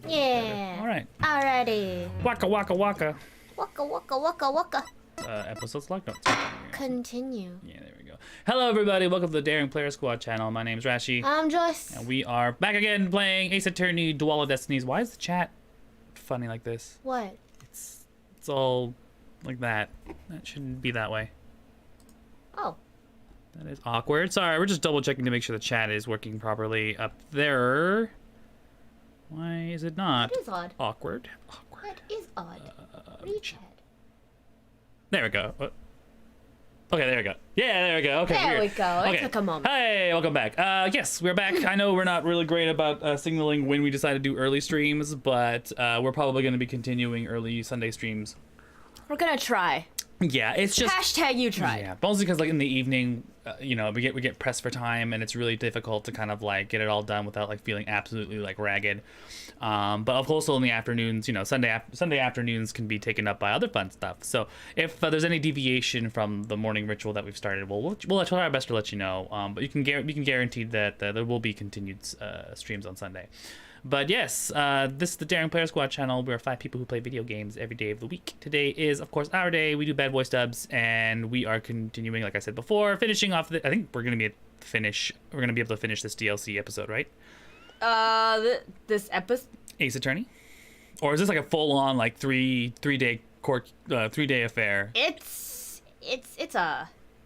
Yeah. All right. Alrighty. Waka waka waka. Waka waka waka waka. Episode select. No. Continue. Yeah, there we go. Hello, everybody. Welcome to the Daring Player Squad channel. My name's Rashi. I'm Joyce. And we are back again playing Ace Attorney Duel of Destinies. Why is the chat funny like this? What? It's all like that. That shouldn't be that way. Oh. That is awkward. Sorry, we're just double checking to make sure the chat is working properly up there. Why is it not? It is odd. Awkward. Awkward. That is odd. Reach ahead. There we go. Okay, there we go. Yeah, there we go. Okay, There weird. we go. It Okay. took a moment. Hey, welcome back. Yes, we're back. I know we're not really great about signaling when we decide to do early streams, but we're probably going to be continuing early Sunday streams. We're gonna try. Yeah, it's just Hashtag you tried. yeah, mostly because like in the evening, you know, we get pressed for time, and it's really difficult to kind of like get it all done without like feeling absolutely like ragged. But of course, in the afternoons, you know, Sunday afternoons can be taken up by other fun stuff. So if there's any deviation from the morning ritual that we've started, we'll try our best to let you know. But we can guarantee that there will be continued streams on Sunday. But yes, this is the Daring Player Squad channel. We're 5 people who play video games every day of the week. Today is, of course, our day. We do Bad Voice Dubs, and we are continuing, like I said before, finishing off. I think we're gonna be able to finish this DLC episode, right? This episode. Ace Attorney, or is this like a full-on like three day court 3-day affair? It's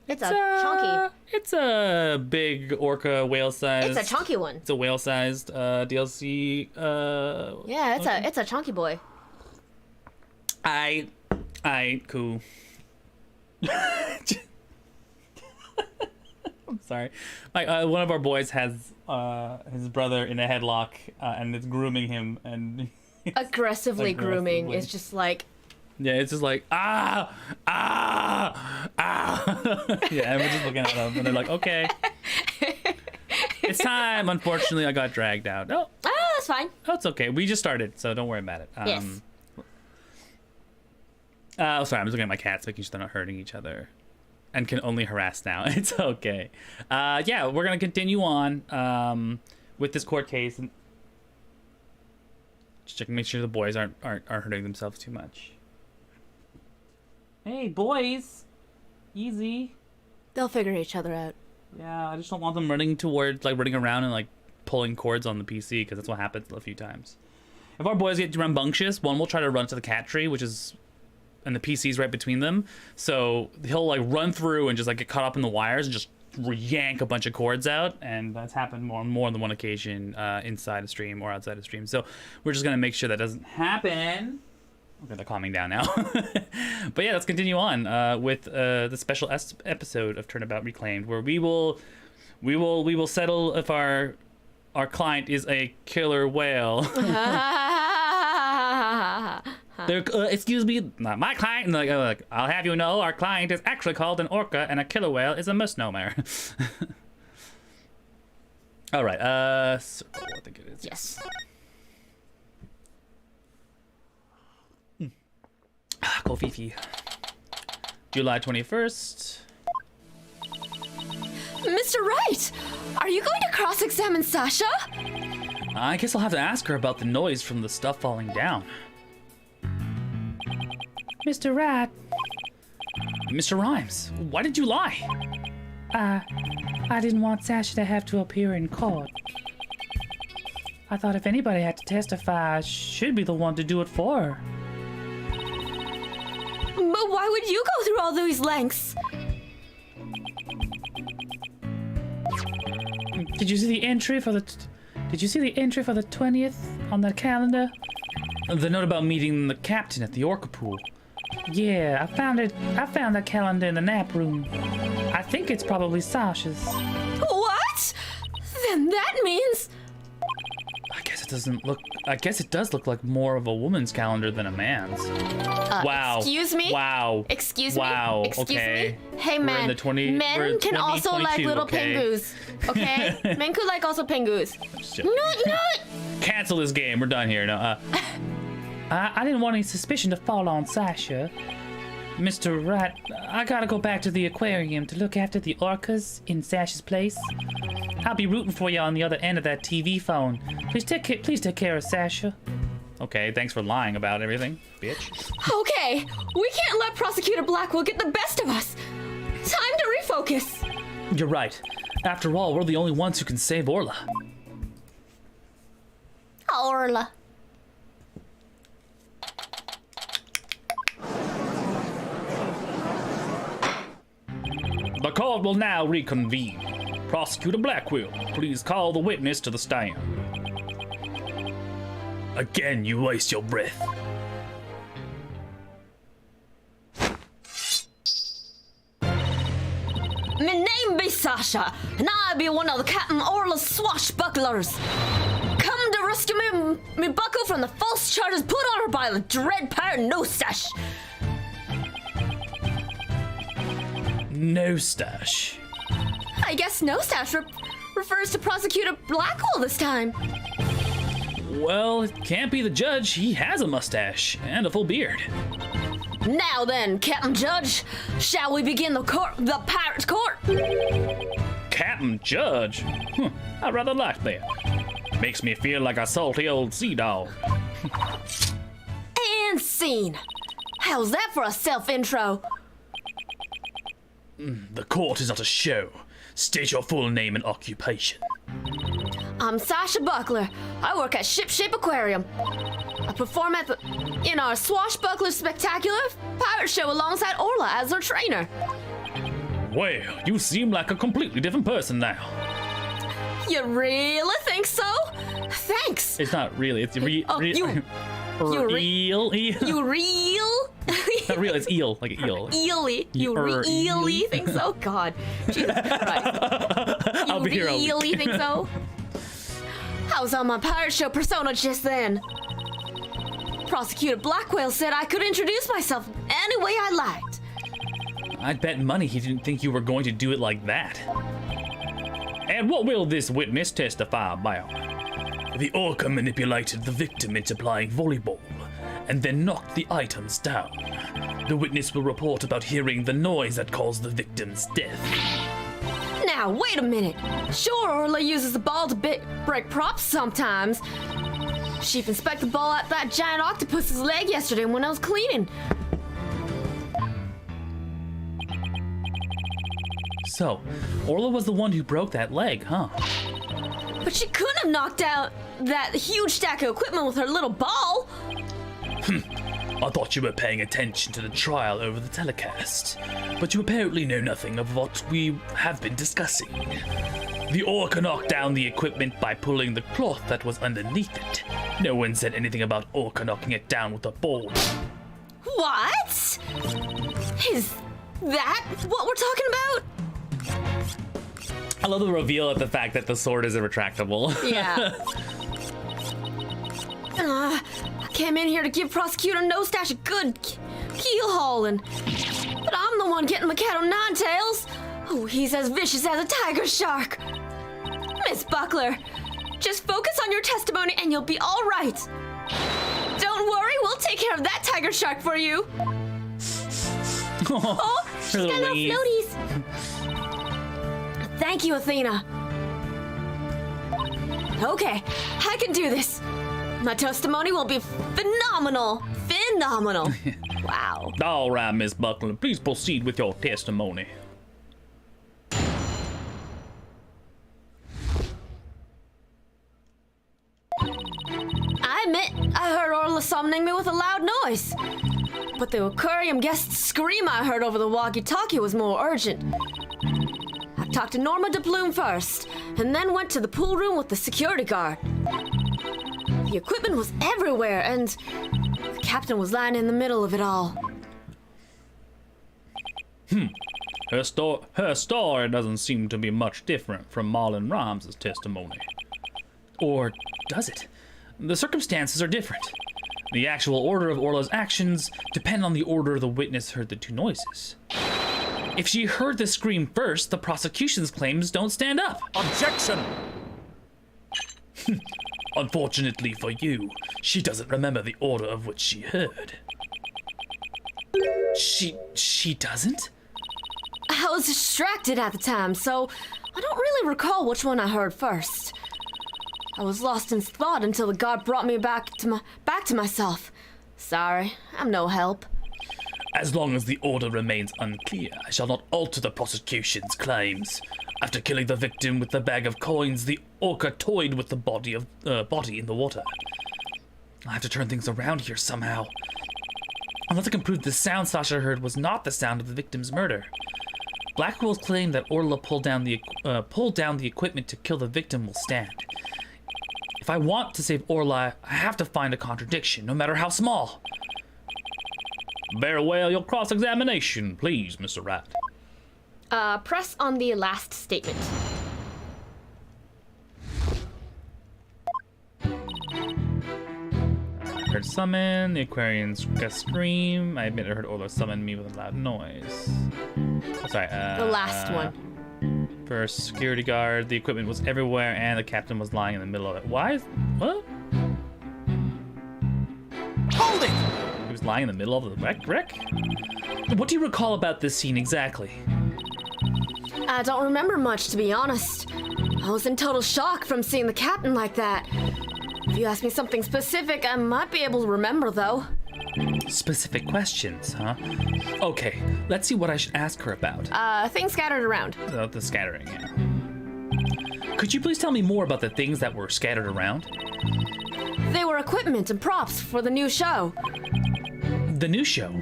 chunky. It's a big orca whale sized. It's a chunky one. It's a whale sized DLC. Yeah, it's a chunky boy. I cool. I'm sorry. Like one of our boys has his brother in a headlock and it's grooming him and Aggressively grooming is just like. Yeah, it's just like ah. Yeah, and we're just looking at them and they're like, okay, it's time. Unfortunately, I got dragged out. Oh, that's fine. oh, it's okay. We just started, so don't worry about it. Yes. Oh, sorry. I'm just looking at my cats, making sure they're not hurting each other, and can only harass now. It's okay. Yeah, we're gonna continue on with this court case and just checking, make sure the boys aren't hurting themselves too much. Hey, boys, easy. They'll figure each other out. Yeah, I just don't want them running around and like pulling cords on the PC, because that's what happens a few times. If our boys get rambunctious, one will try to run to the cat tree, and the PC's right between them. So he'll like run through and just like get caught up in the wires and just yank a bunch of cords out. And that's happened more than one occasion inside a stream or outside a stream. So we're just gonna make sure that doesn't happen. Okay, they're calming down now. But yeah, let's continue on with the special episode of Turnabout Reclaimed, where we will settle if our client is a killer whale. Excuse me, not my client. Like, I'll have you know, our client is actually called an orca, and a killer whale is a misnomer. All right, circle, I think it is. Yes. Kofifi. July 21st. Mr. Wright, are you going to cross-examine Sasha? I guess I'll have to ask her about the noise from the stuff falling down. Mr. Rat. Mr. Rhymes, why did you lie? I didn't want Sasha to have to appear in court. I thought if anybody had to testify, I should be the one to do it for her. But why would you go through all these lengths? Did you see the entry for the 20th on the calendar? The note about meeting the captain at the orca pool. Yeah, I found that calendar in the nap room. I think it's probably Sasha's. What? Then that means... I guess it does look like more of a woman's calendar than a man's. Wow. Excuse me? Wow. Excuse me? Wow. Excuse Okay. me? Hey, man. Men can also like little penguins. Okay? Men could like also penguins. No. Cancel this game. We're done here. No. I didn't want any suspicion to fall on Sasha. Mr. Rat, I gotta go back to the aquarium to look after the orcas in Sasha's place. I'll be rooting for you on the other end of that TV phone. Please take care of Sasha. Okay, thanks for lying about everything, bitch. Okay, we can't let Prosecutor Blackwell get the best of us. Time to refocus. You're right. After all, we're the only ones who can save Orla. Orla. The court will now reconvene. Prosecutor Blackwell, please call the witness to the stand. Again, you waste your breath. My name be Sasha, and I be one of the Captain Orla's swashbucklers. Come to rescue me buckle from the false charges put on her by the dread pirate No-Stash. No-Stash. I guess No-Stash refers to Prosecutor Blackwell this time. Well, it can't be the judge. He has a mustache and a full beard. Now then, Captain Judge, shall we begin the pirate's court? Captain Judge? I rather like that. Makes me feel like a salty old sea dog. And scene. How's that for a self-intro? The court is not a show. State your full name and occupation. I'm Sasha Buckler. I work at Ship Shape Aquarium. I perform in our Swashbuckler Spectacular pirate show alongside Orla as her trainer. Well, you seem like a completely different person now. You really think so? Thanks. It's not really. It's real. You real? Not real. It's eel, like an eel. Eely. You really think so? God. Jesus Christ. I'll be here all week. Really think so? I was on my pirate show persona just then. Prosecutor Blackwell said I could introduce myself any way I liked. I'd bet money he didn't think you were going to do it like that. And what will this witness testify about? The orca manipulated the victim into playing volleyball and then knocked the items down. The witness will report about hearing the noise that caused the victim's death. Now, wait a minute. Sure, Orla uses the ball to break props sometimes. She inspected the ball at that giant octopus's leg yesterday when I was cleaning. So, Orla was the one who broke that leg, huh? But she couldn't have knocked out that huge stack of equipment with her little ball. I thought you were paying attention to the trial over the telecast, but you apparently know nothing of what we have been discussing. The orca knocked down the equipment by pulling the cloth that was underneath it. No one said anything about orca knocking it down with a ball. What? Is that what we're talking about? I love the reveal of the fact that the sword is retractable. Yeah. I came in here to give Prosecutor No-Stash a good keel hauling. But I'm the one getting the cat on nine tails. Oh, he's as vicious as a tiger shark. Miss Buckler, just focus on your testimony and you'll be all right. Don't worry, we'll take care of that tiger shark for you. Oh, she's got little floaties. Thank you, Athena. Okay, I can do this. My testimony will be phenomenal. Phenomenal. Wow. All right, Miss Buckler, please proceed with your testimony. I admit I heard Orla summoning me with a loud noise. But the aquarium guest's scream I heard over the walkie-talkie was more urgent. I talked to Norma de Bloom first, and then went to the pool room with the security guard. The equipment was everywhere, and the captain was lying in the middle of it all. Her story doesn't seem to be much different from Marlon Rhymes' testimony. Or does it? The circumstances are different. The actual order of Orla's actions depend on the order the witness heard the two noises. If she heard the scream first, the prosecution's claims don't stand up. Objection! Unfortunately for you, she doesn't remember the order of which she heard. She doesn't? I was distracted at the time, so I don't really recall which one I heard first. I was lost in thought until the guard brought me back to myself. Sorry, I'm no help. As long as the order remains unclear, I shall not alter the prosecution's claims. After killing the victim with the bag of coins, the orca toyed with the body in the water. I'll have to turn things around here somehow. Unless I can prove the sound Sasha heard was not the sound of the victim's murder. Blackwell's claim that Orla pulled down the equipment to kill the victim will stand. If I want to save Orla, I have to find a contradiction, no matter how small. Very well, your cross-examination, please, Mr. Rat. Press on the last statement. I heard summon, the Aquarian's scream. I admit I heard Orla summon me with a loud noise. Sorry, The last one. For a security guard, the equipment was everywhere and the captain was lying in the middle of it. Why? What? Hold it! He was lying in the middle of the wreck? What do you recall about this scene exactly? I don't remember much, to be honest. I was in total shock from seeing the captain like that. If you ask me something specific, I might be able to remember, though. Specific questions, huh? Okay, let's see what I should ask her about. Things scattered around. The scattering, yeah. Could you please tell me more about the things that were scattered around? They were equipment and props for the new show. The new show?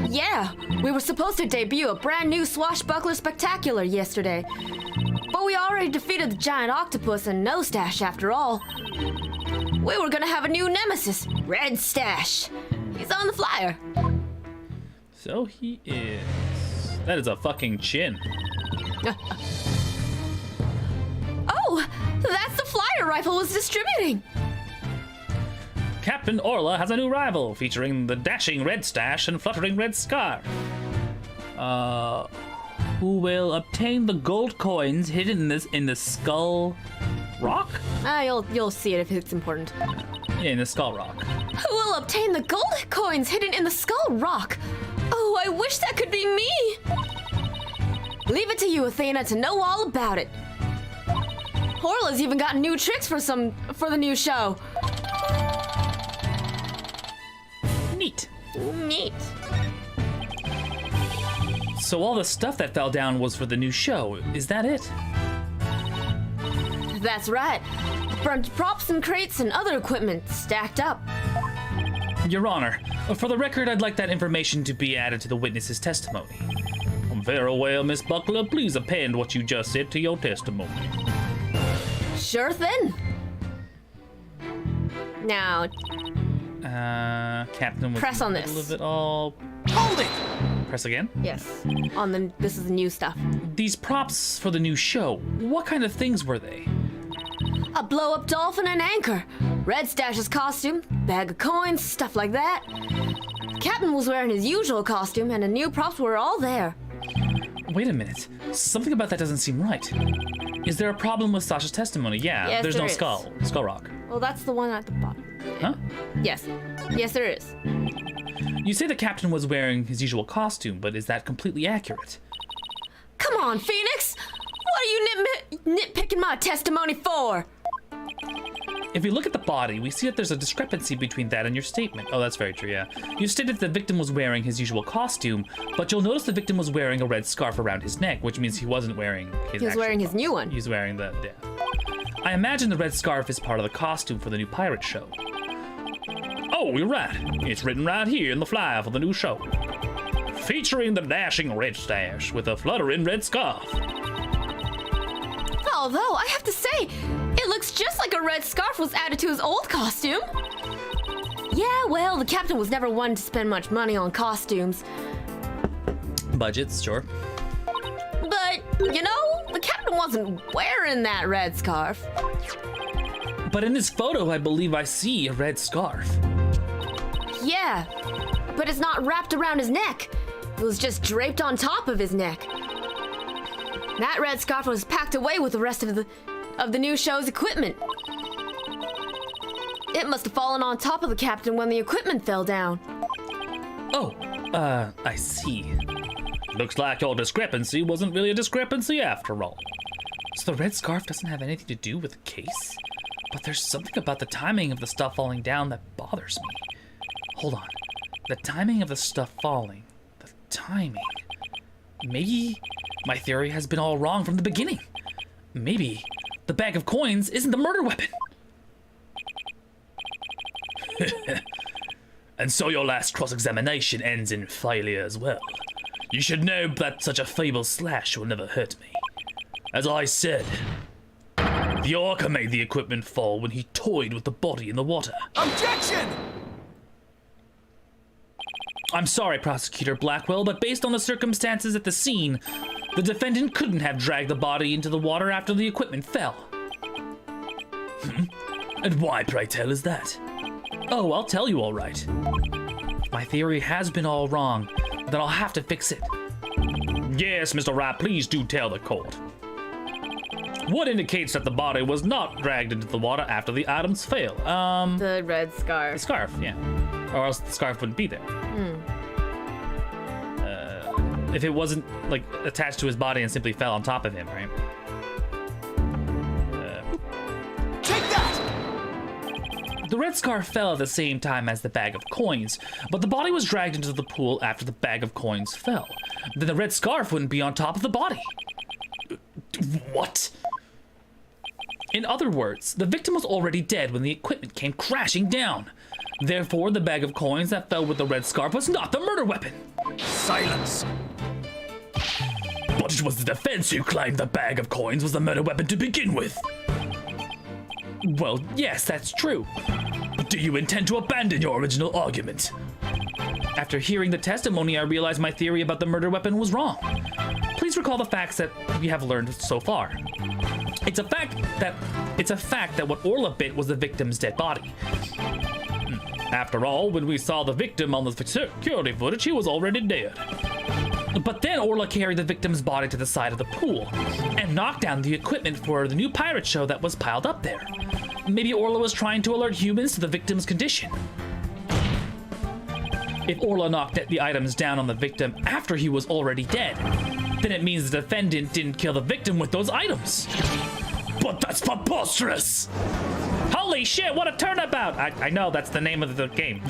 Yeah, we were supposed to debut a brand new swashbuckler spectacular yesterday. But we already defeated the giant octopus and No Stash after all. We were gonna have a new nemesis, Red Stash. He's on the flyer. So he is. That is a fucking chin. Oh, that's the flyer Rifle was distributing. Captain Orla has a new rival featuring the dashing Red Stash and fluttering Red Scarf. Who will obtain the gold coins hidden in the skull rock? You'll see it if it's important. Yeah, in the skull rock. Who will obtain the gold coins hidden in the skull rock? Oh, I wish that could be me. Leave it to you, Athena, to know all about it. Orla's even got new tricks for the new show. Neat. Neat. So all the stuff that fell down was for the new show. Is that it? That's right. Burned props and crates and other equipment stacked up. Your Honor, for the record, I'd like that information to be added to the witness's testimony. Very well, Miss Buckler, please append what you just said to your testimony. Sure thing. Now, Captain was press on in the middle this. of it all. Hold it! Press again? Yes. This is the new stuff. These props for the new show, what kind of things were they? A blow-up dolphin and anchor. Red Stash's costume, bag of coins, stuff like that. Captain was wearing his usual costume and the new props were all there. Wait a minute. Something about that doesn't seem right. Is there a problem with Sasha's testimony? Yeah, Yes, there's there no is. skull rock. Well, that's the one at the bottom. Huh? Yes. Yes, there is. You say the captain was wearing his usual costume, but is that completely accurate? Come on, Phoenix! What are you nitpicking my testimony for? If we look at the body, we see that there's a discrepancy between that and your statement. Oh, that's very true, yeah. You stated the victim was wearing his usual costume, but you'll notice the victim was wearing a red scarf around his neck, which means he wasn't wearing his He was wearing his new one. He's wearing the, yeah. I imagine the red scarf is part of the costume for the new pirate show. Oh, you're right. It's written right here in the flyer for the new show. Featuring the dashing Red Stash with a fluttering red scarf. Although, I have to say, it looks just like a red scarf was added to his old costume. Yeah, well, the captain was never one to spend much money on costumes. Budgets, sure. But, you know, the captain wasn't wearing that red scarf. But in this photo, I believe I see a red scarf. Yeah, but it's not wrapped around his neck. It was just draped on top of his neck. That red scarf was packed away with the rest of the new show's equipment. It must have fallen on top of the captain when the equipment fell down. Oh, I see. Looks like your discrepancy wasn't really a discrepancy after all. So the red scarf doesn't have anything to do with the case? But there's something about the timing of the stuff falling down that bothers me. Hold on. The timing of the stuff falling. The timing. Maybe my theory has been all wrong from the beginning. Maybe the bag of coins isn't the murder weapon. And so your last cross-examination ends in failure as well. You should know that such a feeble slash will never hurt me. As I said, the orca made the equipment fall when he toyed with the body in the water. Objection! I'm sorry, Prosecutor Blackwell, but based on the circumstances at the scene, the defendant couldn't have dragged the body into the water after the equipment fell. And why, pray tell, is that? Oh, I'll tell you all right. My theory has been all wrong, then I'll have to fix it. Yes, Mr. Wright, please do tell the court. What indicates that the body was not dragged into the water after the items fail? The red scarf. The scarf, yeah. Or else the scarf wouldn't be there. If it wasn't, like, attached to his body and simply fell on top of him, right? Take that! The red scarf fell at the same time as the bag of coins, but the body was dragged into the pool after the bag of coins fell. Then the red scarf wouldn't be on top of the body. What? In other words, the victim was already dead when the equipment came crashing down. Therefore, the bag of coins that fell with the red scarf was not the murder weapon. Silence! But it was the defense who claimed the bag of coins was the murder weapon to begin with. Well, yes, that's true. But do you intend to abandon your original argument? After hearing the testimony, I realized my theory about the murder weapon was wrong. Please recall the facts that we have learned so far. It's a fact that what Orla bit was the victim's dead body. After all, when we saw the victim on the security footage, he was already dead. But then Orla carried the victim's body to the side of the pool and knocked down the equipment for the new pirate show that was piled up there. Maybe Orla was trying to alert humans to the victim's condition. If Orla knocked the items down on the victim after he was already dead, then it means the defendant didn't kill the victim with those items. But that's preposterous! Holy shit, what a turnabout! I know, that's the name of the game.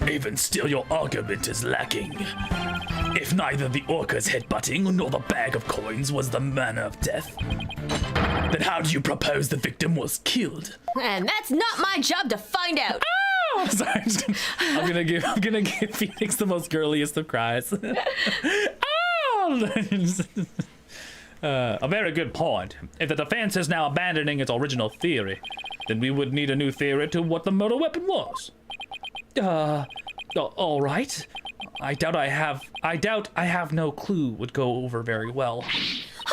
Even still, your argument is lacking. If neither the orca's headbutting nor the bag of coins was the manner of death, then how do you propose the victim was killed? And that's not my job to find out. Oh, sorry, I'm gonna give Phoenix the most girliest of cries. Oh! A very good point. If the defense is now abandoning its original theory, then we would need a new theory to what the murder weapon was. All right. I doubt I have no clue would go over very well.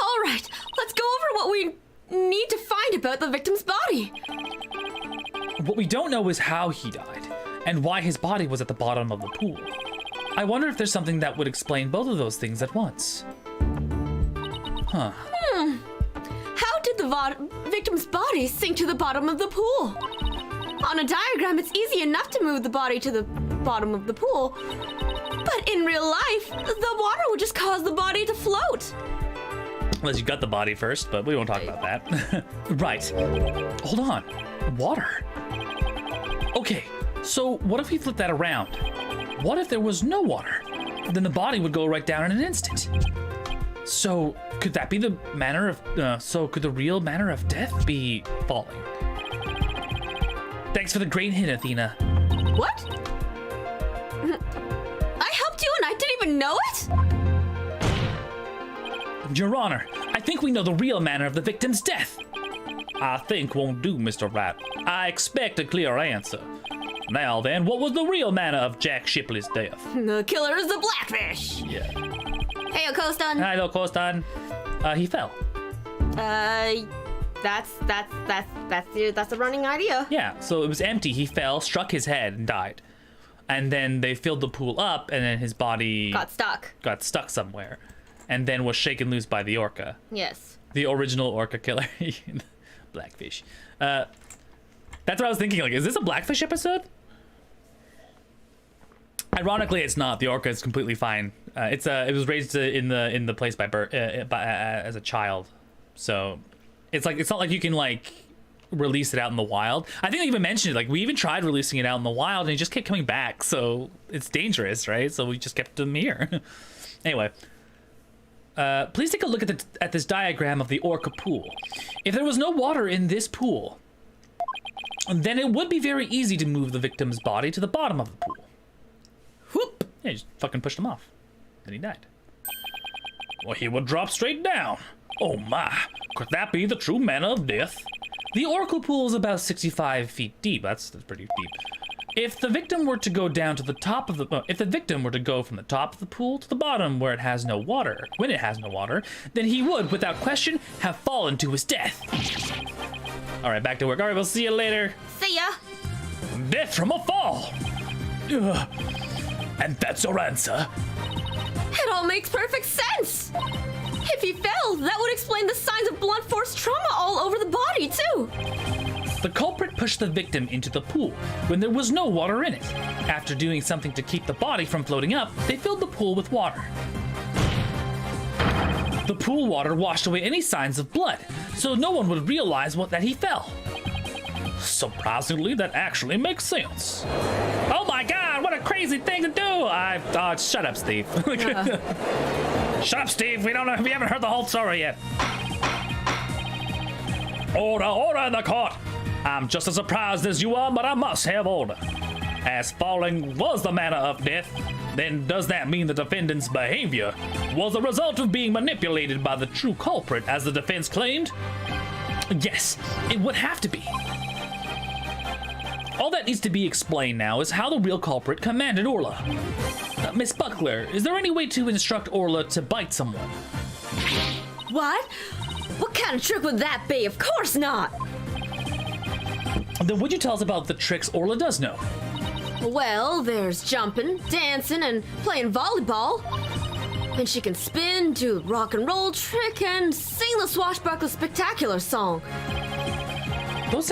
All right, let's go over what we need to find about the victim's body. What we don't know is how he died, and why his body was at the bottom of the pool. I wonder if there's something that would explain both of those things at once. Huh. How did the victim's body sink to the bottom of the pool? On a diagram, it's easy enough to move the body to the bottom of the pool. But in real life, the water would just cause the body to float. Unless you got the body first, but we won't talk about that. Right. Hold on. Water. Okay, so what if we flip that around? What if there was no water? Then the body would go right down in an instant. So could that be the manner of, could the real manner of death be falling? Thanks for the great hint, Athena. What? I helped you and I didn't even know it? Your Honor, I think we know the real manner of the victim's death. I think won't do, Mr. Wright. I expect a clear answer. Now then, what was the real manner of Jack Shipley's death? The killer is the blackfish. Yeah. Hey, Okostan. Hi, Okostan. He fell. That's the running idea. Yeah, so it was empty. He fell, struck his head, and died. And then they filled the pool up, and then his body Got stuck somewhere, and then was shaken loose by the orca. Yes. The original orca killer. Blackfish. That's what I was thinking. Like, is this a Blackfish episode? Ironically, it's not. The orca is completely fine. It was raised in the place by birth as a child, so it's not like you can like release it out in the wild. I think they even mentioned it. Like we even tried releasing it out in the wild, and it just kept coming back. So it's dangerous, right? So we just kept them here. Anyway, please take a look at this diagram of the orca pool. If there was no water in this pool, then it would be very easy to move the victim's body to the bottom of the pool. Whoop! Yeah, just fucking pushed him off. Then he died. Well, he would drop straight down. Oh my, could that be the true manner of death? The orca pool is about 65 feet deep. That's pretty deep. If the victim were to go down to the top of the, if the victim were to go from the top of the pool to the bottom where it has no water, when it has no water, then he would, without question, have fallen to his death. All right, back to work. All right, we'll see you later. See ya. Death from a fall. Ugh. And that's your answer. It all makes perfect sense. If he fell, that would explain the signs of blunt force trauma all over the body, too. The culprit pushed the victim into the pool when there was no water in it. After doing something to keep the body from floating up, they filled the pool with water. The pool water washed away any signs of blood, so no one would realize that he fell. Surprisingly, that actually makes sense. Oh my God, what a crazy thing to do! Shut up, Steve. Shut up, Steve. We haven't heard the whole story yet. Order in the court. I'm just as surprised as you are, but I must have order. As falling was the manner of death, then does that mean the defendant's behavior was a result of being manipulated by the true culprit, as the defense claimed? Yes, it would have to be. All that needs to be explained now is how the real culprit commanded Orla. Miss Buckler, is there any way to instruct Orla to bite someone? What? What kind of trick would that be? Of course not. Then would you tell us about the tricks Orla does know? Well, there's jumping, dancing, and playing volleyball. And she can spin, do the rock and roll trick, and sing the swashbuckler spectacular song. Those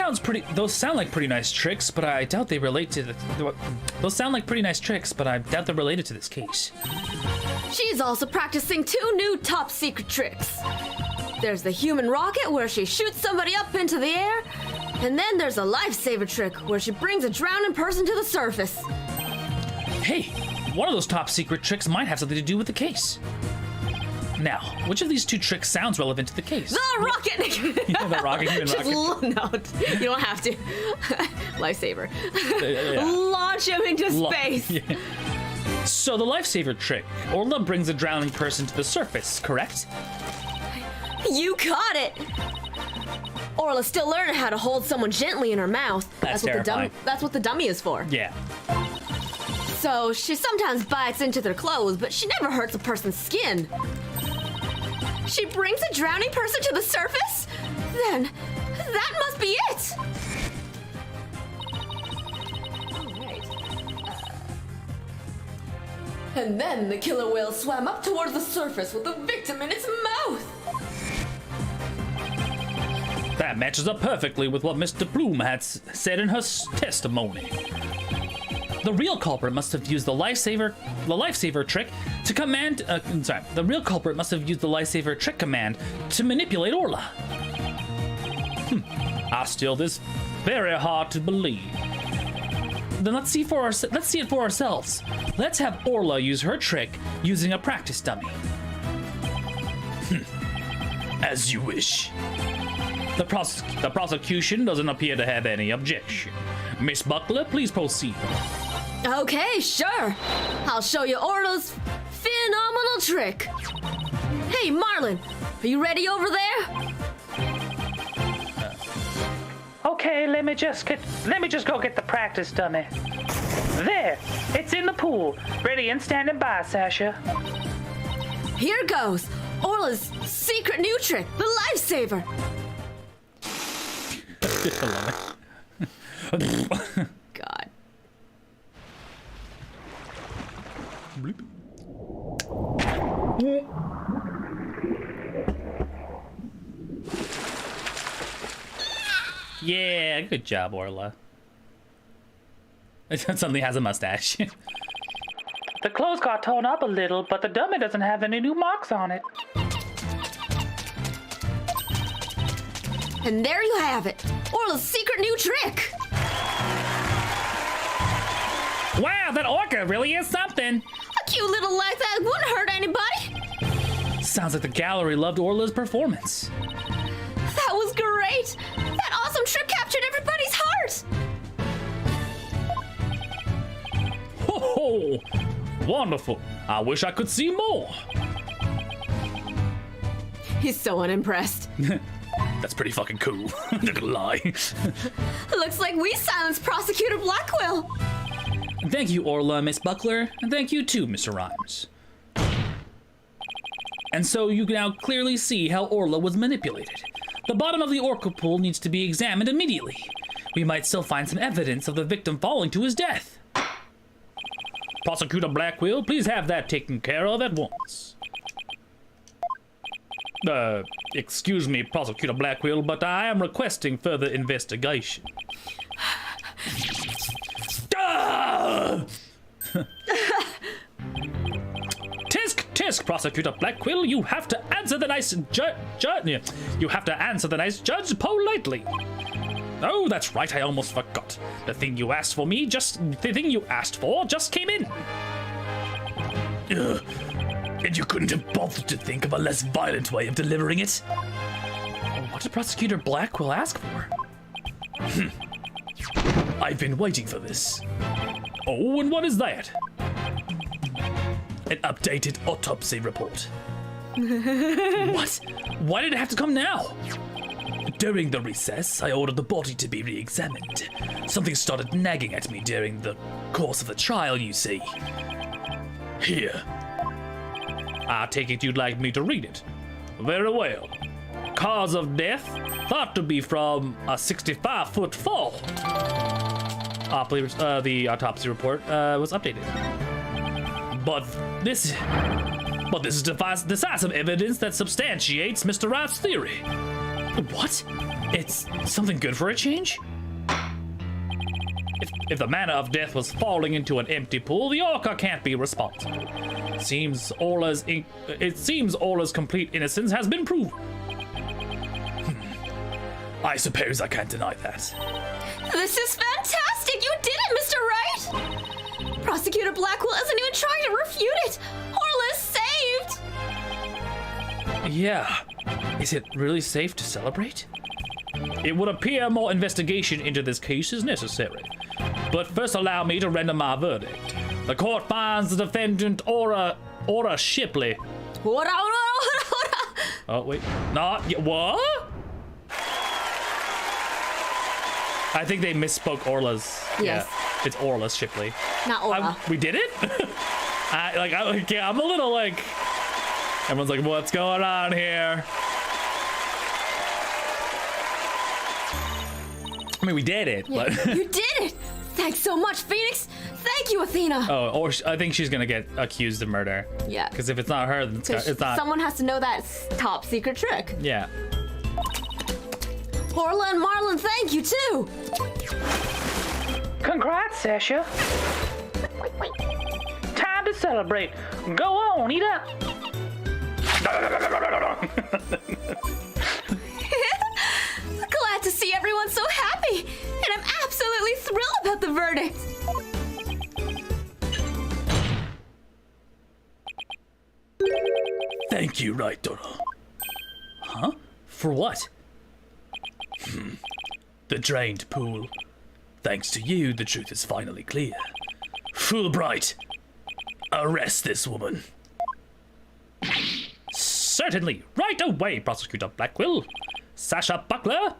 sound like pretty nice tricks, but I doubt they relate to the. Those sound like pretty nice tricks, but I doubt they're related to this case. She's also practicing 2 new top secret tricks. There's the human rocket, where she shoots somebody up into the air, and then there's a lifesaver trick, where she brings a drowning person to the surface. Hey, one of those top secret tricks might have something to do with the case. Now, which of these 2 tricks sounds relevant to the case? The rocket! Yeah, the rocket, human rocket. No, you don't have to. Lifesaver. Yeah. Launch him into space. Yeah. So the lifesaver trick, Orla brings a drowning person to the surface, correct? You caught it! Orla's still learning how to hold someone gently in her mouth. That's terrifying. That's what the dummy is for. Yeah. So she sometimes bites into their clothes, but she never hurts a person's skin. She brings a drowning person to the surface? Then that must be it! Alright. And then the killer whale swam up towards the surface with the victim in its mouth! That matches up perfectly with what Mr. Bloom had said in her testimony. The real culprit must have used the lifesaver trick to command. The real culprit must have used the lifesaver trick command to manipulate Orla. I still this very hard to believe. Then let's see it for ourselves. Let's have Orla use her trick using a practice dummy. As you wish. The prosecution doesn't appear to have any objection. Miss Buckler, please proceed. Okay, sure. I'll show you Orla's phenomenal trick. Hey, Marlin, are you ready over there? Okay, let me just go get the practice dummy. There, it's in the pool, ready and standing by, Sasha. Here goes. Orla's secret new trick, the lifesaver. God. Yeah, good job, Orla. It suddenly has a mustache. The clothes got torn up a little, but the dummy doesn't have any new marks on it. And there you have it. Orla's secret new trick. Wow, that orca really is something. A cute little like that wouldn't hurt anybody. Sounds like the gallery loved Orla's performance. That was great. That awesome trick captured everybody's heart. Ho ho! Wonderful. I wish I could see more. He's so unimpressed. That's pretty fucking cool. Not gonna lie. Looks like we silenced Prosecutor Blackwell. Thank you, Orla, Miss Buckler, and thank you too, Mr. Rhymes. And so you can now clearly see how Orla was manipulated. The bottom of the orca pool needs to be examined immediately. We might still find some evidence of the victim falling to his death. Prosecutor Blackwell, please have that taken care of at once. Excuse me, Prosecutor Blackwell, but I am requesting further investigation. Tisk, Prosecutor Blackwell, you have to answer the nice you have to answer the nice judge politely. Oh, that's right, I almost forgot. The thing you asked for just came in. And you couldn't have bothered to think of a less violent way of delivering it? What did Prosecutor Blackwell ask for? I've been waiting for this. Oh, and what is that? An updated autopsy report. What? Why did it have to come now? During the recess, I ordered the body to be re-examined. Something started nagging at me during the course of the trial, you see. Here. I take it you'd like me to read it. Very well. Cause of death, thought to be from a 65-foot fall. The autopsy report was updated. But this is decisive evidence that substantiates Mr. Wright's theory. What? It's something good for a change? If the manner of death was falling into an empty pool, the orca can't be responsible. It seems Orla's complete innocence has been proven. I suppose I can't deny that. This is fantastic! You did it, Mr. Wright! Prosecutor Blackwell isn't even trying to refute it! Orla's saved! Yeah. Is it really safe to celebrate? It would appear more investigation into this case is necessary. But first allow me to render my verdict. The court finds the defendant Ora Shipley. Ora. Oh, wait. Not yet. What? I think they misspoke Orla's. Yes. Yeah, it's Orla Shipley. Not Ora. We did it? I'm a little like... Everyone's like, what's going on here? I mean, we did it, Yeah, but... You did it! Thanks so much, Phoenix! Thank you, Athena! Oh, or I think she's gonna get accused of murder. Yeah. Because if it's not her, then it's not... Someone has to know that top secret trick. Yeah. Orla and Marlon, thank you, too! Congrats, Sasha. Time to celebrate. Go on, eat up. Glad to see everyone so happy! And I'm absolutely thrilled about the verdict! Thank you, right, Dora. Huh? For what? The drained pool. Thanks to you, the truth is finally clear. Fulbright, arrest this woman. Certainly. Right away, Prosecutor Blackwell. Sasha Buckler,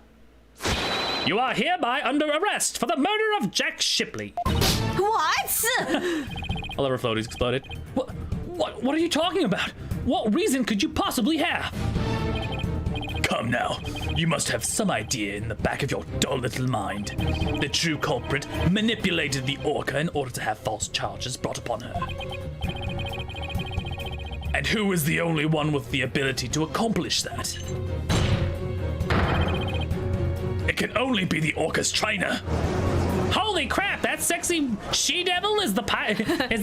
you are hereby under arrest for the murder of Jack Shipley. What? All of her floaties exploded. What are you talking about? What reason could you possibly have? Come now, you must have some idea in the back of your dull little mind. The true culprit manipulated the orca in order to have false charges brought upon her. And who is the only one with the ability to accomplish that? It can only be the orca's trainer. Holy crap, that sexy she-devil is the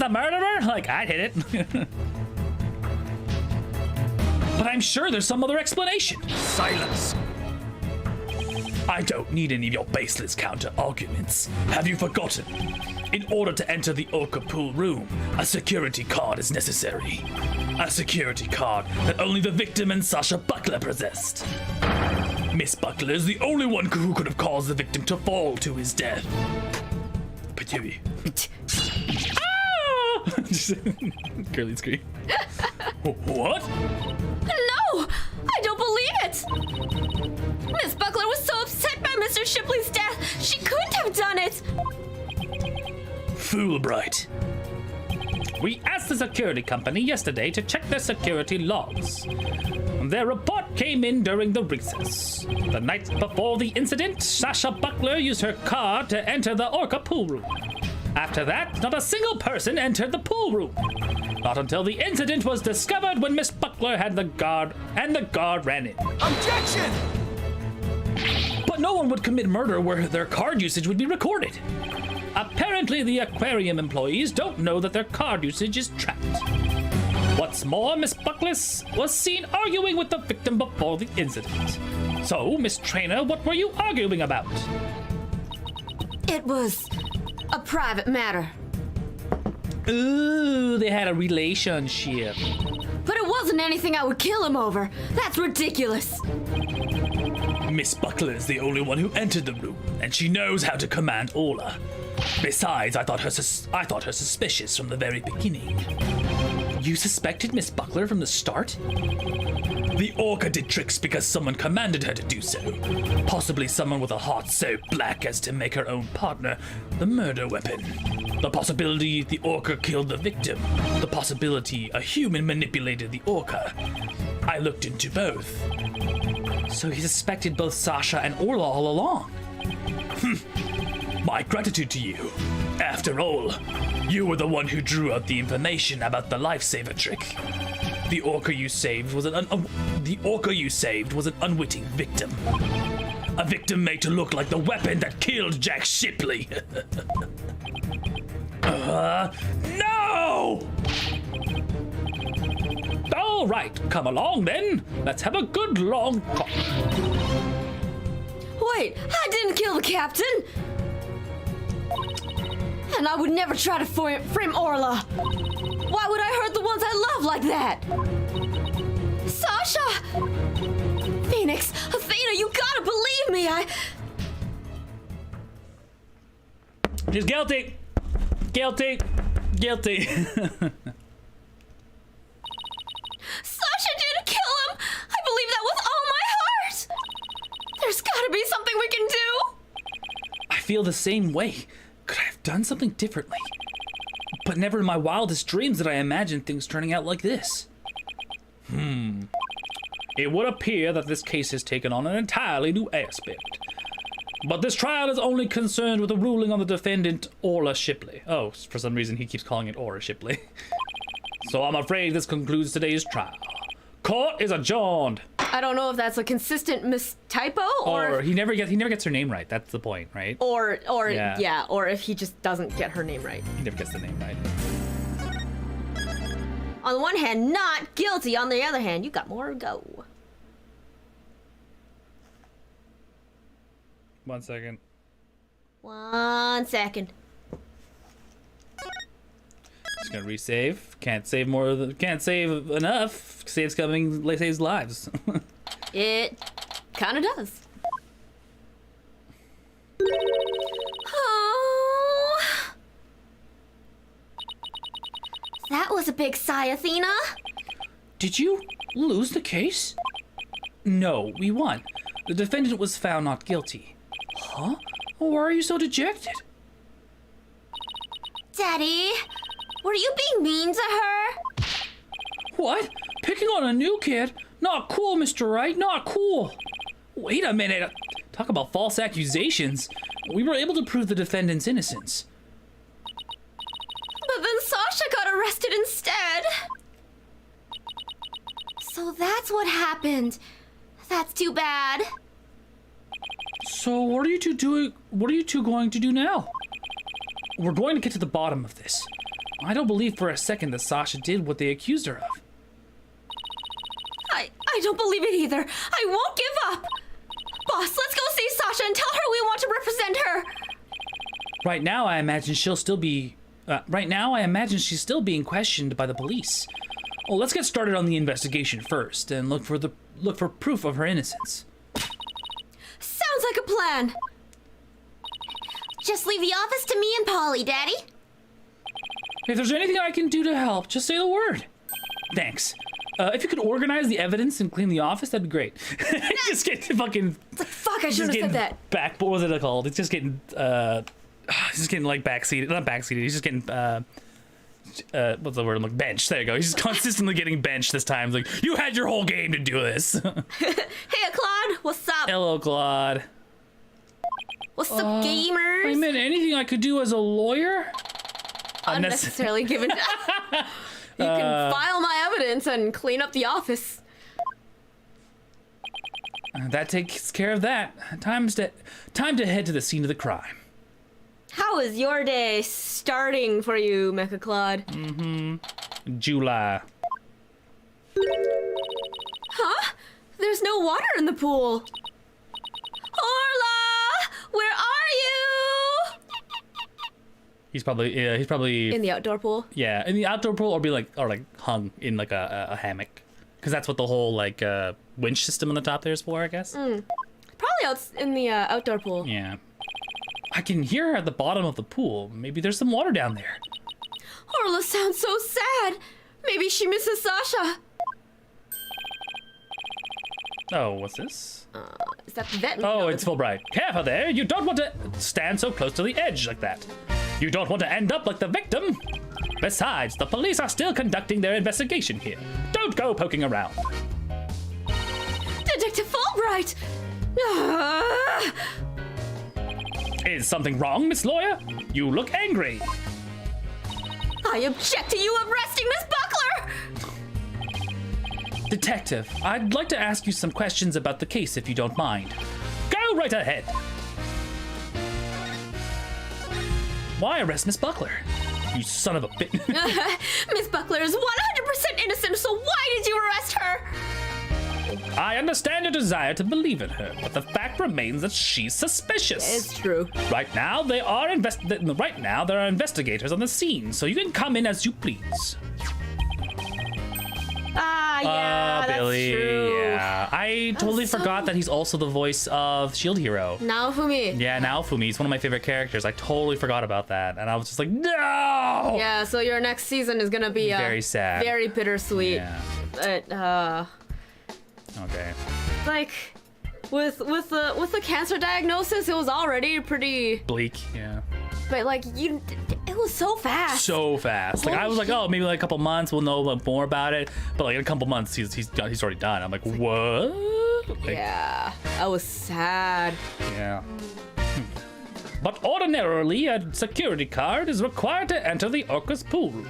murderer? Like, I'd hit it. But I'm sure there's some other explanation. Silence. I don't need any of your baseless counter-arguments. Have you forgotten? In order to enter the Orca pool room, a security card is necessary. A security card that only the victim and Sasha Buckler possessed. Miss Buckler is the only one who could have caused the victim to fall to his death. Patooey. Curly scream. What? No! I don't believe it! Miss Buckler was so upset by Mr. Shipley's death, she couldn't have done it! Fulbright. We asked the security company yesterday to check their security logs. Their report came in during the recess. The night before the incident, Sasha Buckler used her card to enter the Orca pool room. After that, not a single person entered the pool room. Not until the incident was discovered when Miss Buckler had the guard, and the guard ran in. Objection! But no one would commit murder where their card usage would be recorded. Apparently, the aquarium employees don't know that their card usage is tracked. What's more, Miss Buckler was seen arguing with the victim before the incident. So, Miss Trainer, what were you arguing about? It was a private matter. Ooh, they had a relationship. But it wasn't anything I would kill him over. That's ridiculous. Miss Buckler is the only one who entered the room, and she knows how to command Orla. Besides, I thought her suspicious from the very beginning. You suspected Miss Buckler from the start? The Orca did tricks because someone commanded her to do so. Possibly someone with a heart so black as to make her own partner the murder weapon. The possibility the Orca killed the victim. The possibility a human manipulated the Orca. I looked into both. So he suspected both Sasha and Orla all along. My gratitude to you. After all, you were the one who drew out the information about the lifesaver trick. The Orca you saved was an unwitting victim. A victim made to look like the weapon that killed Jack Shipley. No! All right, come along then. Let's have a good long talk. Wait, I didn't kill the captain! And I would never try to frame Orla. Why would I hurt the ones I love like that? Sasha! Phoenix, Athena, you gotta believe me, She's guilty. Guilty. Guilty. Sasha didn't kill him! I believe that with all my heart! There's gotta be something we can do! I feel the same way. Could I have done something differently? But never in my wildest dreams did I imagine things turning out like this. It would appear that this case has taken on an entirely new aspect. But this trial is only concerned with the ruling on the defendant, Orla Shipley. Oh, for some reason he keeps calling it Orla Shipley. So I'm afraid this concludes today's trial. Court is adjourned. I don't know if that's a consistent mistypo Or he never gets her name right. That's the point, right? or Yeah. or if he just doesn't get her name right. He never gets the name right. On the one hand, not guilty. On the other hand, you got more to go. 1 second. 1 second. Just gonna resave. Can't save enough. Saves lives. It kind of does. Oh. That was a big sigh, Athena. Did you lose the case? No, we won. The defendant was found not guilty. Huh? Why are you so dejected? Daddy, were you being mean to her? What? Picking on a new kid? Not cool, Mr. Wright. Not cool. Wait a minute. Talk about false accusations. We were able to prove the defendant's innocence. But then Sasha got arrested instead. So that's what happened. That's too bad. So what are you two doing? What are you two going to do now? We're going to get to the bottom of this. I don't believe for a second that Sasha did what they accused her of. I don't believe it either. I won't give up. Boss, let's go see Sasha and tell her we want to represent her. Right now, I imagine she's still being questioned by the police. Well, let's get started on the investigation first and look for proof of her innocence. Sounds like a plan. Just leave the office to me and Polly, Daddy. If there's anything I can do to help, just say the word. Thanks. If you could organize the evidence and clean the office, that'd be great. Just getting fucking. Fuck, I shouldn't have said that. What was it called? It's just getting. He's just getting like backseated. Not backseated. He's just getting. What's the word? I'm like benched. There you go. He's just consistently getting benched this time. It's like, you had your whole game to do this. Hey, Claude. What's up? Hello, Claude. What's up, gamers? I meant anything I could do as a lawyer? Unnecessarily given. You can file my evidence and clean up the office. That takes care of that. Time to head to the scene of the crime. How is your day starting for you, Mecha Claude? July. Huh? There's no water in the pool. Orla! Where are you? He's probably In the outdoor pool? yeah, in the outdoor pool, or hung in like a hammock, because that's what the whole like winch system on the top there is for, I guess. Probably out in the outdoor pool. Yeah, I can hear her at the bottom of the pool. Maybe there's some water down there. Orla sounds so sad. Maybe she misses Sasha. Oh, what's this? Is that the vet? Oh, it's Fulbright. Careful there! You don't want to stand so close to the edge like that. You don't want to end up like the victim. Besides, the police are still conducting their investigation here. Don't go poking around. Detective Fulbright! Is something wrong, Miss Lawyer? You look angry. I object to you arresting Miss Buckler! Detective, I'd like to ask you some questions about the case if you don't mind. Go right ahead. Why arrest Miss Buckler? You son of a bitch. Miss Buckler is 100% innocent, so why did you arrest her? I understand your desire to believe in her, but the fact remains that she's suspicious. It's true. Right now, there are investigators on the scene, so you can come in as you please. Yeah, that's Billy. true. Yeah, I totally forgot that he's also the voice of Shield Hero. Naofumi. Yeah, Naofumi. He's one of my favorite characters. I totally forgot about that, and I was just like, no. Yeah, so your next season is gonna be Very sad. very bittersweet. Yeah. But Okay. like with the cancer diagnosis, it was already pretty. Bleak. Yeah. But like it was so fast. So fast. Like I was like, oh, maybe like a couple months we'll know more about it. But like in a couple months, he's already done. I'm like, what? Like, Yeah, I was sad. Yeah. But ordinarily, a security card is required to enter the Orca's pool room.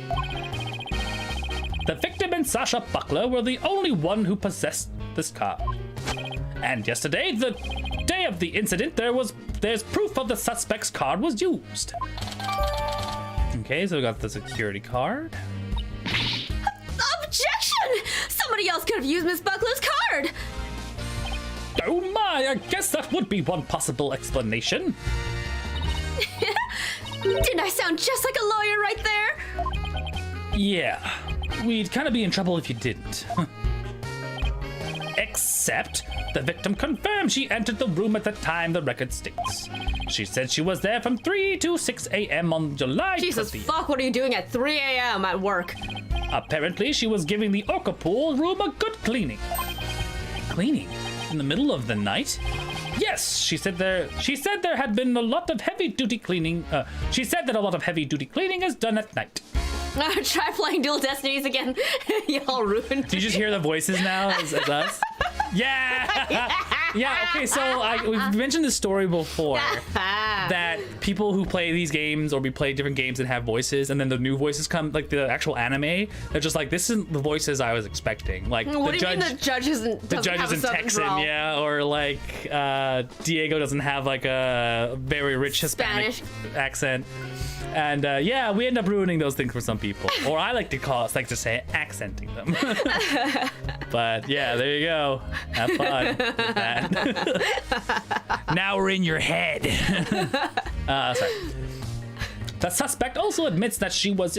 The victim and Sasha Buckler were the only one who possessed this card. And yesterday, the day of the incident, there's proof of the suspect's card was used. Okay, so we got the security card. Objection! Somebody else could have used Miss Buckler's card. Oh my, I guess that would be one possible explanation. Didn't I sound just like a lawyer right there? Yeah, we'd kind of be in trouble if you didn't. Except, the victim confirmed she entered the room at the time the record states. She said she was there from 3 to 6 a.m. on July 20th. Jesus fuck, what are you doing at 3 a.m. at work? Apparently, she was giving the Orca pool room a good cleaning. Cleaning? In the middle of the night? Yes, she said there had been a lot of heavy-duty cleaning. She said that a lot of heavy-duty cleaning is done at night. Try playing Dual Destinies again. Y'all ruined. Do you just hear the voices now as us? Yeah! Yeah, okay, so we've mentioned this story before. That people who play these games or we play different games and have voices, and then the new voices come, like the actual anime, they're just like, this isn't the voices I was expecting. Like, What do you mean the judge isn't Texan, yeah, or like Diego doesn't have like a very rich Hispanic Spanish accent. And yeah, we end up ruining those things for some people. Or I like to say accenting them. But yeah, there you go. Have fun with that. Now we're in your head. Sorry. The suspect also admits that she was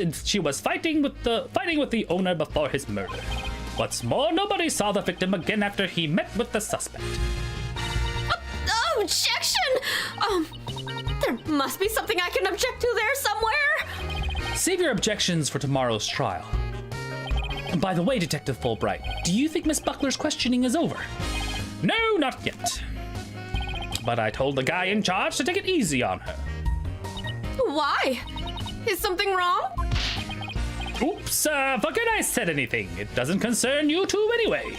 fighting with the owner before his murder. What's more, nobody saw the victim again after he met with the suspect. Objection! There must be something I can object to there somewhere. Save your objections for tomorrow's trial. By the way, Detective Fulbright, do you think Miss Buckler's questioning is over? No, not yet. But I told the guy in charge to take it easy on her. Why? Is something wrong? Oops, forget I said anything. It doesn't concern you two anyway.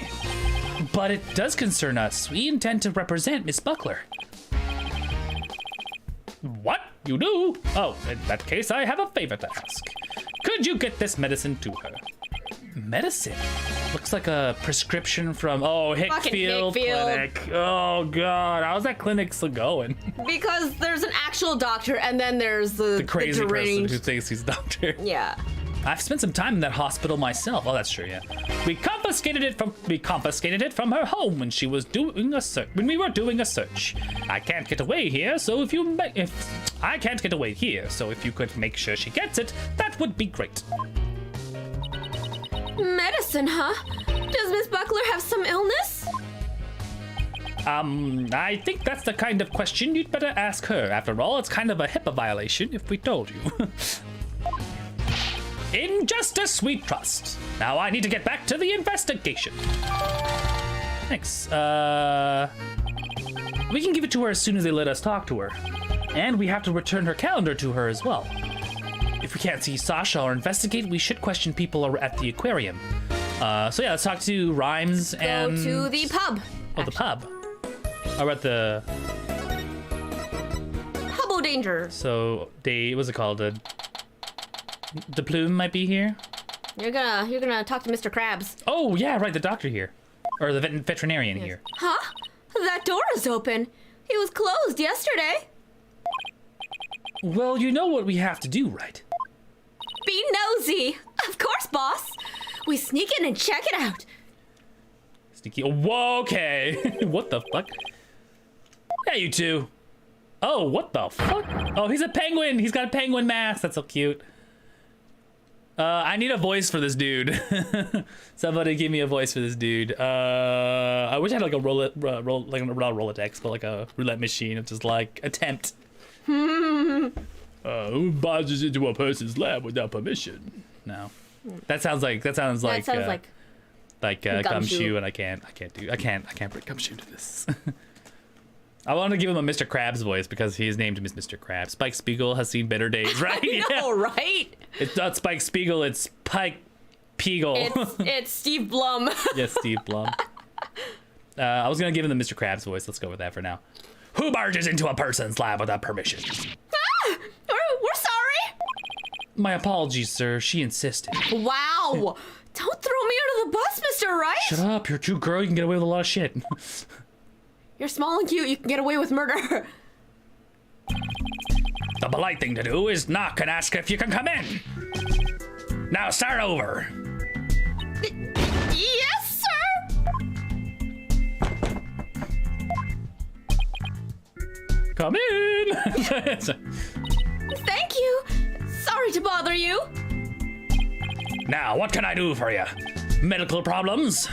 But it does concern us. We intend to represent Miss Buckler. What? You do? Oh, in that case, I have a favor to ask. Could you get this medicine to her? Medicine? Looks like a prescription from, Hickfield Clinic. Oh, God. How's that clinic still going? Because there's an actual doctor, and then there's the crazy person deranged who thinks he's a doctor. Yeah. I've spent some time in that hospital myself. Oh, that's true, yeah. We confiscated it from her home when we were doing a search. I can't get away here, so if you could make sure she gets it, that would be great. Medicine, huh? Does Miss Buckler have some illness? I think that's the kind of question you'd better ask her. After all, it's kind of a HIPAA violation if we told you. Injustice we trust. Now I need to get back to the investigation. Thanks. We can give it to her as soon as they let us talk to her. And we have to return her calendar to her as well. If we can't see Sasha or investigate, we should question people at the aquarium. So yeah, let's talk to Rhymes and... Go to the pub. Oh, the pub. Oh, we're at the... Hubbo Danger. So, what's it called? The Plume might be here? You're gonna talk to Mr. Krabs. Oh, yeah, right, the doctor here. Or the veterinarian here. Huh? That door is open. It was closed yesterday. Well, you know what we have to do, right? Be nosy. Of course, boss. We sneak in and check it out. Sneaky. Whoa, okay. What the fuck? Yeah, you two. Oh, what the fuck? Oh, he's a penguin. He's got a penguin mask. That's so cute. I need a voice for this dude. Somebody give me a voice for this dude. I wish I had like a not Rolodex, but like a roulette machine of just like attempt. Who barges into a person's lab without permission? No. That sounds like Gumshoe, and I can't bring Gumshoe to this. I want to give him a Mr. Krabs voice because he's named him as Mr. Krabs. Spike Spiegel has seen better days, right? I know, right? It's not Spike Spiegel, it's Pike Peagle. It's Steve Blum. Yes, Steve Blum. I was going to give him the Mr. Krabs voice. Let's go with that for now. Who barges into a person's lab without permission? Ah! We're sorry. My apologies, sir. She insisted. Wow. Don't throw me under the bus, Mr. Right. Shut up. You're a cute girl. You can get away with a lot of shit. You're small and cute. You can get away with murder. The polite thing to do is knock and ask if you can come in. Now start over. Yes, sir. Come in. Thank you. Sorry to bother you. Now, what can I do for you? Medical problems?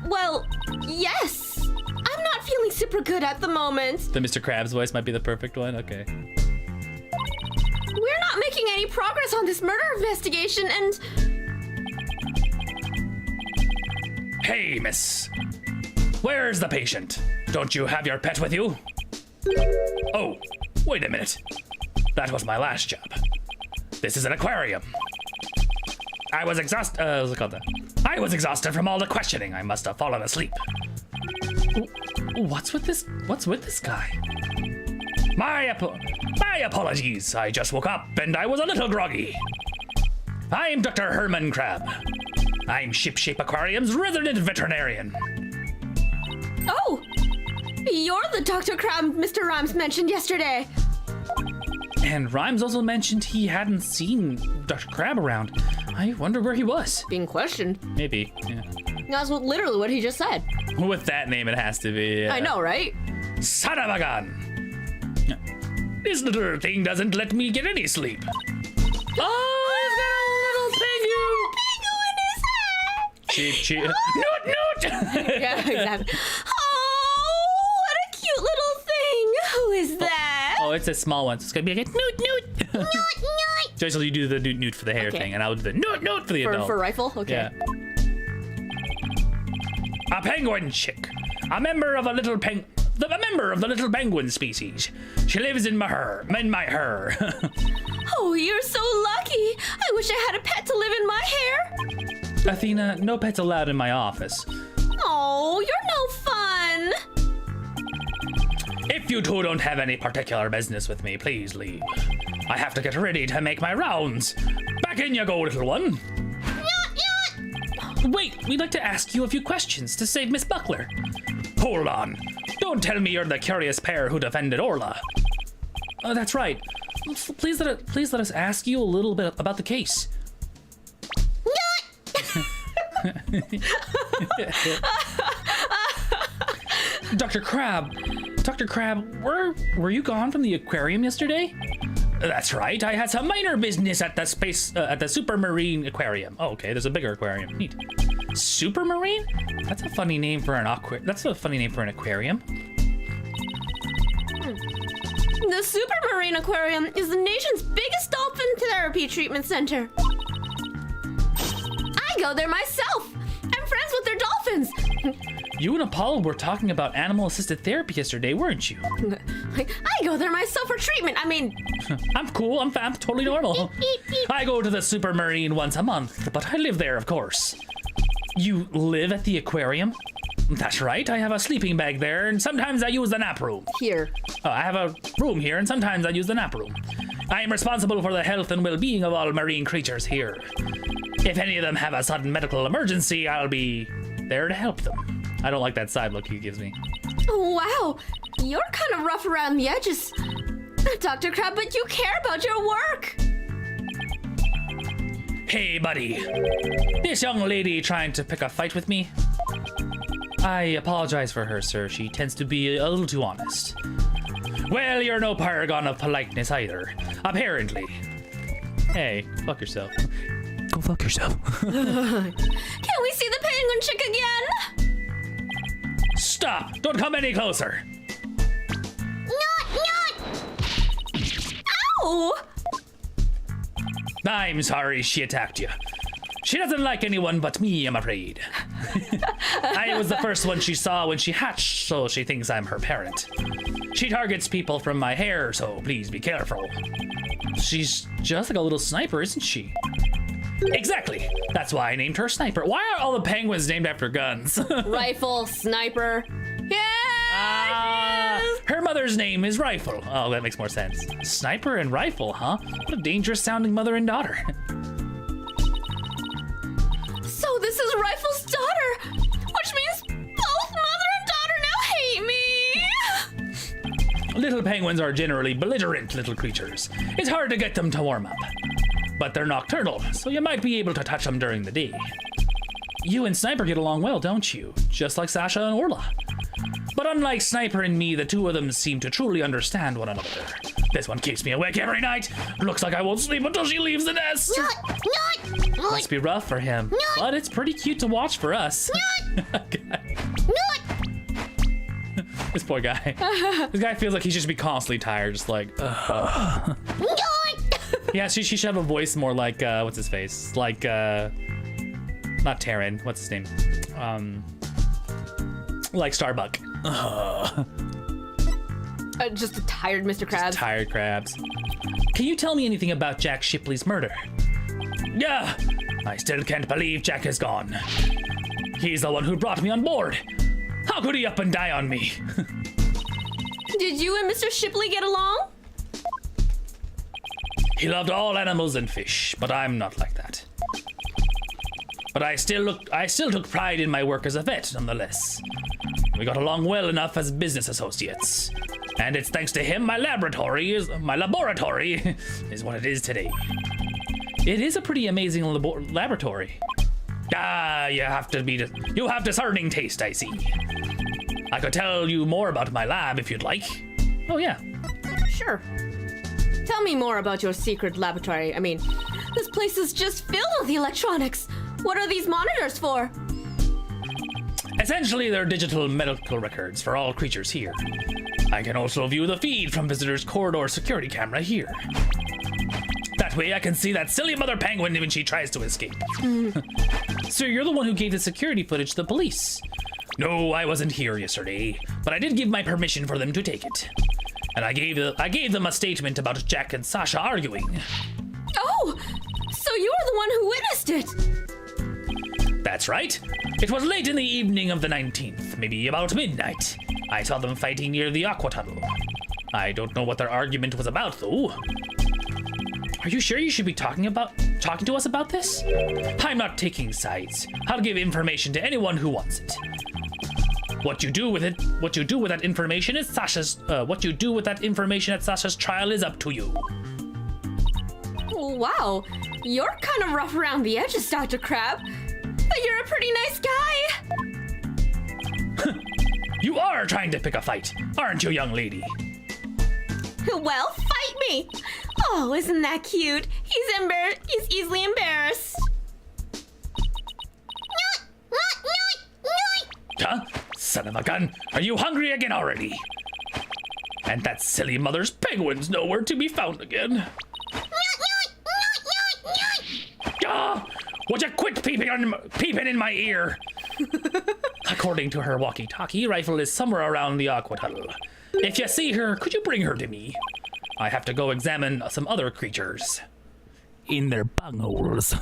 Well, yes. I'm not feeling super good at the moment. The Mr. Krabs voice might be the perfect one. Okay. We're not making any progress on this murder investigation, and... Hey, miss. Where's the patient? Don't you have your pet with you? Oh, wait a minute. That was my last job. This is an aquarium. I was exhausted. What's it called that? I was exhausted from all the questioning. I must have fallen asleep. What's with this? What's with this guy? My apologies. I just woke up and I was a little groggy. I'm Dr. Herman Crab. I'm Shipshape Aquarium's resident veterinarian. Oh, you're the Dr. Crab Mr. Rhymes mentioned yesterday. And Rhymes also mentioned he hadn't seen Dr. Crab around. I wonder where he was. Being questioned. Maybe, yeah. That's literally what he just said. With that name, it has to be. I know, right? Son of a gun. This little thing doesn't let me get any sleep. Oh, he's got a little pengu. Pengu in his hat. Cheep. Yeah, exactly. Oh, what a cute little thing. Who is that? Oh, it's a small one. So it's gonna be like a noot. Nut, nut. Joyce, you do the noot for the hair thing, and I'll do the noot for the adult. For rifle? Okay. Yeah. A penguin chick. A member of the little penguin species. She lives in my her. Oh, you're so lucky. I wish I had a pet to live in my hair. Athena, no pets allowed in my office. Oh, you're no fun. If you two don't have any particular business with me, please leave. I have to get ready to make my rounds. Back in you go, little one. Wait, we'd like to ask you a few questions to save Miss Buckler. Hold on. Don't tell me you're the curious pair who defended Orla. Oh, that's right. Please let us ask you a little bit about the case. Dr. Crab, were you gone from the aquarium yesterday? That's right. I had some minor business at the Supermarine Aquarium. Oh, okay. There's a bigger aquarium. Neat. Supermarine? That's a funny name for an aquarium. The Supermarine Aquarium is the nation's biggest dolphin therapy treatment center. I go there myself. I'm friends with their dolphins. You and Apollo were talking about animal-assisted therapy yesterday, weren't you? I go there myself for treatment. I mean... I'm cool. I'm totally normal. I go to the Supermarine once a month, but I live there, of course. You live at the aquarium? That's right. I have a sleeping bag there, and sometimes I use the nap room. Here. I have a room here, and sometimes I use the nap room. I am responsible for the health and well-being of all marine creatures here. If any of them have a sudden medical emergency, I'll be there to help them. I don't like that side look he gives me. Wow, you're kind of rough around the edges. Dr. Crab, but you care about your work. Hey, buddy. This young lady trying to pick a fight with me? I apologize for her, sir. She tends to be a little too honest. Well, you're no paragon of politeness either, apparently. Hey, fuck yourself. Go fuck yourself. Can we see the penguin chick again? Stop! Don't come any closer! Not! Ow! I'm sorry she attacked you. She doesn't like anyone but me, I'm afraid. I was the first one she saw when she hatched, so she thinks I'm her parent. She targets people from my hair, so please be careful. She's just like a little sniper, isn't she? Exactly. That's why I named her Sniper. Why are all the penguins named after guns? Rifle, sniper. Yeah! Her mother's name is Rifle. Oh, that makes more sense. Sniper and Rifle, huh? What a dangerous sounding mother and daughter. So this is Rifle's daughter, which means both mother and daughter now hate me. Little penguins are generally belligerent little creatures. It's hard to get them to warm up. But they're nocturnal, so you might be able to touch them during the day. You and Sniper get along well, don't you? Just like Sasha and Orla. But unlike Sniper and me, the two of them seem to truly understand one another. This one keeps me awake every night. Looks like I won't sleep until she leaves the nest. Must be rough for him, but it's pretty cute to watch for us. This poor guy. This guy feels like he should be constantly tired, just like, Yeah, she should have a voice more like, what's his face? Like, not Taryn, what's his name? Like Starbuck. Just a tired Mr. Krabs. Tired Krabs. Can you tell me anything about Jack Shipley's murder? Yeah, I still can't believe Jack is gone. He's the one who brought me on board. How could he up and die on me? Did you and Mr. Shipley get along? He loved all animals and fish, but I'm not like that. But I still took pride in my work as a vet, nonetheless. We got along well enough as business associates. And it's thanks to him my laboratory is what it is today. It is a pretty amazing laboratory. Ah, you have discerning taste, I see. I could tell you more about my lab if you'd like. Oh yeah. Sure. Tell me more about your secret laboratory. I mean, this place is just filled with electronics. What are these monitors for? Essentially, they're digital medical records for all creatures here. I can also view the feed from visitors' corridor security camera here. That way I can see that silly mother penguin when she tries to escape. Sir, you're the one who gave the security footage to the police. No, I wasn't here yesterday, but I did give my permission for them to take it. And I gave them a statement about Jack and Sasha arguing. Oh, so you're the one who witnessed it. That's right. It was late in the evening of the 19th, maybe about midnight. I saw them fighting near the aqua tunnel. I don't know what their argument was about, though. Are you sure you should be talking to us about this? I'm not taking sides. I'll give information to anyone who wants it. What you do with that information at Sasha's trial is up to you. Wow, you're kind of rough around the edges, Dr. Crab. But you're a pretty nice guy. You are trying to pick a fight, aren't you, young lady? Well, fight me. Oh, isn't that cute? He's easily embarrassed. Huh? Son of a gun, are you hungry again already? And that silly mother's penguin's nowhere to be found again. Ah! Would you quit peeping in my ear? According to her walkie-talkie, rifle is somewhere around the aqua tunnel. If you see her, could you bring her to me? I have to go examine some other creatures. In their bungholes.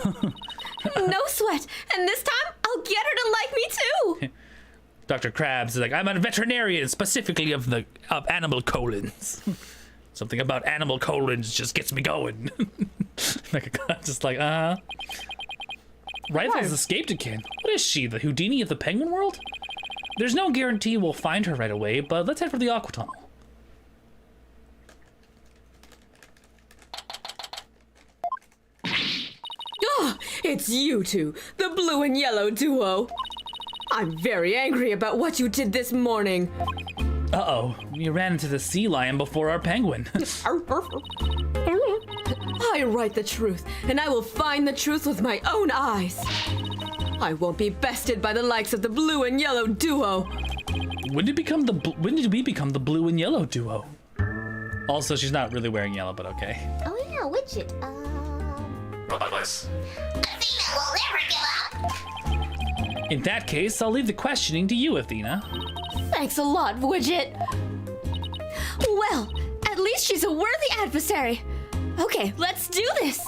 No sweat. And this time, I'll get her to like me too. Dr. Krabs is like, I'm a veterinarian, specifically of animal colons. Something about animal colons just gets me going. Just like, Rifle's escaped again. What is she, the Houdini of the penguin world? There's no guarantee we'll find her right away, but let's head for the aqua tunnel. Ah, it's you two, the blue and yellow duo. I'm very angry about what you did this morning. Uh-oh, we ran into the sea lion before our penguin. I write the truth, and I will find the truth with my own eyes. I won't be bested by the likes of the blue and yellow duo. When did we become the blue and yellow duo? Also, she's not really wearing yellow, but okay. Oh yeah, Widget. Bad Voice. Athena will never give up. In that case, I'll leave the questioning to you, Athena. Thanks a lot, Widget. Well, at least she's a worthy adversary. Okay, let's do this.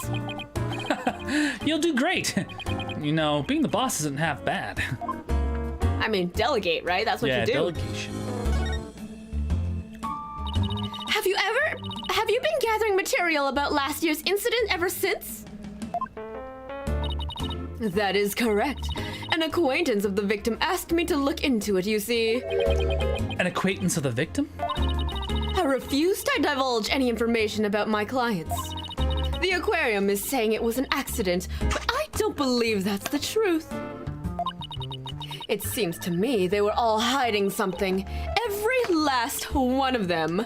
You'll do great. You know, being the boss isn't half bad. I mean, delegate, right? That's what you do. Delegation. Have you been gathering material about last year's incident ever since? That is correct. An acquaintance of the victim asked me to look into it, you see. An acquaintance of the victim? I refuse to divulge any information about my clients. The aquarium is saying it was an accident, but I don't believe that's the truth. It seems to me they were all hiding something. Every last one of them.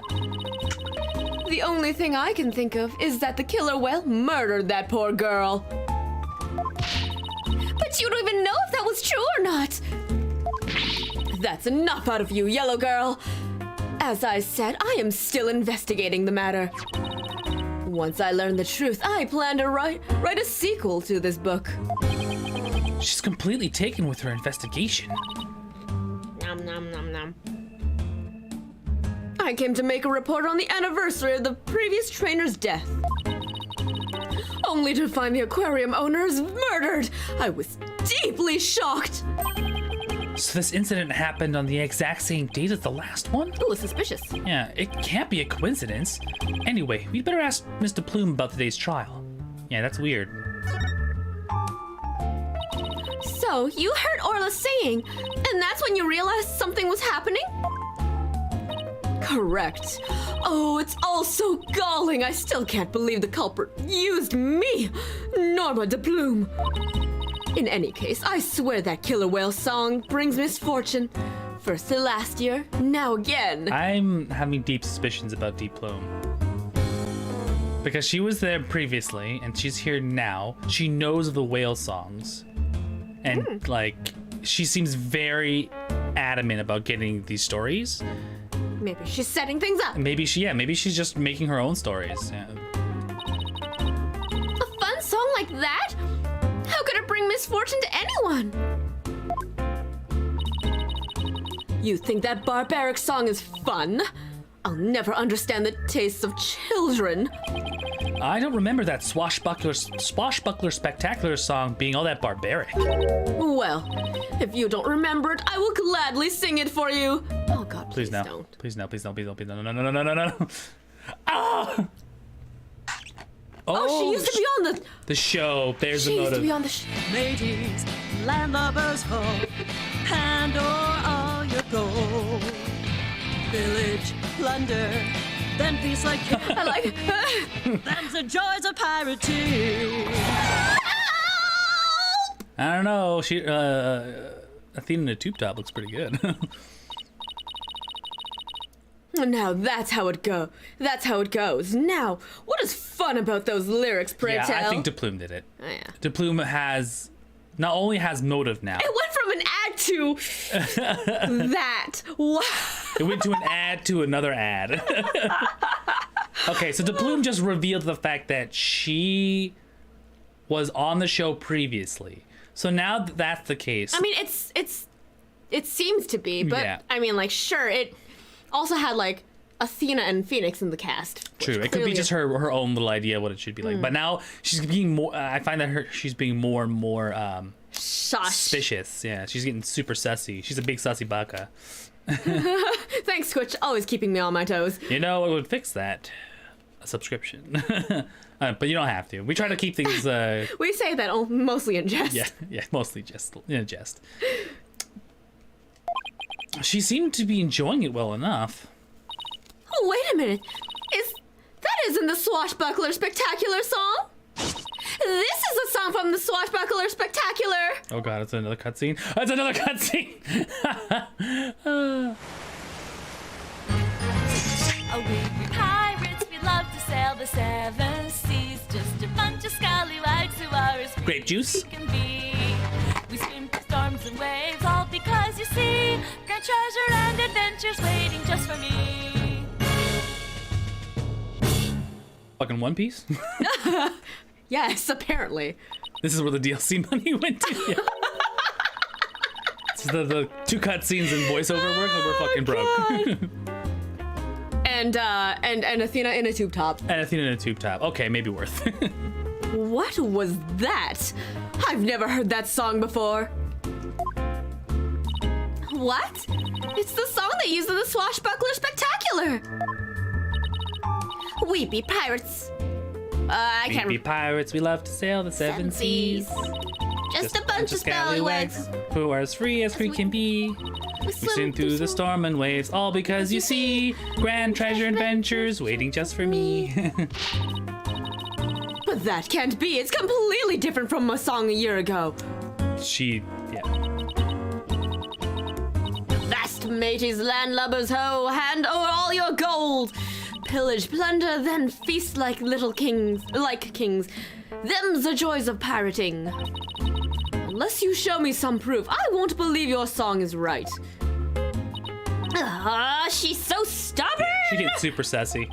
The only thing I can think of is that the killer whale murdered that poor girl. But you don't even know if that was true or not. That's enough out of you, yellow girl. As I said, I am still investigating the matter. Once I learn the truth, I plan to write a sequel to this book. She's completely taken with her investigation. Nom nom nom nom. I came to make a report on the anniversary of the previous trainer's death. Only to find the aquarium owner is murdered. I was deeply shocked. So this incident happened on the exact same date as the last one? Ooh, suspicious. Yeah, it can't be a coincidence. Anyway, we'd better ask Mr. Plume about today's trial. Yeah, that's weird. So, you heard Orla saying, and that's when you realized something was happening? Correct. Oh, it's all so galling. I still can't believe the culprit used me, Norma de Plume. In any case, I swear that killer whale song brings misfortune. First to last year, now again. I'm having deep suspicions about Deep Plume. Because she was there previously, and she's here now. She knows the whale songs. And, like, she seems very adamant about getting these stories. Maybe she's setting things up. Maybe she's just making her own stories. Yeah. A fun song like that? How could it bring misfortune to anyone? You think that barbaric song is fun? I'll never understand the tastes of children. I don't remember that swashbuckler spectacular song being all that barbaric. Well, if you don't remember it, I will gladly sing it for you. Oh God, please no. don't. Please no, please no, please no, please no, no, no, no, no, no, no. Ah! Oh, she used to be on the show. There's She the used to motive. be on the show. Mateys, landlubbers, ho, hand o'er all your gold. Pillage, plunder, then feast like I like it. them's the joys of piracy. I don't know. She Athena in a tube top looks pretty good. Now that's how it go. That's how it goes. Now, what is fun about those lyrics, pray Yeah, tell? I think De Plume did it. Oh, yeah. De Plume not only has motive now. It went from an ad to that. Wow. It went to an ad to another ad. Okay, so De Plume just revealed the fact that she was on the show previously. So now that that's the case. I mean, it seems to be, but Yeah. I mean, like, sure, it also had like Athena and Phoenix in the cast. True, it could be just her own little idea of what it should be like. But now she's being more. I find that she's being more and more Shush. suspicious. Yeah, she's getting super sussy. She's a big sussy baka. Thanks, Twitch. Always keeping me on my toes. You know what would fix that? A subscription. But you don't have to. We try to keep things. We say that mostly in jest. Yeah, mostly just in a jest. She seemed to be enjoying it well enough. Oh, wait a minute. That isn't the Swashbuckler Spectacular song? This is a song from the Swashbuckler Spectacular. Oh god, it's another cutscene. It's another cutscene. Oh, we pirates, we love to sail the seven seas. Just a bunch of scallywags who are as free Grape juice? as we can be. We swim through storms and waves, all because you see grand treasure and adventures waiting just for me. Fucking One Piece. Yes, apparently. This is where the DLC money went to. Yeah. This is the two cutscenes and voiceover work, and we're fucking broke. And Athena in a tube top. And Athena in a tube top. Okay, maybe worth. What was that? I've never heard that song before. What? It's the song they used in the Swashbuckler Spectacular. We be pirates. I We can't be pirates, we love to sail the seven seas. Just a bunch of scallywags. Who are as free can be. We swim through the storm and waves, all because you see grand treasure adventures waiting just for me. But that can't be. It's completely different from a song a year ago. Yeah. Vast mateys, landlubbers, ho, hand over all your gold. Pillage, plunder, then feast like little kings. Them's the joys of pirating. Unless you show me some proof, I won't believe your song is right. Ah, she's so stubborn! She gets super sassy.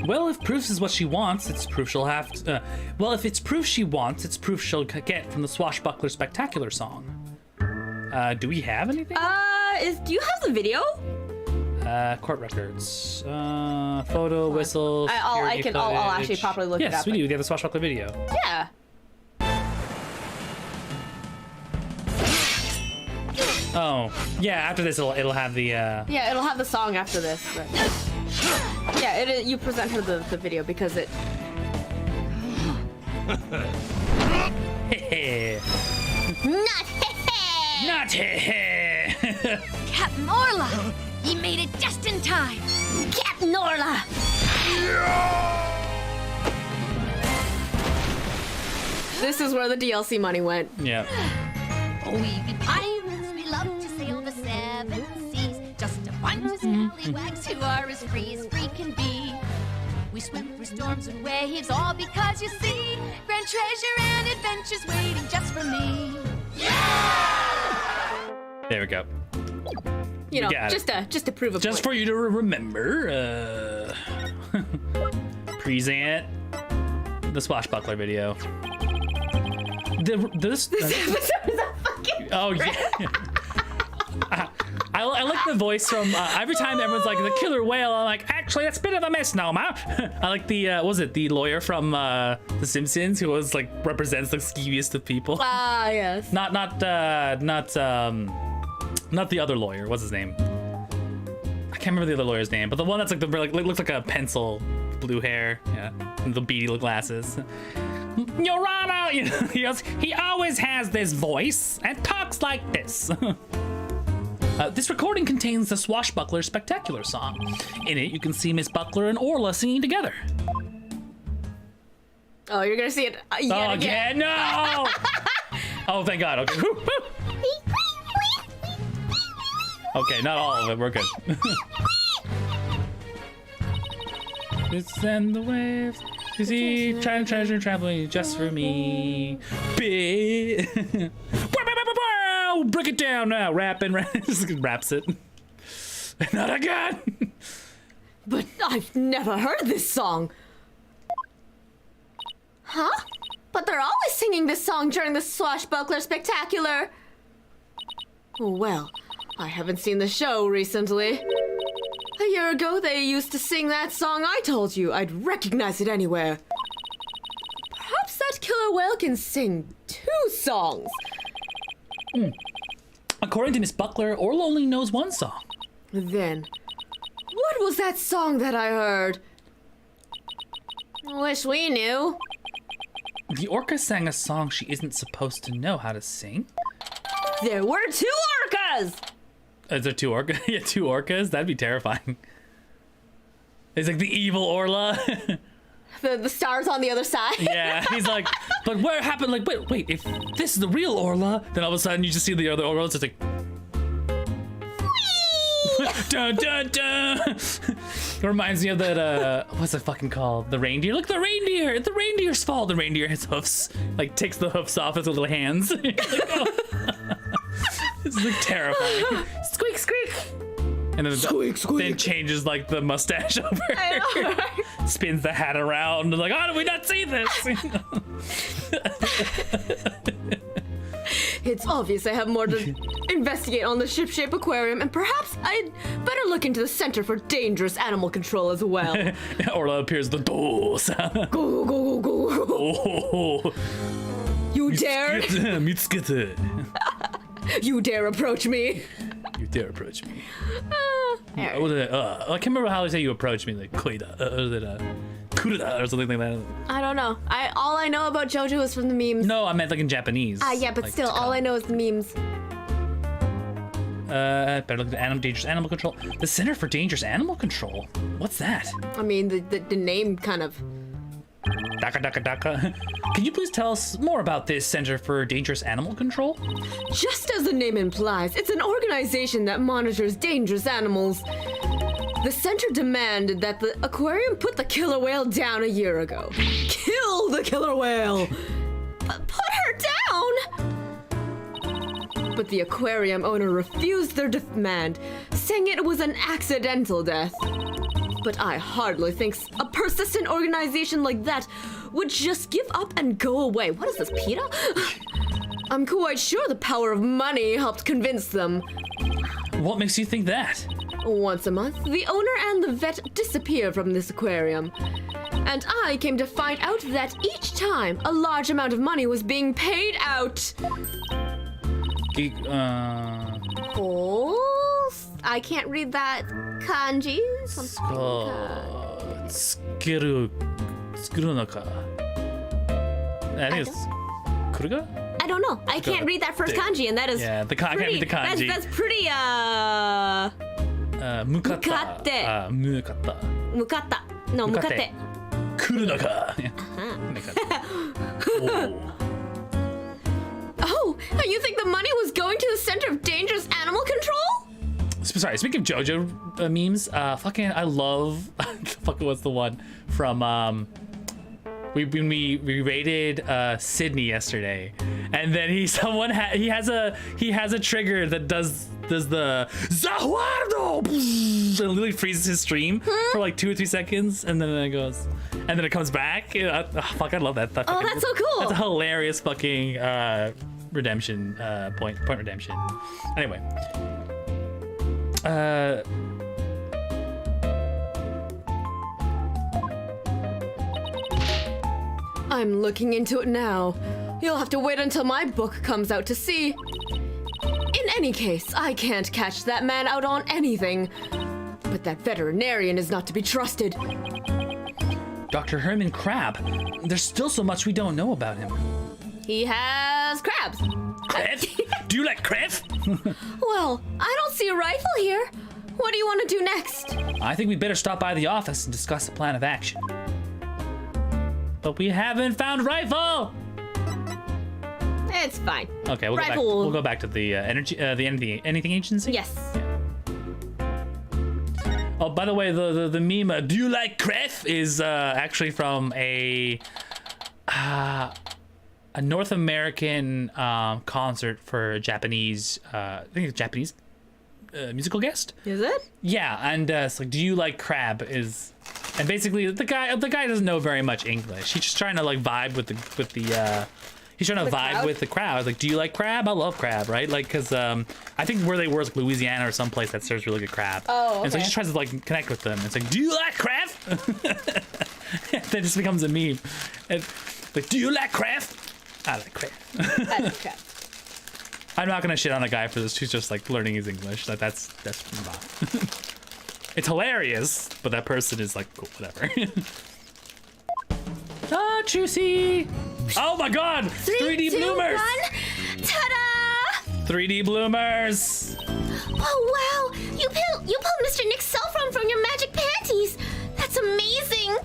Well, if proof is what she wants, it's proof she'll have to... if it's proof she wants, it's proof she'll get from the Swashbuckler Spectacular song. Do we have anything? Do you have the video? Court records. Photo, whistle, I'll actually footage. properly look it Yes, up. we do. We have the Swashbuckler video. Yeah. Oh, yeah, after this it'll have the... Yeah, it'll have the song after this. But... Yeah, you present her the video because it... Heh Not heh. Not heh. Captain Orla, He made it just in time. Captain Orla! This is where the DLC money went. Yeah. We be pirates, we love to sail the seven seas. Just a bunch of scallywags who are as free can be. We swim through storms and waves, all because you see grand treasure and adventures waiting just for me. There we go. You know, got just to prove a Just point. for you to remember. Present the swashbuckler video. This episode is a fucking. Oh yeah. I like the voice from every time everyone's like the killer whale. I'm like, actually, that's a bit of a misnomer. I like the what was it the lawyer from The Simpsons who was like represents the skeeviest of people. Ah, yes. Not the other lawyer. What's his name? I can't remember the other lawyer's name, but the one that's like the looks like a pencil, blue hair, yeah, and the beady little glasses. Your Honor, you know, he always has this voice and talks like this. This recording contains the Swashbuckler Spectacular song. In it, you can see Miss Buckler and Orla singing together. Oh, you're gonna see it yet again. No! Oh, thank God. Okay. Okay, not all of it. We're good. Send the waves. You see, treasure traveling just for me. Big. Break it down now. Just raps it. Not again. But I've never heard this song. Huh? But they're always singing this song during the Swashbuckler Spectacular. Well, I haven't seen the show recently. A year ago, they used to sing that song I told you. I'd recognize it anywhere. Perhaps that killer whale can sing 2 songs. According to Miss Buckler, Orla only knows 1 song. Then, what was that song that I heard? Wish we knew. The orca sang a song she isn't supposed to know how to sing. There were 2 orcas! Is there 2 orcas? Yeah, 2 orcas? That'd be terrifying. It's like the evil Orla. The stars on the other side. Yeah, he's like, but where happened? Like, wait, if this is the real Orla, then all of a sudden you just see the other Orla, it's just like, dun dun dun. It reminds me of that. What's it fucking called? The reindeer. Look, the reindeer. The reindeer's fault. The reindeer has hoofs. Like takes the hoofs off his little hands. Like, oh. It's like terrifying. Squeak squeak. And then Squeak, squeak. Then changes like the mustache over. I know, right? Spins the hat around and like, how did we not see this? It's obvious I have more to investigate on the ship-shape aquarium, and perhaps I'd better look into the Center for Dangerous Animal Control as well. Orla appears the door. Go, go, go, go, go. Oh, You dare? You dare approach me? You dare approach me. Alright. What is it? I can't remember how they say you approach me. Like koida, kurida, or something like that. I don't know. All I know about JoJo is from the memes. No, I meant like in Japanese. Yeah, but like, still, all I know is the memes. Better look at Dangerous Animal Control. The Center for Dangerous Animal Control. What's that? I mean, the name kind of. Daka daka daka. Can you please tell us more about this Center for Dangerous Animal Control? Just as the name implies, it's an organization that monitors dangerous animals. The center demanded that the aquarium put the killer whale down a year ago. Kill the killer whale! Put her down! But the aquarium owner refused their demand, saying it was an accidental death. But I hardly think a persistent organization like that would just give up and go away. What is this, PETA? I'm quite sure the power of money helped convince them. What makes you think that? Once a month, the owner and the vet disappear from this aquarium. And I came to find out that each time, a large amount of money was being paid out. Oh, I can't read that kanji. That is Kuruga? I don't know. I can't read that first kanji, and that is Yeah, I can't read the kanji. That's pretty Mukata. Mukate. Mukata. Mukata. No, mukate. Kurunaka. Yeah. Oh, you think the money was going to the Center of Dangerous Animal Control? Sorry, speaking of JoJo memes, fucking, I love, fucking what's the one from, we raided Sydney yesterday, and then he has a trigger that does the Zahuardo, and it literally freezes his stream for like 2 or 3 seconds, and then it goes, and then it comes back. Fuck, I love that. Oh, that's so cool. That's a hilarious fucking redemption point redemption. Anyway. I'm looking into it now. You'll have to wait until my book comes out to see. In any case, I can't catch that man out on anything. But that veterinarian is not to be trusted. Dr. Herman Crab. There's still so much we don't know about him. He has crabs. Crab? Do you like crab? Well, I don't see a rifle here. What do you want to do next? I think we'd better stop by the office and discuss a plan of action. But we haven't found rifle! It's fine. Okay, we'll go back to the anything agency? Yes. Oh, by the way, the meme, do you like crab? Is actually from a North American concert for a Japanese, I think it's Japanese musical guest. Is it? Yeah, and it's like, do you like crab? And basically the guy doesn't know very much English. He's just trying to like vibe with the he's trying to vibe with the crowd. Like, do you like crab? I love crab, right? Like, cause I think where they were is like Louisiana or someplace that serves really good crab. Oh, okay. And so he just tries to like connect with them. It's like, do you like crab? That just becomes a meme. And like, do you like crab? I like crab. I like crab. I'm not gonna shit on a guy for this who's just like learning his English. That's it's hilarious, but that person is like, cool, whatever. Ah, juicy! Oh my god! 3D bloomers! 1, ta-da! 3D bloomers! Oh wow! You pulled Mr. Nick's cell phone from your magic panties! That's amazing!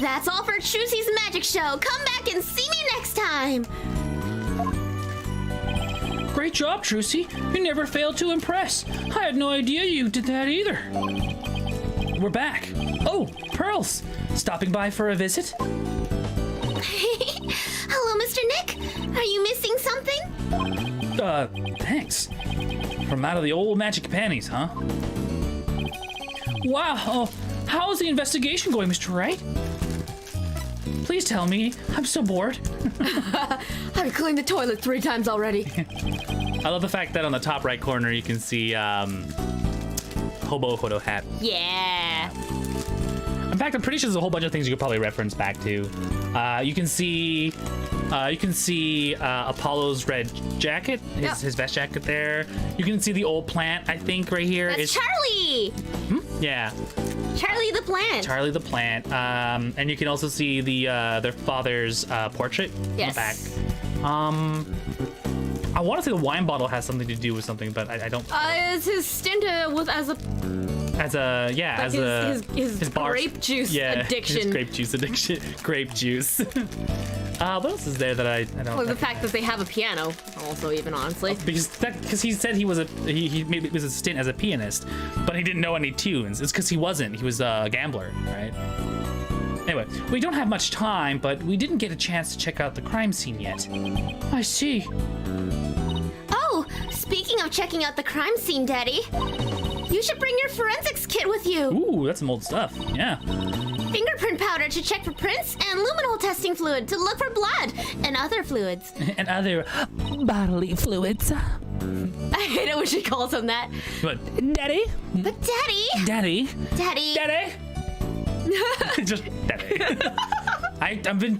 That's all for Trucy's Magic Show. Come back and see me next time! Great job, Trucy. You never failed to impress. I had no idea you did that either. We're back. Oh, Pearls. Stopping by for a visit? Hello, Mr. Nick. Are you missing something? Thanks. From out of the old magic panties, huh? Wow. How's the investigation going, Mr. Wright? Please tell me. I'm so bored. I've cleaned the toilet 3 times already. I love the fact that on the top right corner you can see Hobo Hodo hat. Yeah. In fact, I'm pretty sure there's a whole bunch of things you could probably reference back to. You can see Apollo's red jacket, his vest jacket there. You can see the old plant, I think, right here. That's Charlie! Yeah. Charlie the plant. Charlie the plant. And you can also see their father's portrait in the back. I want to say the wine bottle has something to do with something, but I don't. Is his stint his grape juice addiction. His grape juice addiction. Grape juice. What else is there that I don't? Well, the fact that they have a piano, also, even honestly. Because he said he was he maybe it was a stint as a pianist, but he didn't know any tunes. It's because he wasn't. He was a gambler, right? Anyway, we don't have much time, but we didn't get a chance to check out the crime scene yet. I see. Oh, speaking of checking out the crime scene, Daddy, you should bring your forensics kit with you. Ooh, that's some old stuff. Yeah. Fingerprint powder to check for prints, and luminol testing fluid to look for blood and other fluids. And other bodily fluids. I hate it when she calls him that. But Daddy? But Daddy? Daddy? Daddy? Daddy? Just Daddy.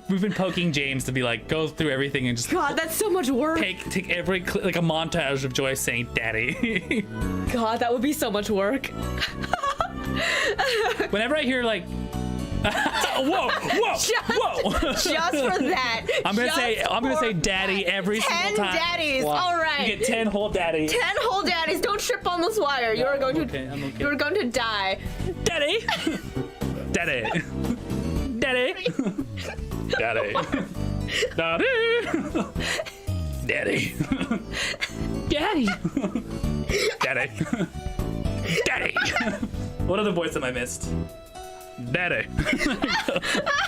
We've been poking James to be like, go through everything and just. God, that's so much work. Take every like a montage of Joyce saying Daddy. God, that would be so much work. Whenever I hear like Whoa! Just for that. I'm gonna say daddy every 10 single time. daddies. Wow. All right. You get 10 whole daddies. 10 whole daddies. Don't trip on this wire. You are going I'm okay. You are going to die. Daddy. Daddy. Daddy. Daddy. Daddy. Daddy. Daddy. Daddy. Daddy. What other voice have I missed? Daddy.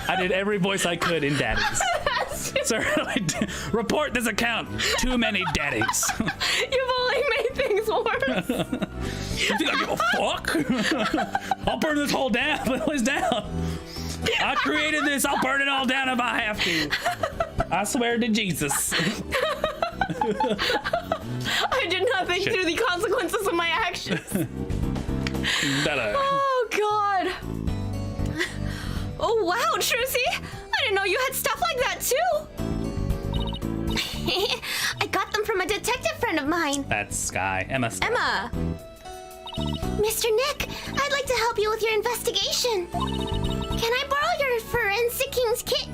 I did every voice I could in daddies. Sir, report this account. Too many daddies. You've only made things worse. You think I give a fuck? I'll burn this whole place down. I created this. I'll burn it all down if I have to. I swear to Jesus. I did not think through the consequences of my actions. Oh, God. Oh, wow, Trucy. I didn't know you had stuff like that, too. I got them from a detective friend of mine. That's Sky. Emma. Emma. Mr. Nick, I'd like to help you with your investigation. Can I borrow your forensic king's kit?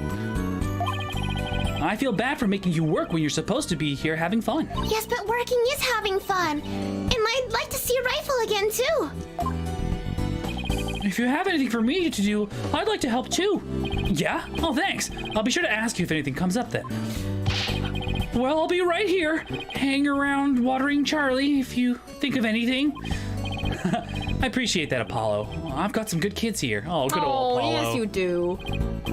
I feel bad for making you work when you're supposed to be here having fun. Yes, but working is having fun. And I'd like to see a rifle again, too. If you have anything for me to do, I'd like to help too. Yeah? Oh, thanks. I'll be sure to ask you if anything comes up then. Well, I'll be right here. Hang around watering Charlie if you think of anything. I appreciate that, Apollo. I've got some good kids here. Oh, good old Apollo. Oh, yes, you do.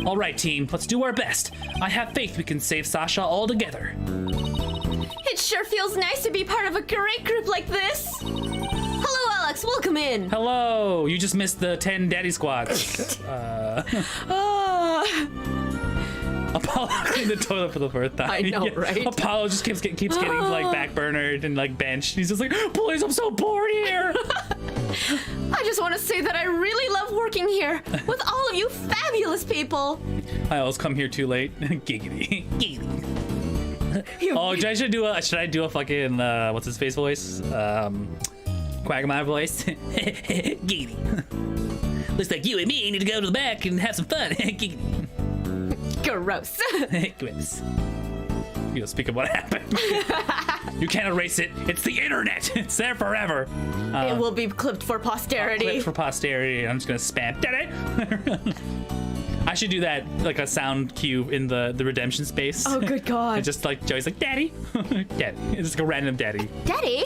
All right, team. Let's do our best. I have faith we can save Sasha all together. It sure feels nice to be part of a great group like this. Hello, Alex. Welcome in. Hello. You just missed the 10 daddy squats. Apollo cleaned the toilet for the first time. I know, right? Apollo just keeps getting like backburnered and like benched. He's just like, please, I'm so bored here. I just want to say that I really love working here with all of you fabulous people. I always come here too late. Giggity. Giggity. Oh, should I do a fucking what's his face voice? Quagmire voice. Giggity. Looks like you and me need to go to the back and have some fun. Giggity. Gross. Gross. You know, speak of what happened. You can't erase it. It's the internet. It's there forever. It will be clipped for posterity. Clipped for posterity. I'm just gonna spam Daddy. I should do that like a sound cue in the redemption space. Oh, good God. And just like Joey's like Daddy, Daddy. It's just like a random Daddy. Daddy?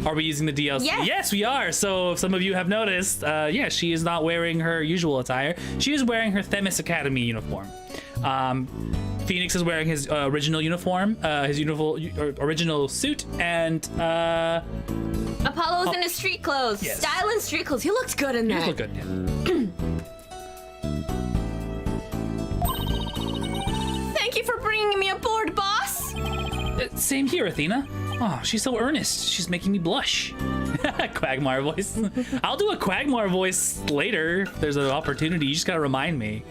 Are we using the DLC? Yes, we are. So if some of you have noticed, yeah, she is not wearing her usual attire. She is wearing her Themis Academy uniform. Phoenix is wearing his original uniform, his original suit, and Apollo's in his street clothes. Yes. Style and street clothes. He looks good in that. You look good. Yeah. Thank you for bringing me aboard, boss. Same here, Athena. Oh, she's so earnest. She's making me blush. Quagmire voice. I'll do a Quagmire voice later if there's an opportunity. You just gotta remind me.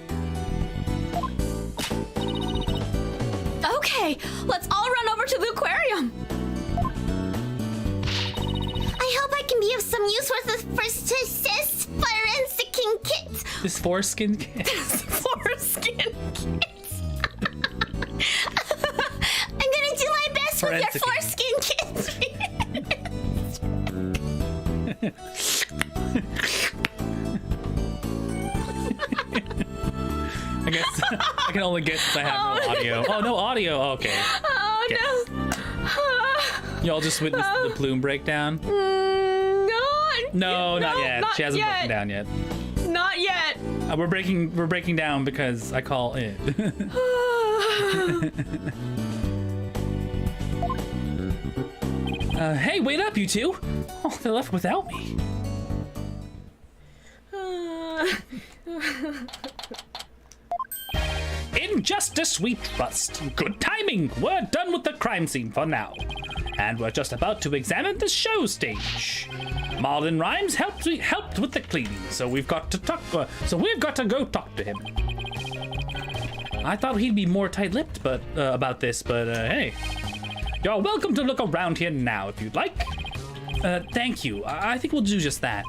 Okay, let's all run over to the aquarium. I hope I can be of some use with the forensic king kit. This foreskin kit. Foreskin kids. I'm gonna do my best with your Forensic. foreskin kits. I guess I can only guess if I have no audio. Oh, no audio. Oh, okay. Oh, Yes. no. Y'all just witnessed the plume breakdown? No, Not yet. She hasn't broken down yet. Not yet. We're breaking down because I call it. Hey, wait up, you two. Oh, they left without me. Injustice we trust. Good timing. We're done with the crime scene for now. And we're just about to examine the show stage. Marlon Rhymes helped with the cleaning, so we've got to go talk to him. I thought he'd be more tight-lipped about this, but hey. You're welcome to look around here now if you'd like. Thank you. I think we'll do just that.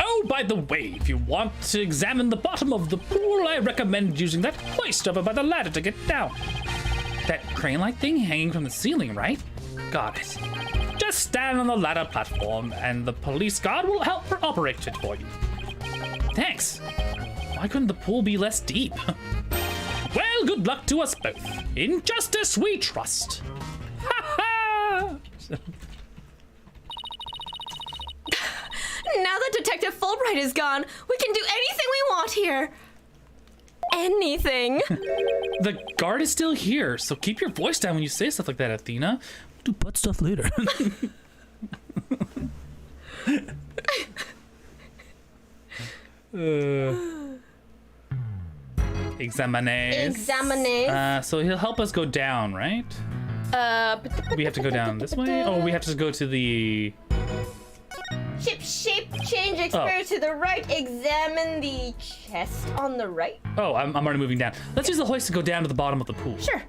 Oh by the way, if you want to examine the bottom of the pool, I recommend using that hoist over by the ladder to get down. That crane-like thing hanging from the ceiling, right? Got it. Just stand on the ladder platform, and the police guard will help operate it for you. Thanks. Why couldn't the pool be less deep? Well, good luck to us both. In justice we trust. Ha ha! Now that Detective Fulbright is gone, we can do anything we want here. Anything. The guard is still here, so keep your voice down when you say stuff like that, Athena. Do butt stuff later. Examinate. So he'll help us go down, right? We have to go down this way? Oh, we have to go to the... Ship shape change experience to the right. Examine the chest on the right. Oh, I'm already moving down. Let's use the hoist to go down to the bottom of the pool. Sure.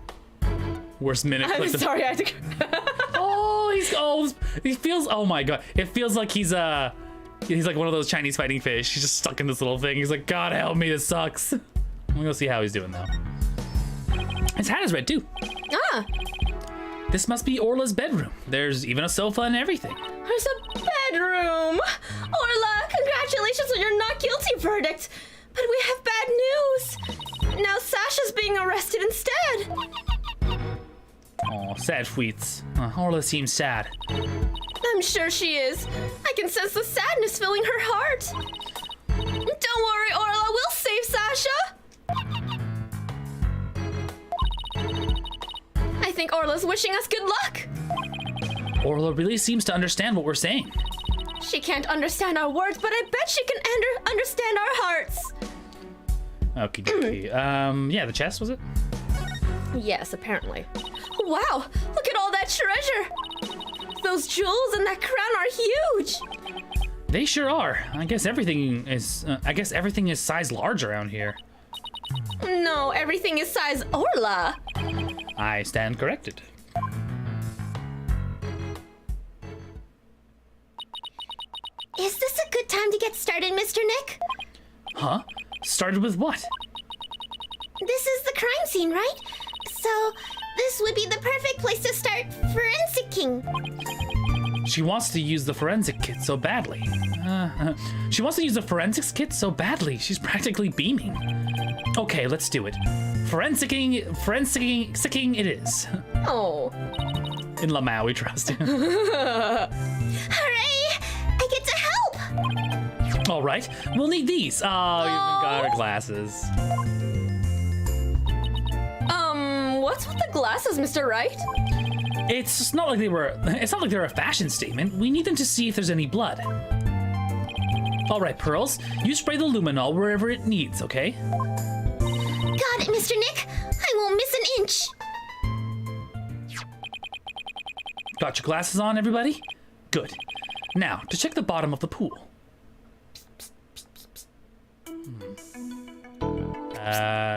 Worst minute. I'm sorry, I had to... He feels, oh my god. It feels like he's like one of those Chinese fighting fish. He's just stuck in this little thing. He's like, God help me, this sucks. I'm gonna go see how he's doing though. His hat is red too. Ah. This must be Orla's bedroom. There's even a sofa and everything. There's a bedroom. Orla, congratulations on your not guilty verdict. But we have bad news. Now Sasha's being arrested instead. Oh, sad tweets. Orla seems sad. I'm sure she is. I can sense the sadness filling her heart. Don't worry, Orla. We'll save Sasha. I think Orla's wishing us good luck. Orla really seems to understand what we're saying. She can't understand our words, but I bet she can understand our hearts. Okie dokie. Yeah, the chest, was it? Yes, apparently. Wow, look at all that treasure. Those jewels and that crown are huge. They sure are. I guess everything is size large around here. No, everything is size Orla. I stand corrected. Is this a good time to get started, Mr. Nick? Huh? Started with what? This is the crime scene, right? So, this would be the perfect place to start forensicing. She wants to use the forensic kit so badly. She wants to use the forensics kit so badly. She's practically beaming. Okay, let's do it. Forensicing it is. Oh. In Lamau, we trust. Hooray! I get to help! All right, we'll need these. Oh, you even got her glasses. What's with the glasses, Mr. Wright? It's not like they're a fashion statement. We need them to see if there's any blood. All right, Pearls, you spray the luminol wherever it needs, okay? Got it, Mr. Nick. I won't miss an inch. Got your glasses on, everybody? Good. Now, to check the bottom of the pool.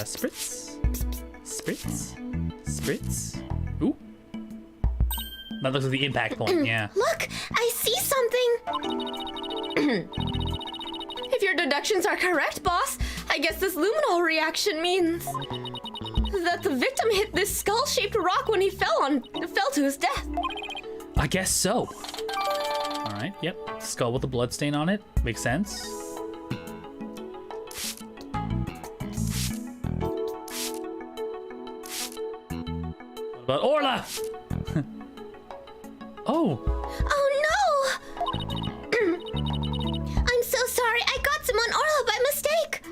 Spritz. Spritz. Spritz. Ooh. That looks like the impact point, yeah. Look, I see something. If your deductions are correct, boss, I guess this luminol reaction means that the victim hit this skull-shaped rock when he fell to his death. I guess so. All right, yep. Skull with a blood stain on it. Makes sense. What about Orla? Oh. Oh no! I'm so sorry. I got some on Orla by mistake.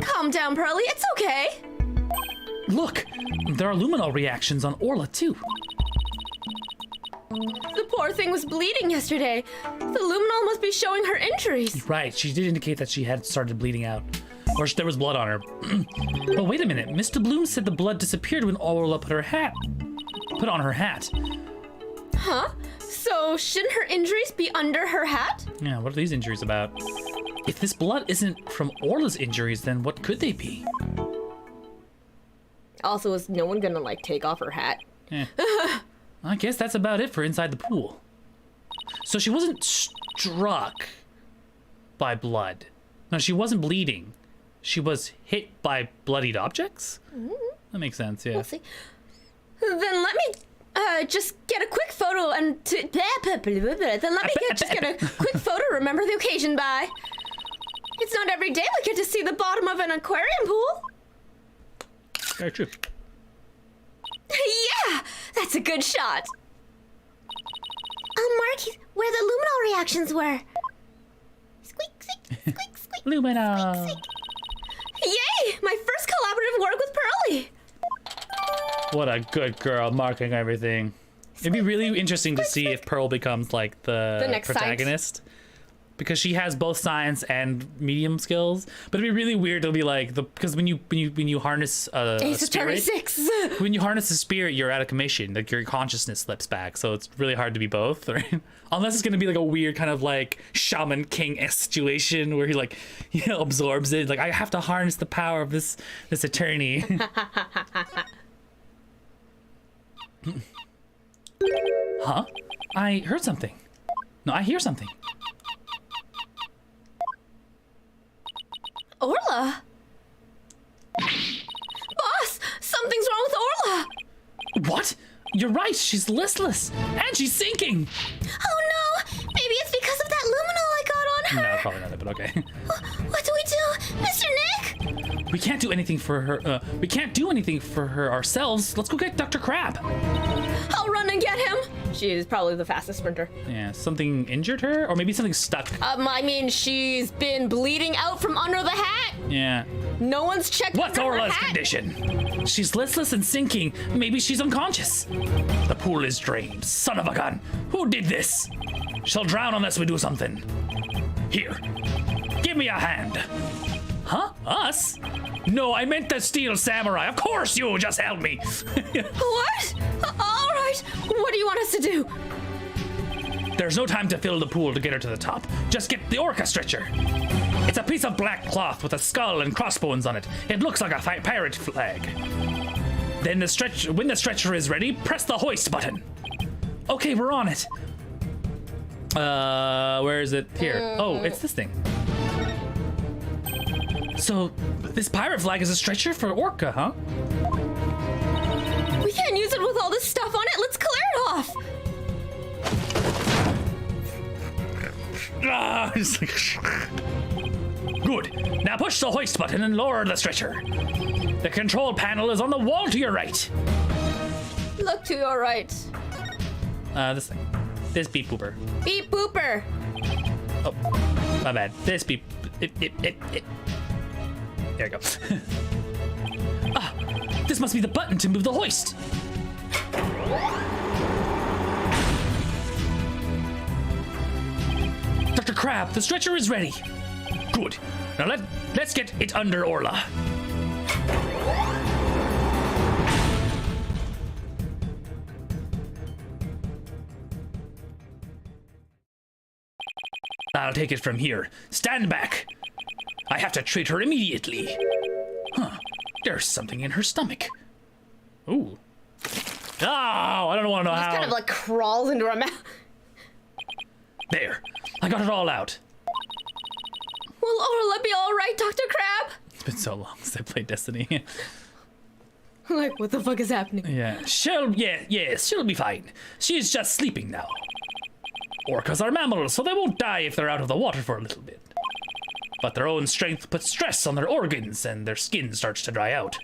Calm down, Pearly. It's okay. Look, there are luminol reactions on Orla too. The poor thing was bleeding yesterday. The luminol must be showing her injuries. Right, she did indicate that she had started bleeding out. Or there was blood on her. But wait a minute, Mr. Bloom said the blood disappeared when Orla put on her hat. Huh? So shouldn't her injuries be under her hat? Yeah, what are these injuries about? If this blood isn't from Orla's injuries, then what could they be? Also, is no one gonna, like, take off her hat? Eh. I guess that's about it for inside the pool. So she wasn't struck. by blood. No, she wasn't bleeding. She was hit by bloodied objects? That makes sense, yeah. We'll see. Then let me just get a quick photo and just get a quick photo to remember the occasion by. It's not every day we get to see the bottom of an aquarium pool. Very true. Yeah, that's a good shot. Mark, where the luminol reactions were. Squeak, squeak, squeak, squeak. Luminol. Squeak, squeak. Yay! My first collaborative work with Pearly. What a good girl, marking everything. It'd be really interesting to see if Pearl becomes like the next protagonist. Because she has both science and medium skills, but it'd be really weird to be like because when you harness a spirit, 36. when you harness a spirit, you're out of commission. Like your consciousness slips back, so it's really hard to be both, right? Unless it's gonna be like a weird kind of like shaman king-esque situation where he like absorbs it. Like I have to harness the power of this attorney. Huh? I heard something. No, I hear something. Orla? Boss, something's wrong with Orla. What? You're right, she's listless. And she's sinking. Oh no, maybe it's because of that luminol I got on her. No, probably not, but okay. What do we do, Mr. Nick? We can't do anything for her. We can't do anything for her ourselves. Let's go get Dr. Crab. I'll run and get him. She is probably the fastest sprinter. Yeah, something injured her? Or maybe something stuck. I mean, she's been bleeding out from under the hat. Yeah. No one's checked What's under her Orla's hat. condition? She's listless and sinking. Maybe she's unconscious. The pool is drained. Son of a gun. Who did this? She'll drown unless we do something. Here. Give me a hand. Huh? Us? No, I meant the steel samurai. Of course you just help me. What? All right. What do you want us to do? There's no time to fill the pool to get her to the top. Just get the orca stretcher. It's a piece of black cloth with a skull and crossbones on it. It looks like a pirate flag. Then when the stretcher is ready, press the hoist button. Okay, we're on it. Where is it? Here. Oh, it's this thing. So, this pirate flag is a stretcher for orca, huh? We can't use it with all this stuff on it. Let's clear it off. It's like... Good. Now push the hoist button and lower the stretcher. The control panel is on the wall to your right. Look to your right. This thing. This beep booper. Beep booper. Oh, my bad. This beep. There we go. Ah, this must be the button to move the hoist. Dr. Crab, the stretcher is ready. Good. Now let's get it under Orla. I'll take it from here. Stand back. I have to treat her immediately. Huh. There's something in her stomach. Ooh. Oh, I don't want to know how. Just kind of like crawls into her mouth. There. I got it all out. Will Orla be all right, Dr. Crab? It's been so long since I played Destiny. Like, what the fuck is happening? Yeah. Yes, she'll be fine. She's just sleeping now. Orcas are mammals, so they won't die if they're out of the water for a little bit. But their own strength puts stress on their organs and their skin starts to dry out.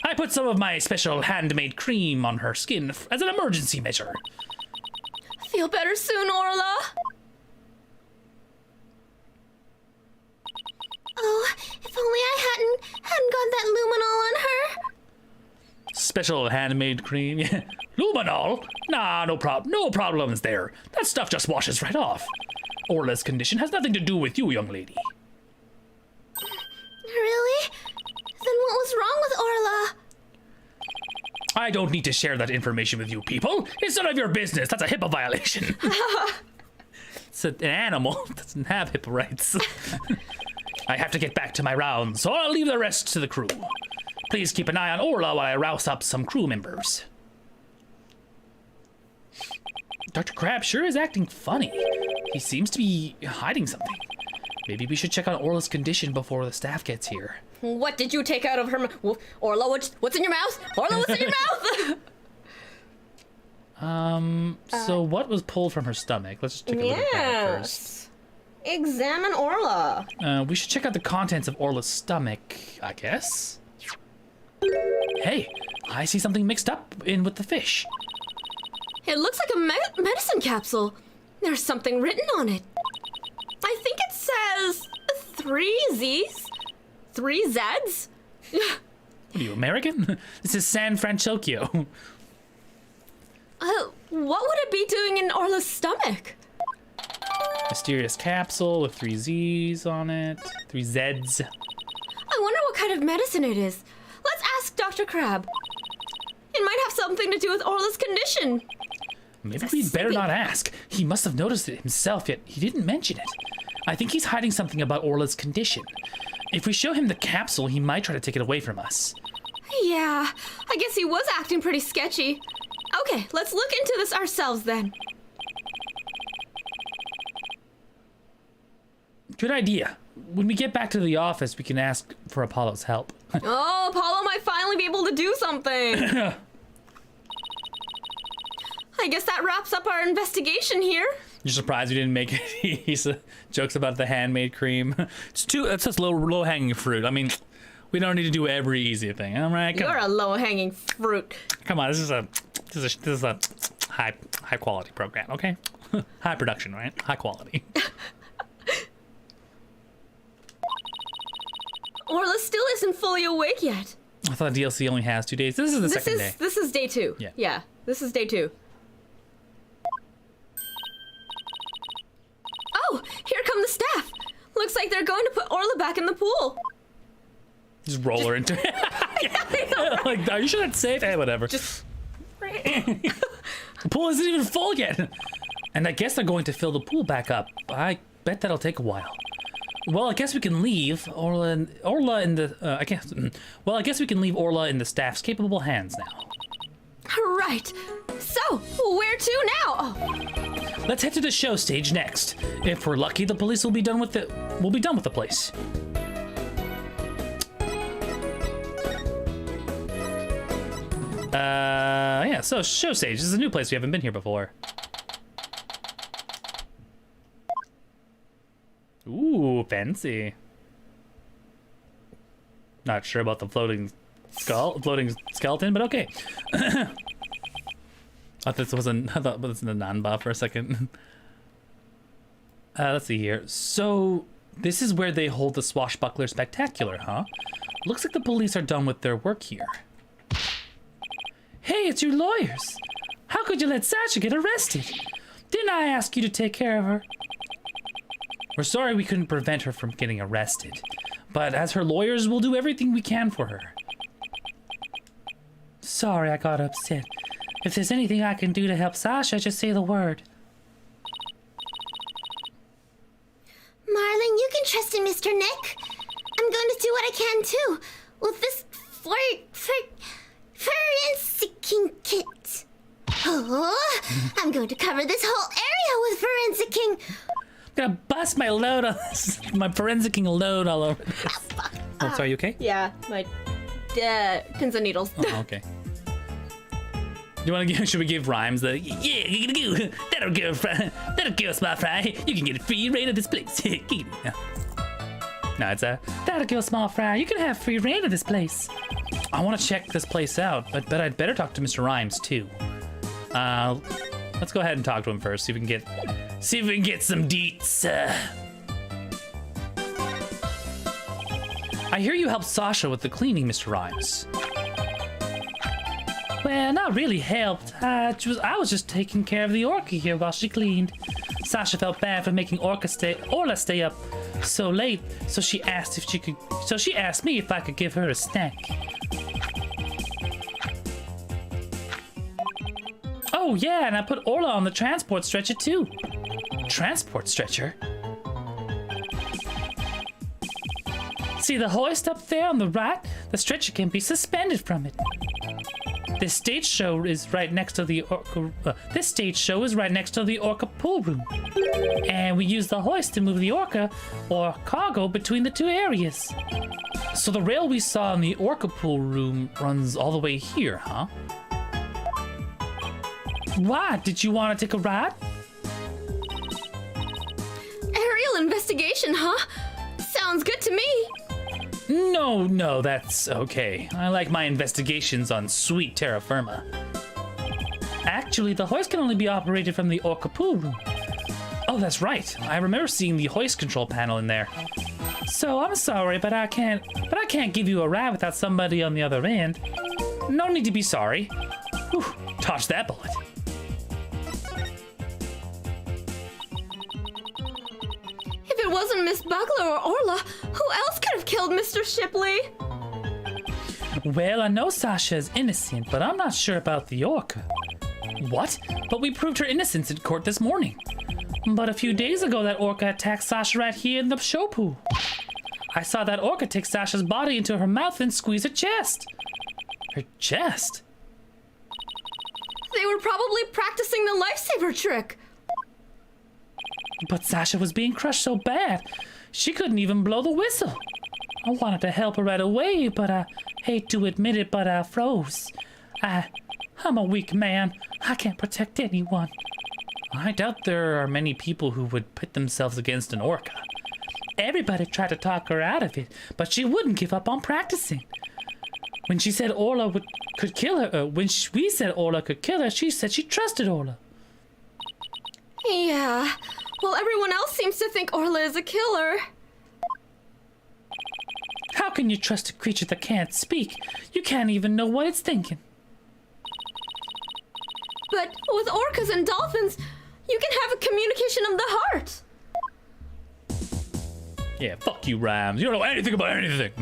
I put some of my special handmade cream on her skin as an emergency measure. Feel better soon, Orla. Oh, if only I hadn't got that luminol on her. Special handmade cream? Luminol? Nah, no problems there. That stuff just washes right off. Orla's condition has nothing to do with you, young lady. Really? Then what was wrong with Orla? I don't need to share that information with you people. It's none of your business. That's a HIPAA violation. It's an animal. It doesn't have HIPAA rights. I have to get back to my rounds, so I'll leave the rest to the crew. Please keep an eye on Orla while I rouse up some crew members. Dr. Crab sure is acting funny. He seems to be hiding something. Maybe we should check on Orla's condition before the staff gets here. What did you take out of her mouth? Orla, what's in your mouth? Orla, what's in your mouth? So what was pulled from her stomach? Let's just take a look at that first. Yes. Examine Orla. We should check out the contents of Orla's stomach, I guess. Hey, I see something mixed up in with the fish. It looks like a medicine capsule. There's something written on it. I think it says 3 Z's? 3 Z's? What are you, American? This is San Francisco. What would it be doing in Orla's stomach? Mysterious capsule with 3 Z's on it. 3 Z's. I wonder what kind of medicine it is. Let's ask Dr. Crab. It might have something to do with Orla's condition. Maybe we'd better not ask. He must have noticed it himself, yet he didn't mention it. I think he's hiding something about Orla's condition. If we show him the capsule, he might try to take it away from us. Yeah, I guess he was acting pretty sketchy. Okay, let's look into this ourselves then. Good idea. When we get back to the office, we can ask for Apollo's help. Oh, Apollo might finally be able to do something. I guess that wraps up our investigation here. You're surprised we didn't make it? He jokes about the handmade cream. It's just low hanging fruit. I mean, we don't need to do every easy thing. All right, You're a low-hanging fruit. come on. This is a high quality program. Okay, high production, right? High quality. Orla still isn't fully awake yet. I thought DLC only has 2 days. This is the second day. This is day 2. Yeah. This is day 2. Oh, here come the staff. Looks like they're going to put Orla back in the pool. Just roll her into it. Like, are you sure that's safe? Hey, whatever. Just... The pool isn't even full yet. And I guess they're going to fill the pool back up. I bet that'll take a while. Well, I guess we can leave Orla in the. I guess we can leave Orla in the staff's capable hands now. Right. So, where to now? Oh, Let's head to the show stage next. If we're lucky, the police will be done with the. We'll be done with the place. Yeah. So show stage. This is a new place. We haven't been here before. Ooh, fancy. Not sure about the floating skeleton, but okay. I thought this was I thought this was a non-buff for a second. Let's see here. So this is where they hold the Swashbuckler Spectacular, huh? Looks like the police are done with their work here. Hey, it's your lawyers. How could you let Sasha get arrested? Didn't I ask you to take care of her? We're sorry we couldn't prevent her from getting arrested, but as her lawyers, we'll do everything we can for her. Sorry I got upset. If there's anything I can do to help Sasha, just say the word. Marlin, you can trust in Mr. Nick. I'm going to do what I can too with this forensicing kit. Oh, I'm going to cover this whole area with forensicing. I'm gonna bust my load on this, my forensicing load all over this. Oh, sorry, you okay? yeah, my pins and needles. Oh, okay. You wanna give? Should we give Rhymes the? Yeah, you're gonna go. That'll go, small fry. You can get a free reign of this place. No, it's a. That'll go, small fry. You can have free reign of this place. I want to check this place out, but I'd better talk to Mr. Rhymes too. Let's go ahead and talk to him first. See if we can get some deets. I hear you helped Sasha with the cleaning, Mr. Rhymes. Well, not really helped. I was just taking care of the orca here while she cleaned. Sasha felt bad for making Orla stay up so late, so she asked me if I could give her a snack. Oh yeah, and I put Orla on the transport stretcher too. Transport stretcher? See the hoist up there on the right? The stretcher can be suspended from it. This stage show is right next to the orca. This stage show is right next to the orca pool room, and we use the hoist to move the orca or cargo between the two areas. So the rail we saw in the orca pool room runs all the way here, huh? Why? Did you want to take a ride? Aerial investigation, huh? Sounds good to me. No, that's okay. I like my investigations on sweet terra firma. Actually, the hoist can only be operated from the orca pool room. Oh, that's right. I remember seeing the hoist control panel in there. So I'm sorry, but I can't give you a ride without somebody on the other end. No need to be sorry. Whew, dodged that bullet. If it wasn't Miss Buckler or Orla, who else could have killed Mr. Shipley? Well, I know Sasha is innocent, but I'm not sure about the orca. What? But we proved her innocence in court this morning. But a few days ago, that orca attacked Sasha right here in the show pool. I saw that orca take Sasha's body into her mouth and squeeze her chest. Her chest? They were probably practicing the lifesaver trick. But Sasha was being crushed so bad, she couldn't even blow the whistle. I wanted to help her right away, but I hate to admit it, but I froze. I'm a weak man. I can't protect anyone. I doubt there are many people who would pit themselves against an orca. Everybody tried to talk her out of it, but she wouldn't give up on practicing. When she said Orla could kill her, we said Orla could kill her, she said she trusted Orla. Yeah, well, everyone else seems to think Orla is a killer. How can you trust a creature that can't speak? You can't even know what it's thinking. But with orcas and dolphins, you can have a communication of the heart. Yeah, fuck you, Rhymes. You don't know anything about anything.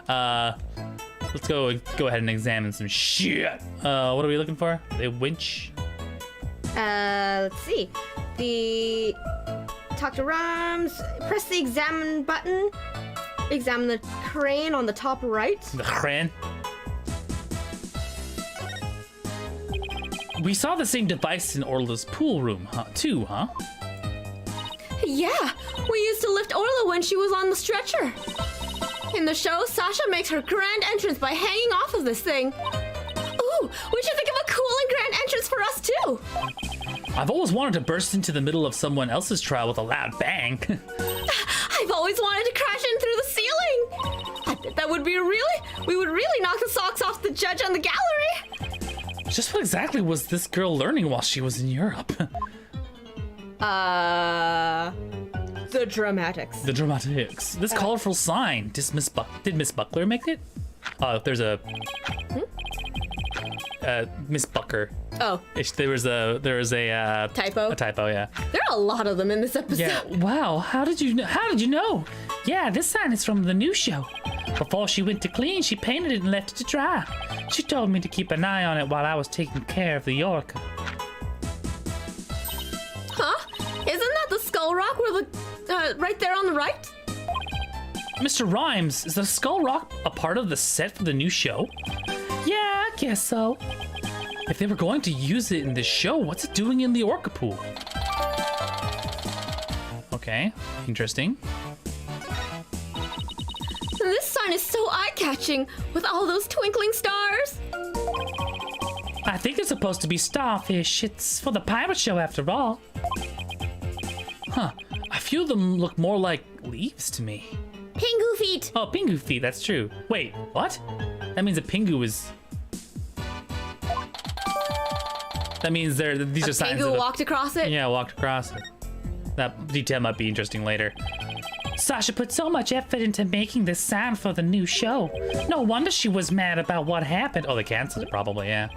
Let's go ahead and examine some shit. What are we looking for? A winch? Let's see. Talk to Rhymes. Press the examine button. Examine the crane on the top right. The crane? We saw the same device in Orla's pool room, too, huh? Yeah, we used to lift Orla when she was on the stretcher. In the show, Sasha makes her grand entrance by hanging off of this thing. Ooh, we should think of a cool and grand entrance for us, too. I've always wanted to burst into the middle of someone else's trial with a loud bang. I've always wanted to crash in through the ceiling. I bet that would be we would really knock the socks off the judge on the gallery. Just what exactly was this girl learning while she was in Europe? The dramatics. The dramatics. This colorful sign. Did Miss Buckler make it? There's a Miss Bucker. Oh. There was a Typo? A typo, yeah. There are a lot of them in this episode. Yeah. Wow. How did you know? Yeah, this sign is from the new show. Before she went to clean, she painted it and left it to dry. She told me to keep an eye on it while I was taking care of the orca. Huh? Isn't that the Skull Rock where right there on the right? Mr. Rhymes, is the Skull Rock a part of the set for the new show? Yeah, I guess so. If they were going to use it in this show, what's it doing in the orca pool? Okay, interesting. This sign is so eye-catching with all those twinkling stars. I think they're supposed to be starfish. It's for the pirate show after all. Huh, a few of them look more like leaves to me. Pingu feet. Oh, Pingu feet, that's true. Wait, what? That means a Pingu is... That means these are signs of Pingu walked across it? Yeah, walked across it. That detail might be interesting later. Sasha put so much effort into making this sign for the new show. No wonder she was mad about what happened. Oh, they canceled it probably, yeah.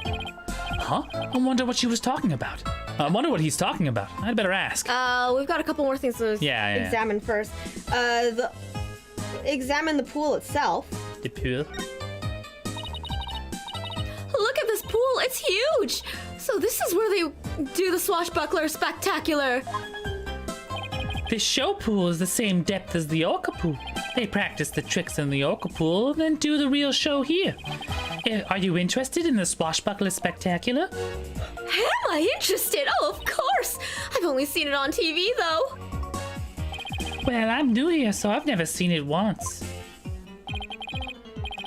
Huh? I wonder what she was talking about. I wonder what he's talking about. I'd better ask. We've got a couple more things to examine first. Examine the pool itself. The pool? Look at this pool, it's huge! So this is where they do the swashbuckler spectacular. This show pool is the same depth as the orca pool. They practice the tricks in the orca pool and then do the real show here. Are you interested in the Swashbuckler Spectacular? Am I interested? Oh, of course. I've only seen it on TV, though. Well, I'm new here, so I've never seen it once.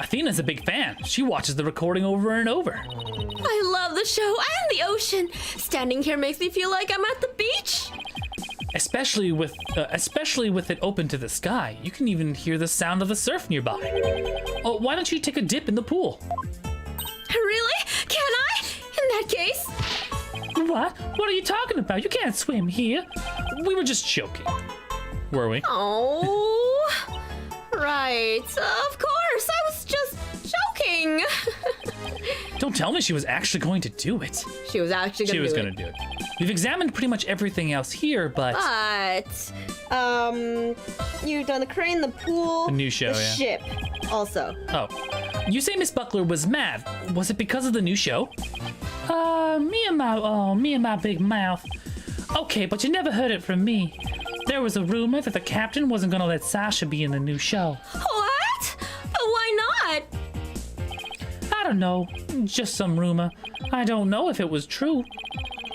Athena's a big fan. She watches the recording over and over. I love the show and the ocean. Standing here makes me feel like I'm at the beach. Especially with it open to the sky. You can even hear the sound of the surf nearby. Oh, why don't you take a dip in the pool? Really? Can I? In that case. What? What are you talking about? You can't swim here. We were just joking. Were we? Oh, right. Of course. I was just joking. Don't tell me she was actually going to do it. She was actually going to do it. She was going to do it. We've examined pretty much everything else here, but... you've done the crane, the pool, The new show, the yeah. ship, also. Oh. You say Miss Buckler was mad. Was it because of the new show? Me and my big mouth. Okay, but you never heard it from me. There was a rumor that the captain wasn't gonna let Sasha be in the new show. What? But why not? I don't know, just some rumor. I don't know if it was true.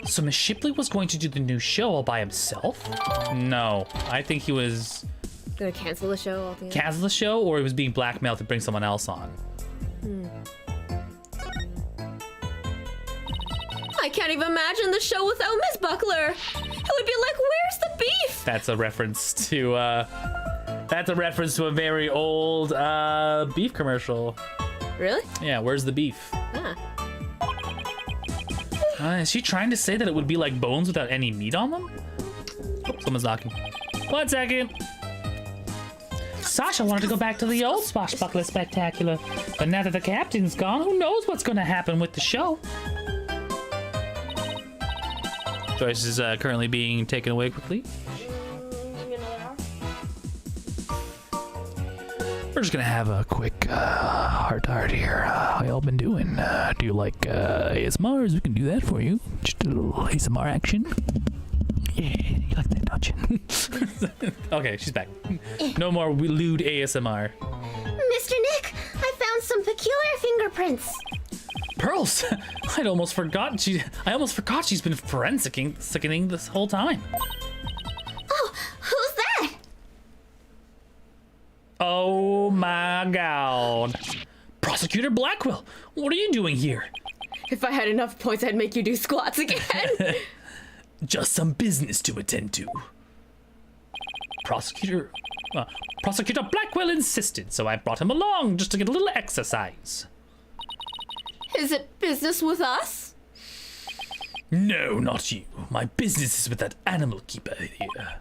So Miss Shipley was going to do the new show all by himself? No. I think he was... Gonna cancel the show altogether? cancel the show, or he was being blackmailed to bring someone else on. I can't even imagine the show without Miss Buckler. It would be like, where's the beef? That's a reference to a very old beef commercial. Really? Yeah, where's the beef? Ah. Is she trying to say that it would be like bones without any meat on them? Oh, someone's knocking. 1 second. Sasha wanted to go back to the old Swashbuckler Spectacular, but now that the captain's gone, who knows what's gonna happen with the show? Joyce is currently being taken away quickly. We're just gonna have a quick heart-to-heart here. How y'all been doing? Do you like ASMRs? We can do that for you. Just a little ASMR action. Yeah, you like that, don't you? Okay, she's back. No more lewd ASMR. Mr. Nick, I found some peculiar fingerprints. Pearls! I almost forgot she's been forensicking this whole time. Oh, who's that? Oh my god. Prosecutor Blackwell, what are you doing here? If I had enough points, I'd make you do squats again. Just some business to attend to. Prosecutor Blackwell insisted, so I brought him along just to get a little exercise. Is it business with us? No, not you. My business is with that animal keeper here.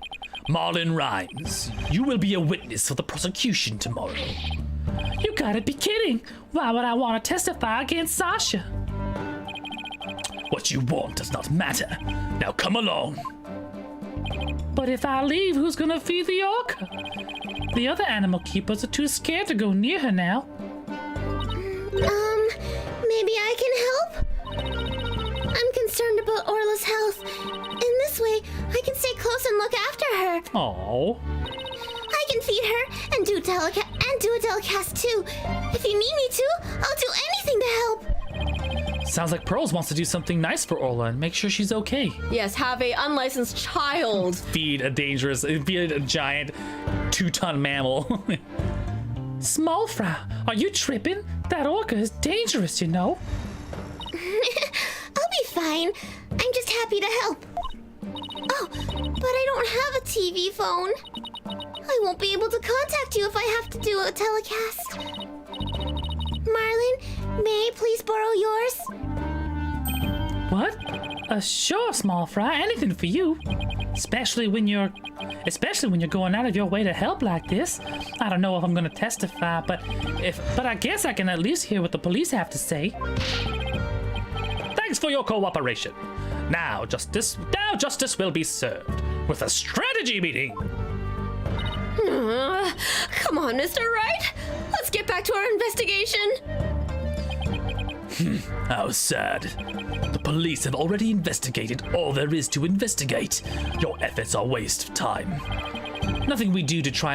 Marlon Rhymes. You will be a witness for the prosecution tomorrow. You gotta be kidding! Why would I want to testify against Sasha? What you want does not matter. Now come along. But if I leave, who's gonna feed the orca? The other animal keepers are too scared to go near her now. Maybe I can help? I'm concerned about Orla's health. In this way, I can stay close and look after her. Oh. I can feed her and do a telecast too. If you need me to, I'll do anything to help. Sounds like Pearls wants to do something nice for Orla and make sure she's okay. Yes, have a unlicensed child. Feed a giant 2-ton mammal. Small fry, are you tripping? That orca is dangerous, you know. I'll be fine. I'm just happy to help. Oh, but I don't have a TV phone. I won't be able to contact you if I have to do a telecast. Marlon, may I please borrow yours? What? Sure, small fry, anything for you. Especially when you're going out of your way to help like this. I don't know if I'm gonna testify, but I guess I can at least hear what the police have to say. Thanks for your cooperation. Now justice will be served with a strategy meeting. Come on, Mr. Wright. Let's get back to our investigation. How sad. The police have already investigated all there is to investigate. Your efforts are a waste of time. Nothing we do to try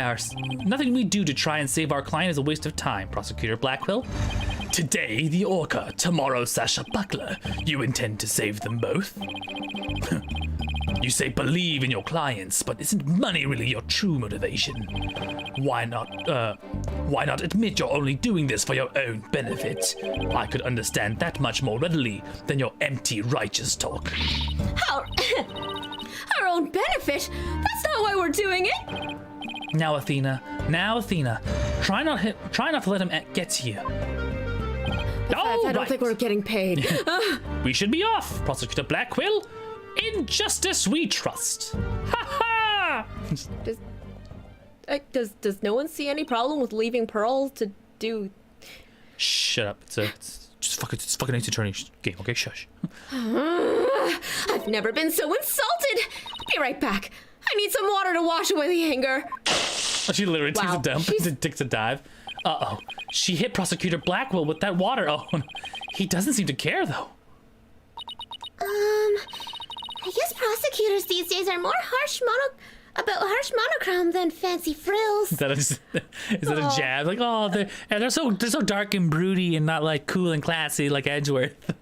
and save our client is a waste of time, Prosecutor Blackwell. Today, the Orca, tomorrow, Sasha Buckler. You intend to save them both? You say believe in your clients, but isn't money really your true motivation? Why not admit you're only doing this for your own benefit? I could understand that much more readily than your empty righteous talk. Our own benefit? That's not why we're doing it. Now, Athena. Try not to let him get to you. I don't think we're getting paid. We should be off, Prosecutor Blackquill. In justice we trust. Ha ha! Does no one see any problem with leaving Pearl to do? Shut up. It's fucking Ace Attorney game. Okay, shush. I've never been so insulted. Be right back. I need some water to wash away the anger. She literally takes a dive. Uh-oh. She hit Prosecutor Blackwell with that water. Oh, he doesn't seem to care, though. I guess prosecutors these days are more about harsh monochrome than fancy frills. Is that a jab? Like, oh, they're so dark and broody and not like cool and classy like Edgeworth.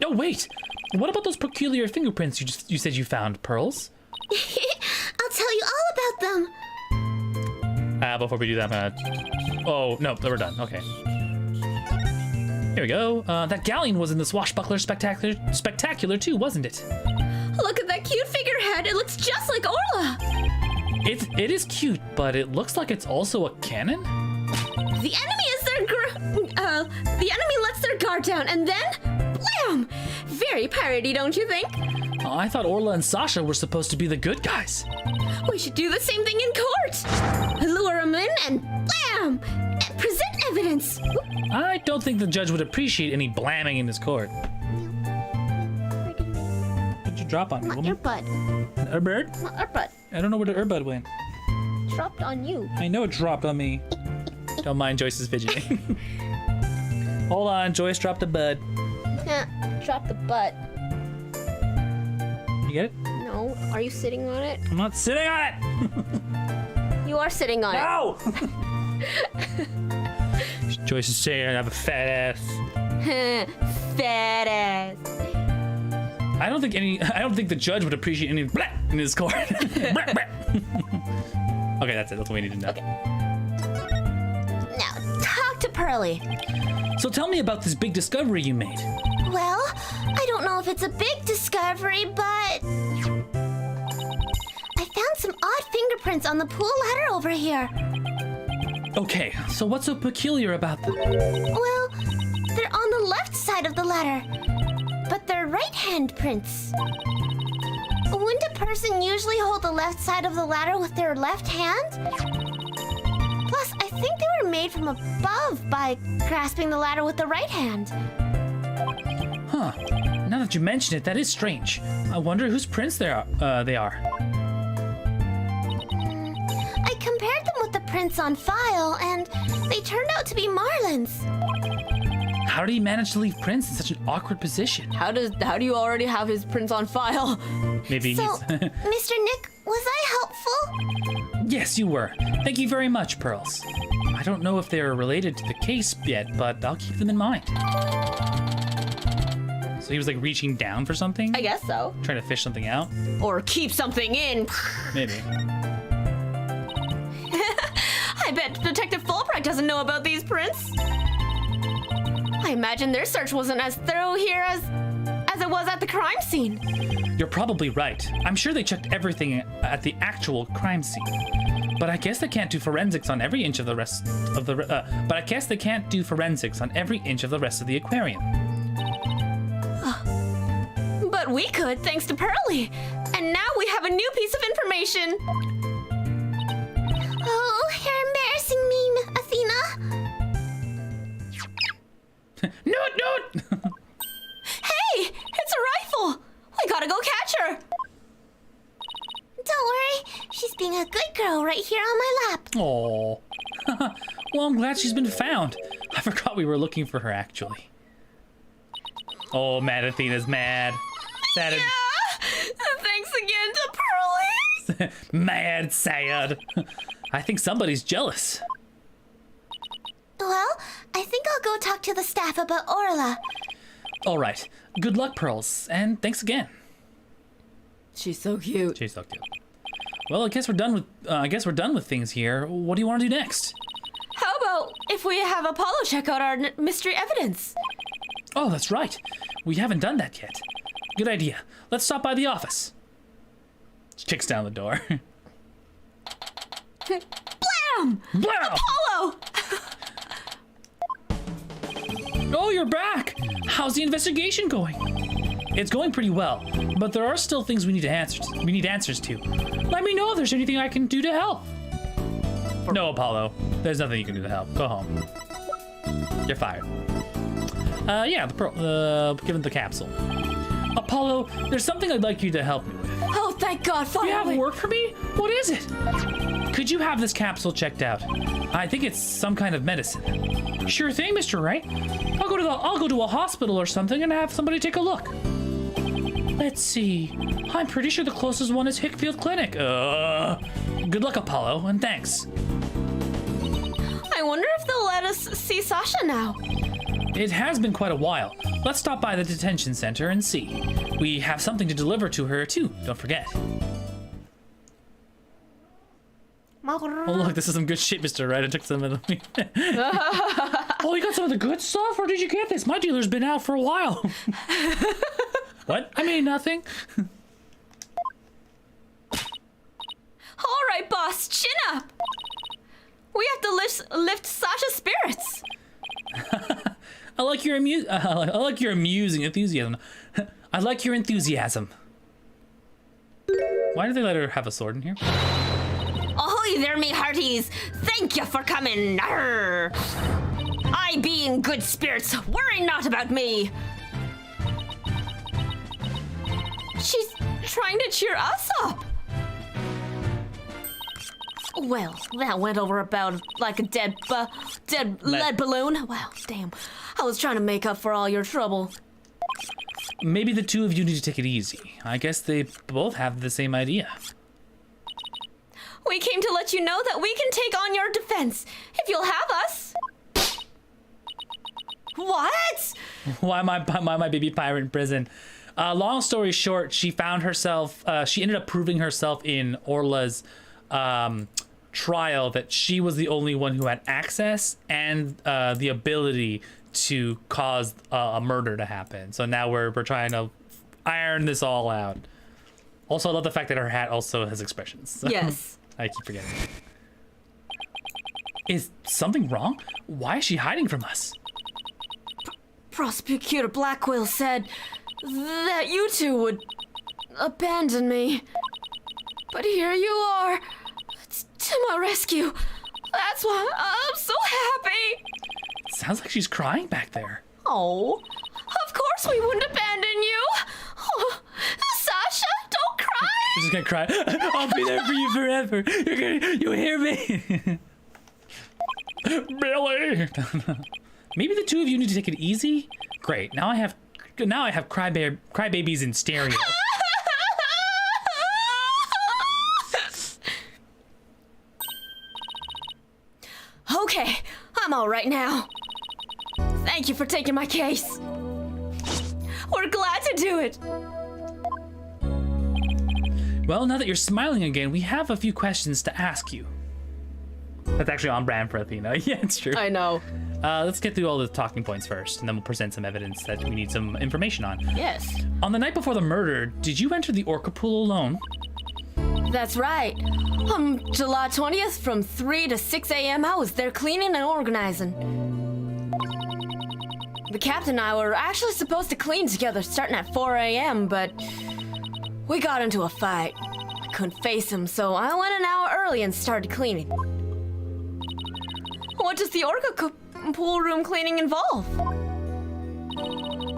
No, wait. What about those peculiar fingerprints you said you found, Pearls? I'll tell you all about them. Before we do that, oh, no, we're done. Okay. Here we go. That galleon was in the Swashbuckler Spectacular too, wasn't it? Look at that cute figurehead. It looks just like Orla. It is cute, but it looks like it's also a cannon? The enemy lets their guard down and then, blam! Very piratey, don't you think? Oh, I thought Orla and Sasha were supposed to be the good guys. We should do the same thing in court. Lure them in and blam! Present evidence. I don't think the judge would appreciate any blamming in his court. What'd you drop on me, Not woman? your butt. An earbud? Not our butt. I don't know where the earbud went. Dropped on you. I know it dropped on me. Don't mind Joyce's fidgeting. Hold on, Joyce dropped a bud. Drop the butt. You get it? No, are you sitting on it? I'm not sitting on it! You are sitting on No! Joyce is saying I have a fat ass. it. Fat ass. I don't think the judge would appreciate any blah in his court. Okay, that's it. That's what we need to know. Okay. Now, talk to Pearly. So tell me about this big discovery you made. Well, I don't know if it's a big discovery, but I found some odd fingerprints on the pool ladder over here. Okay, so what's so peculiar about them? Well, they're on the left side of the ladder, but they're right-hand prints. Wouldn't a person usually hold the left side of the ladder with their left hand? Plus, I think they were made from above by grasping the ladder with the right hand. Huh. Now that you mention it, that is strange. I wonder whose prints they are. I compared them with the prints on file, and they turned out to be Marlin's. How did he manage to leave prints in such an awkward position? How do you already have his prints on file? Maybe So, he's... Mr. Nick, was I helpful? Yes, you were. Thank you very much, Pearls. I don't know if they're related to the case yet, but I'll keep them in mind. So he was like reaching down for something? I guess so. Trying to fish something out? Or keep something in. Maybe. I bet Detective Fulbright doesn't know about these prints. I imagine their search wasn't as thorough here as it was at the crime scene. You're probably right. I'm sure they checked everything at the actual crime scene. But I guess they can't do forensics on every inch of the rest of the. But I guess they can't do forensics on every inch of the rest of the aquarium. But we could, thanks to Pearly. And now we have a new piece of information. Oh, you're embarrassing me, Athena. No! Hey, it's a rifle. We gotta go catch her. Don't worry, she's being a good girl right here on my lap. Aww. Well, I'm glad she's been found. I forgot we were looking for her, actually. Oh, Mad Athena's mad. Sad. Yeah. Thanks again to Pearly. Mad, sad. I think somebody's jealous. Well, I think staff about Orla. All right. Good luck, Pearls, and thanks again. She's so cute. She's so cute. Well, I guess we're done with things here. What do you want to do next? How about if we have Apollo check out our mystery evidence? Oh, that's right. We haven't done that yet. Good idea. Let's stop by the office. She kicks down the door. Blam! Blam! Apollo! Oh, you're back! How's the investigation going? It's going pretty well, but there are still things we need answers to. Let me know if there's anything I can do to help. No, Apollo. There's nothing you can do to help. Go home. You're fired. Yeah, given the capsule. Apollo, there's something I'd like you to help me with. Oh, thank God, finally. You have work for me? What is it? Could you have this capsule checked out? I think it's some kind of medicine. Sure thing, Mr. Wright. I'll go to a hospital or something and have somebody take a look. Let's see. I'm pretty sure the closest one is Hickfield Clinic. Good luck, Apollo, and thanks. I wonder if they'll let us see Sasha now. It has been quite a while. Let's stop by the detention center and see. We have something to deliver to her, too. Don't forget. Oh, look, this is some good shit, Mr. Wright. I took some of the... Oh, you got some of the good stuff? Where did you get this? My dealer's been out for a while. What? I mean nothing. All right, boss, chin up. We have to lift Sasha's spirits. I like your amusing enthusiasm. I like your enthusiasm. Why did they let her have a sword in here? Ahoy there, me hearties. Thank you for coming. Arr. I be in good spirits. Worry not about me. She's trying to cheer us up. Well, that went over about like a dead lead balloon. Wow, damn. I was trying to make up for all your trouble. Maybe the two of you need to take it easy. I guess they both have the same idea. We came to let you know that we can take on your defense if you'll have us. What? Why my baby pirate in prison? Long story short, she found herself. She ended up proving herself in Orla's trial that she was the only one who had access and the ability to cause a murder to happen. So now we're trying to iron this all out. Also, I love the fact that her hat also has expressions. So Yes. I keep forgetting. Is something wrong? Why is she hiding from us? Prosecutor Blackwell said that you two would abandon me. But here you are, to my rescue. That's why I'm so happy. Sounds like she's crying back there. Oh, of course we wouldn't abandon you. Oh, Sasha, don't cry. She's just gonna cry. I'll be there for you forever. You hear me? Billy. Maybe the two of you need to take it easy. Great. Now I have crybabies in stereo. Okay, I'm all right now. Thank you for taking my case. We're glad to do it. Well, now that you're smiling again, we have a few questions to ask you. That's actually on brand for Athena. Yeah, it's true. I know. Let's get through all the talking points first, and then we'll present some evidence that we need some information on. Yes. On the night before the murder, did you enter the Orca pool alone? That's right. July 20th from 3 to 6 a.m. I was there cleaning and organizing. The captain and I were actually supposed to clean together starting at 4 a.m., but we got into a fight. I couldn't face him, so I went an hour early and started cleaning. What does the Orca pool room cleaning involve?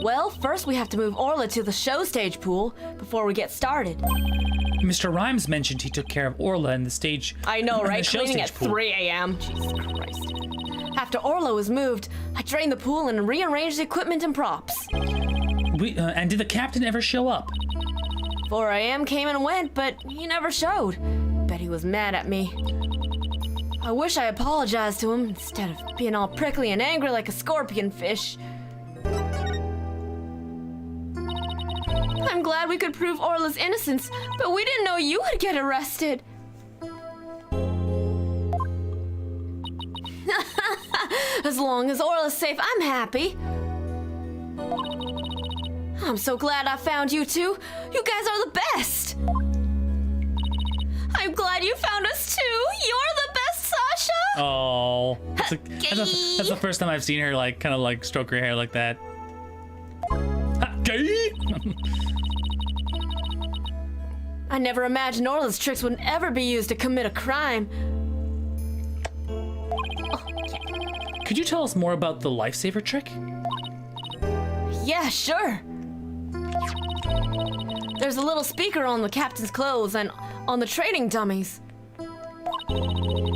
Well, first we have to move Orla to the show stage pool before we get started. Mr. Rhymes mentioned he took care of Orla in the stage. I know, right? The show Cleaning stage at pool. 3 a.m. Jesus Christ. After Orla was moved, I drained the pool and rearranged the equipment and props. And did the captain ever show up? 4 a.m. came and went, but he never showed. Bet he was mad at me. I wish I apologized to him instead of being all prickly and angry like a scorpion fish. I'm glad we could prove Orla's innocence, but we didn't know you would get arrested. As long as Orla's safe, I'm happy. I'm so glad I found you two. You guys are the best. I'm glad you found us too. You're the best, Sasha. Oh, that's the first time I've seen her like kind of like stroke her hair like that. Gay. I never imagined Orla's tricks would ever be used to commit a crime. Could you tell us more about the lifesaver trick? Yeah, sure. There's a little speaker on the captain's clothes and on the training dummies.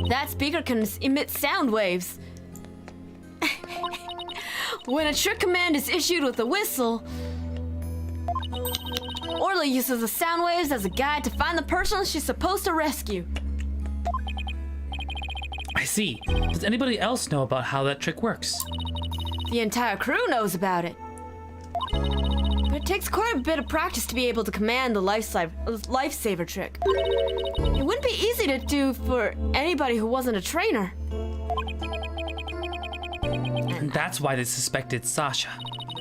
That speaker can emit sound waves. When a trick command is issued with a whistle, Orla uses the sound waves as a guide to find the person she's supposed to rescue. I see. Does anybody else know about how that trick works? The entire crew knows about it. But it takes quite a bit of practice to be able to command the lifesaver trick. It wouldn't be easy to do for anybody who wasn't a trainer. And that's why they suspected Sasha.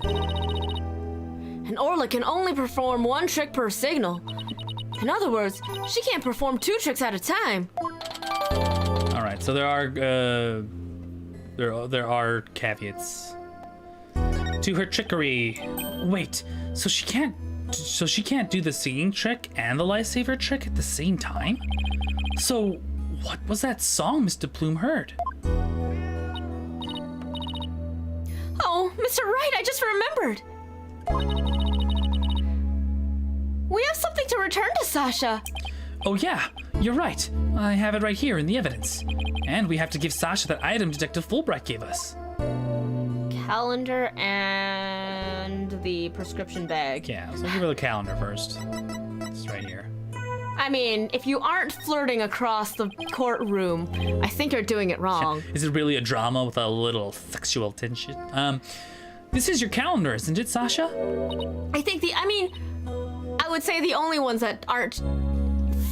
And Orla can only perform one trick per signal. In other words, she can't perform 2 tricks at a time. All right, so there are caveats to her trickery. Wait, so she can't do the singing trick and the lifesaver trick at the same time? So what was that song Mr. Plume heard? Oh, Mr. Wright, I just remembered. We have something to return to Sasha. Oh yeah, you're right. I have it right here in the evidence. And we have to give Sasha that item Detective Fulbright gave us. Calendar and the prescription bag. Yeah, so give her the calendar first. It's right here. I mean, if you aren't flirting across the courtroom, I think you're doing it wrong. Is it really a drama with a little sexual tension? This is your calendar, isn't it, Sasha? I would say the only ones that aren't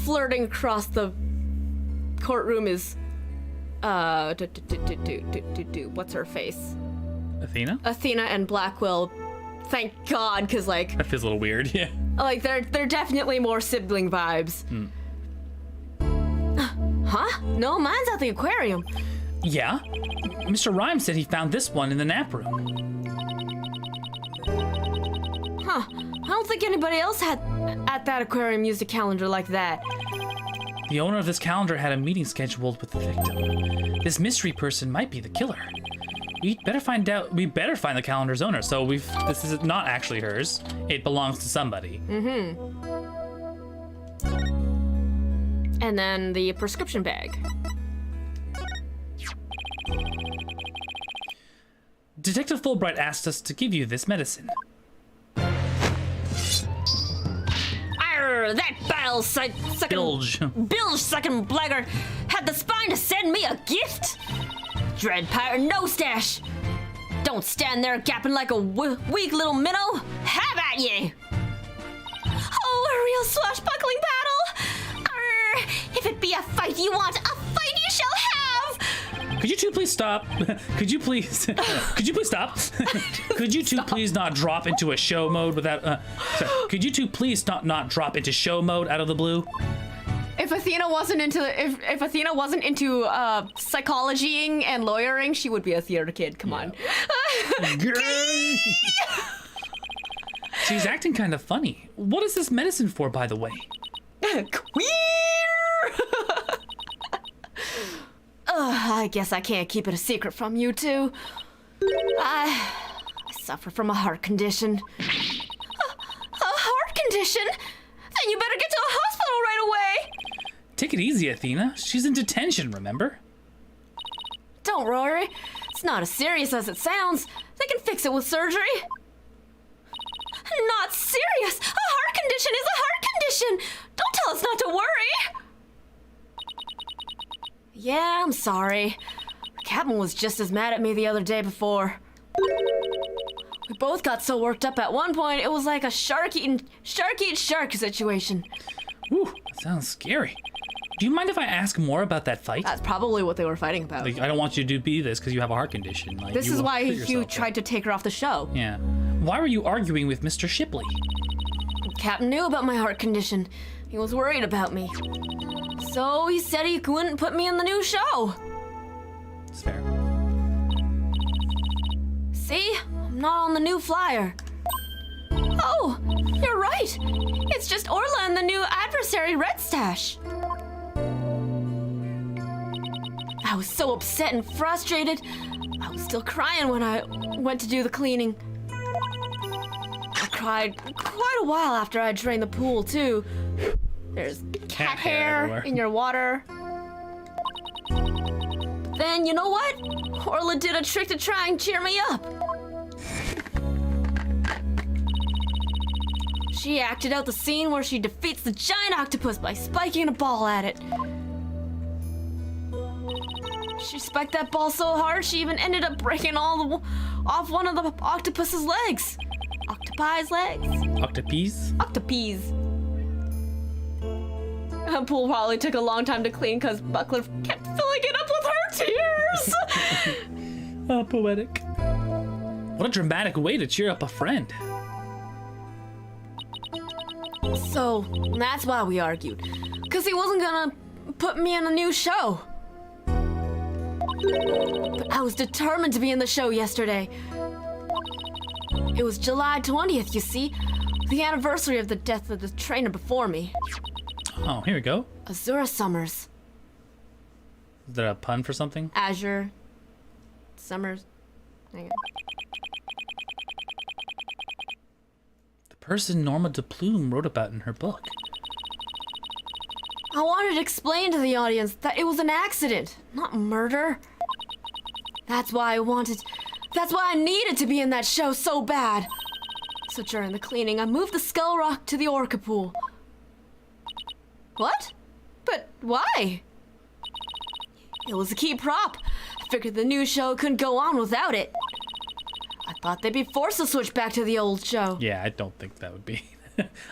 flirting across the courtroom is, what's her face? Athena? Athena and Blackwell. Thank God, because like That feels a little weird, yeah. like they're definitely more sibling vibes. Huh? No, mine's at the aquarium. Yeah? Mr. Rhymes said he found this one in the nap room. Huh? I don't think anybody else had at that aquarium used a calendar like that. The owner of this calendar had a meeting scheduled with the victim. This mystery person might be the killer. We better find the calendar's owner. So this is not actually hers. It belongs to somebody. And then the prescription bag. Detective Fulbright asked us to give you this medicine. Arr, that bilge-sucking blackguard had the spine to send me a gift? Dread pirate no stash. Don't stand there gapping like a weak little minnow. Have at ye! Oh, a real swashbuckling battle! Arr, if it be a fight you want, a fight you shall have! Could you two please stop? Could you please stop? Could you two please not drop into a show mode without, could you two please not drop into show mode out of the blue? If Athena wasn't into psychologying and lawyering, she would be a theater kid. Come on. She's acting kind of funny. What is this medicine for, by the way? Queer! I guess I can't keep it a secret from you two. I suffer from a heart condition. A heart condition? Then you better get to a hospital right away! Take it easy, Athena. She's in detention, remember? Don't worry. It's not as serious as it sounds. They can fix it with surgery. Not serious! A heart condition is a heart condition! Don't tell us not to worry! Yeah, I'm sorry. The captain was just as mad at me the other day before. We both got so worked up at one point, it was like a shark eating shark situation. Ooh, that sounds scary. Do you mind if I ask more about that fight? That's probably what they were fighting about. Like, I don't want you to be this because you have a heart condition. Like, This you is will why hurt you yourself. tried to take her off the show. Yeah. Why were you arguing with Mr. Shipley? Captain knew about my heart condition. He was worried about me. So he said he wouldn't put me in the new show. It's fair. See? I'm not on the new flyer. Oh, you're right. It's just Orla and the new adversary, Red Stash. I was so upset and frustrated. I was still crying when I went to do the cleaning. I cried quite a while after I drained the pool, too. There's cat hair everywhere. in your water. But then, you know what? Orla did a trick to try and cheer me up. She acted out the scene where she defeats the giant octopus by spiking a ball at it. She spiked that ball so hard, she even ended up breaking off one of the octopus's legs. Octopi's legs? Octopus? Octopies. The pool probably took a long time to clean because Buckler kept filling it up with her tears. Oh, poetic. What a dramatic way to cheer up a friend. So, that's why we argued. Because he wasn't gonna put me in a new show. But I was determined to be in the show yesterday. It was July 20th, you see. The anniversary of the death of the trainer before me. Oh, here we go. Azura Summers. Is that a pun for something? Azure. Summers. Hang on. The person Norma DePlume wrote about in her book. I wanted to explain to the audience that it was an accident, not murder. That's why I needed to be in that show so bad. So during the cleaning, I moved the skull rock to the orca pool. What? But why? It was a key prop. I figured the new show couldn't go on without it. I thought they'd be forced to switch back to the old show. Yeah, I don't think that would be.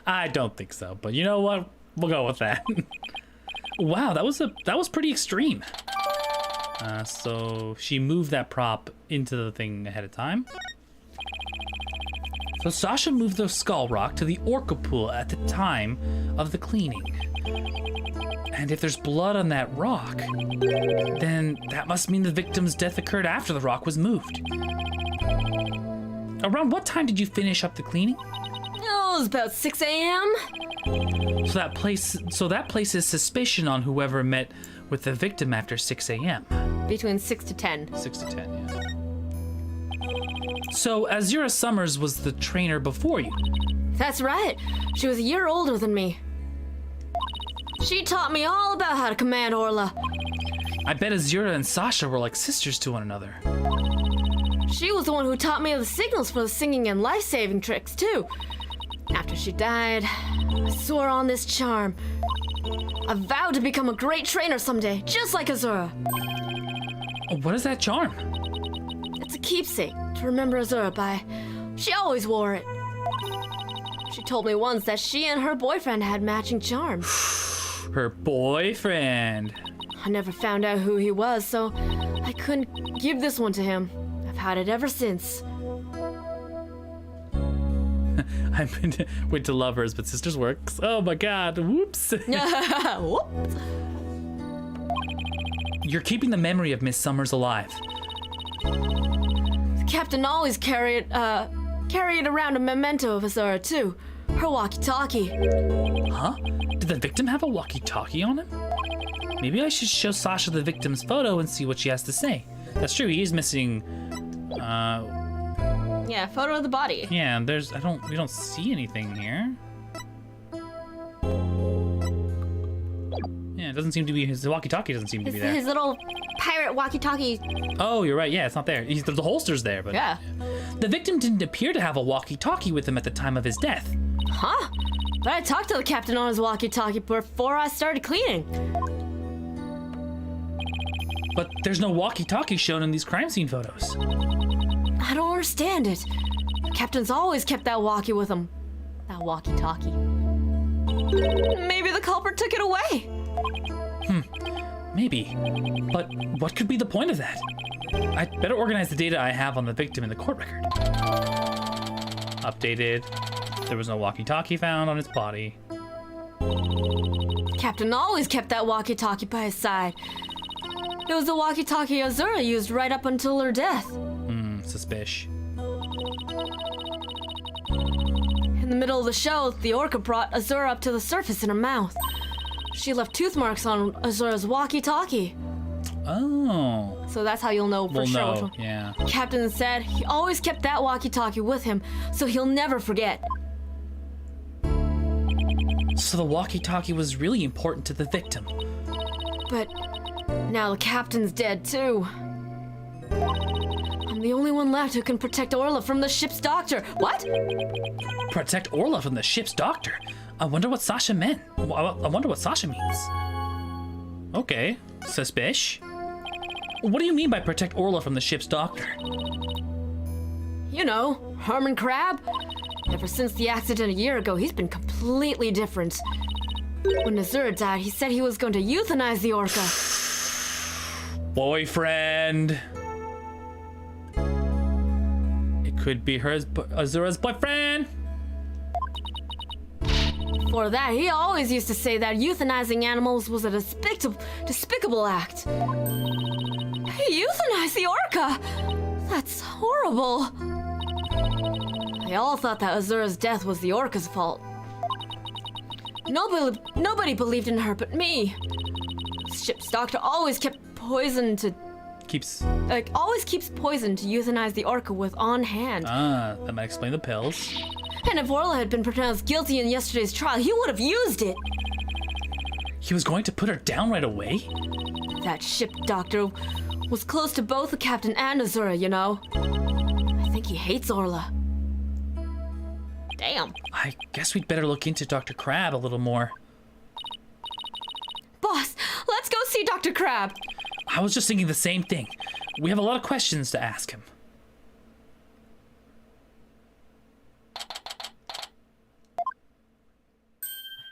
I don't think so, but you know what? We'll go with that. Wow, that was pretty extreme. So she moved that prop into the thing ahead of time. So Sasha moved the skull rock to the orca pool at the time of the cleaning. And if there's blood on that rock, then that must mean the victim's death occurred after the rock was moved. Around what time did you finish up the cleaning? Oh, it was about 6 a.m. So that places suspicion on whoever met with the victim after 6 a.m. Between 6 to 10. 6 to 10, yeah. So Azura Summers was the trainer before you. That's right. She was a year older than me. She taught me all about how to command Orla. I bet Azura and Sasha were like sisters to one another. She was the one who taught me the signals for the singing and life-saving tricks, too. After she died, I swore on this charm. I vowed to become a great trainer someday, just like Azura. What is that charm? It's a keepsake to remember Azura by. She always wore it. She told me once that she and her boyfriend had matching charms. Her boyfriend. I never found out who he was, so I couldn't give this one to him. I've had it ever since. I've been went to lovers, but sisters works. Oh my god, whoops. Whoops. You're keeping the memory of Miss Summers alive. The captain always carried around a memento of Azura, too. Her walkie-talkie. Huh? Did the victim have a walkie-talkie on him? Maybe I should show Sasha the victim's photo and see what she has to say. That's true, he is missing, Yeah, photo of the body. yeah, we don't see anything here. Yeah, it doesn't seem to be, his walkie-talkie doesn't seem to be there. His little pirate walkie-talkie. Oh, you're right, yeah, it's not there. The holster's there, but... Yeah. The victim didn't appear to have a walkie-talkie with him at the time of his death. Huh? But I talked to the captain on his walkie-talkie before I started cleaning. But there's no walkie-talkie shown in these crime scene photos. I don't understand it. Captain's always kept that walkie with him. That walkie-talkie. Maybe the culprit took it away. Maybe. But what could be the point of that? I'd better organize the data I have on the victim in the court record. Updated. There was no walkie-talkie found on his body. Captain always kept that walkie-talkie by his side. It was the walkie-talkie Azura used right up until her death. Suspicious. In the middle of the show, the orca brought Azura up to the surface in her mouth. She left tooth marks on Azura's walkie-talkie. Oh. So that's how you'll know for sure. Which one. Yeah. Captain said he always kept that walkie-talkie with him, so he'll never forget. So the walkie-talkie was really important to the victim. But now the captain's dead too. I'm the only one left who can protect Orla from the ship's doctor. What? Protect Orla from the ship's doctor? I wonder what Sasha meant. I wonder what Sasha means. Okay. Suspicious. What do you mean by protect Orla from the ship's doctor? You know, Herman Crab. Ever since the accident a year ago, he's been completely different. When Azura died, he said he was going to euthanize the orca. Boyfriend. It could be Azura's boyfriend. For that, he always used to say that euthanizing animals was a despicable act. He euthanized the orca! That's horrible. They all thought that Azura's death was the orca's fault. Nobody believed in her but me. Ship's doctor always kept poison to... always keeps poison to euthanize the orca with on hand. That might explain the pills. And if Orla had been pronounced guilty in yesterday's trial, he would have used it. He was going to put her down right away? That ship doctor was close to both the captain and Azura, you know. I think he hates Orla. Damn. I guess we'd better look into Dr. Crab a little more. Boss, let's go see Dr. Crab. I was just thinking the same thing. We have a lot of questions to ask him.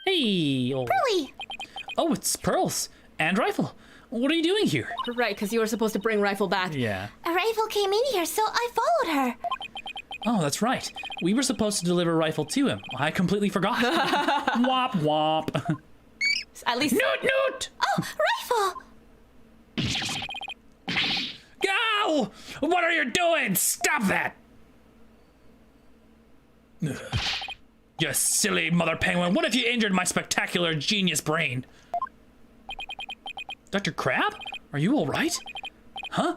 Hey! Really? Oh, it's Pearls and Rifle. What are you doing here? Right, because you were supposed to bring Rifle back. Yeah. A rifle came in here, so I followed her. Oh, that's right. We were supposed to deliver Rifle to him. I completely forgot. Womp womp. At least... Noot! Oh, Rifle! Go! What are you doing? Stop that! Ugh. You silly mother penguin. What if you injured my spectacular genius brain? Dr. Crab? Are you all right? Huh?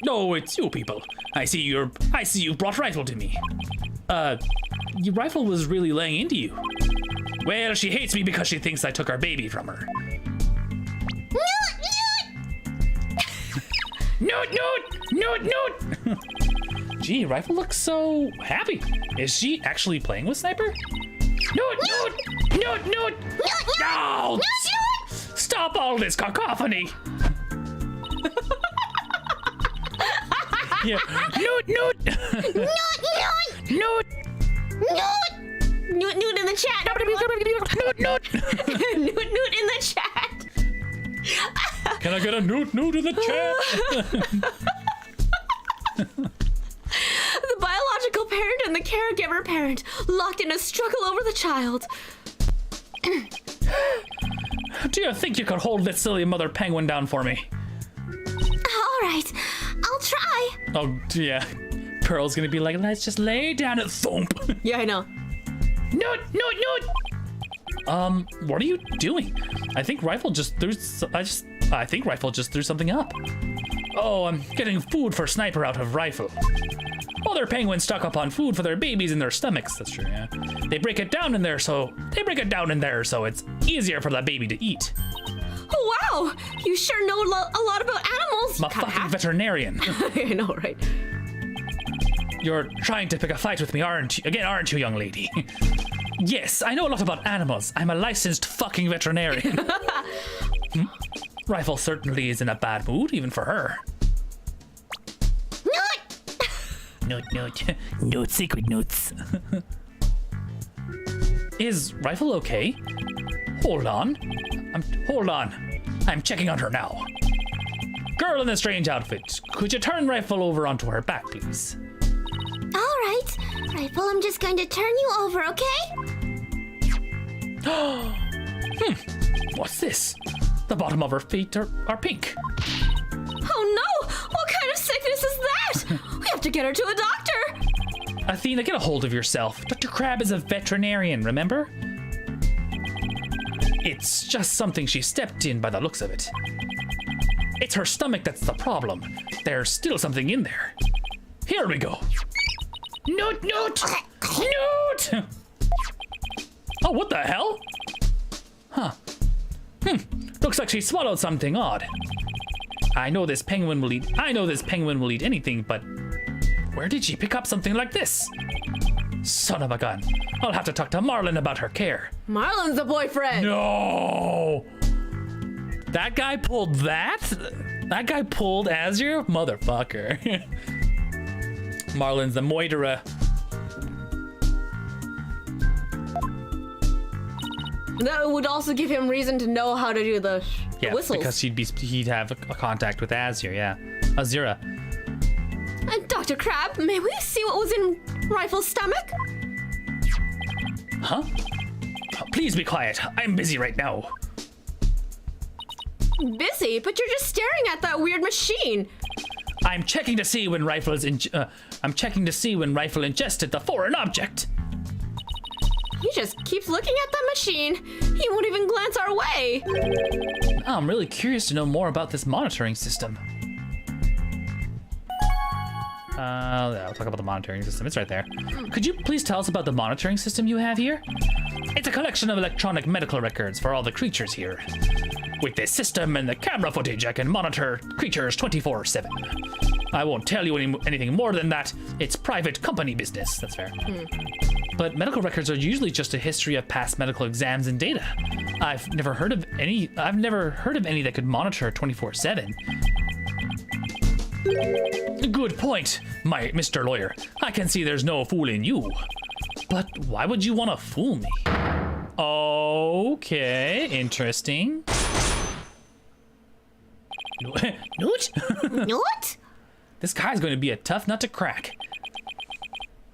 No, it's you people. I see you brought Rifle to me. Your Rifle was really laying into you. Well, she hates me because she thinks I took our baby from her. Noot! Gee, Rifle looks so happy. Is she actually playing with Sniper? Noot! No! Stop all this cacophony! Yeah. Noot! Noot! Noot in the chat! Noot! Noot in the chat! Can I get a noot in the chat? The biological parent and the caregiver parent locked in a struggle over the child. Do you think you could hold this silly mother penguin down for me? All right, I'll try. Oh, yeah. Pearl's gonna be like, let's just lay down and thump. Yeah, I know. Noot! What are you doing? I think Rifle just threw something up. Oh, I'm getting food for Sniper out of Rifle. Other penguins stock up on food for their babies in their stomachs. That's true, yeah. They break it down in there so it's easier for the baby to eat. Oh, wow! You sure know a lot about animals. I'm a fucking veterinarian. I know, right? You're trying to pick a fight with me, aren't you, young lady? Yes, I know a lot about animals. I'm a licensed fucking veterinarian. Rifle certainly is in a bad mood, even for her. Note, secret notes. Is Rifle okay? Hold on. I'm checking on her now. Girl in the strange outfit, could you turn Rifle over onto her back, please? All right. Rifle, I'm just going to turn you over, okay? What's this? The bottom of her feet are pink. Oh no! What kind of sickness is that? We have to get her to a doctor! Athena, get a hold of yourself. Dr. Crab is a veterinarian, remember? It's just something she stepped in by the looks of it. It's her stomach that's the problem. There's still something in there. Here we go. Note! Oh, what the hell? Huh. Looks like she swallowed something odd. I know this penguin will eat anything, but where did she pick up something like this? Son of a gun. I'll have to talk to Marlin about her care. Marlin's the boyfriend! No! That guy pulled that? That guy pulled Azure? Motherfucker. Marlin's the moiterer. That would also give him reason to know how to do the whistles. Because he'd have a contact with Azure, yeah. Azura. Dr. Crab, may we see what was in Rifle's stomach? Huh? Please be quiet. I'm busy right now. Busy? But you're just staring at that weird machine. I'm checking to see when Rifle ingested the foreign object. He just keeps looking at that machine. He won't even glance our way. I'm really curious to know more about this monitoring system. I'll talk about the monitoring system. It's right there. Could you please tell us about the monitoring system you have here? It's a collection of electronic medical records for all the creatures here. With this system and the camera footage, I can monitor creatures 24/7. I won't tell you anything more than that. It's private company business. That's fair. But medical records are usually just a history of past medical exams and data. I've never heard of any that could monitor 24/7. Good point, my Mr. Lawyer. I can see there's no fooling you. But why would you want to fool me? Okay, interesting. Newt? What? This guy's going to be a tough nut to crack.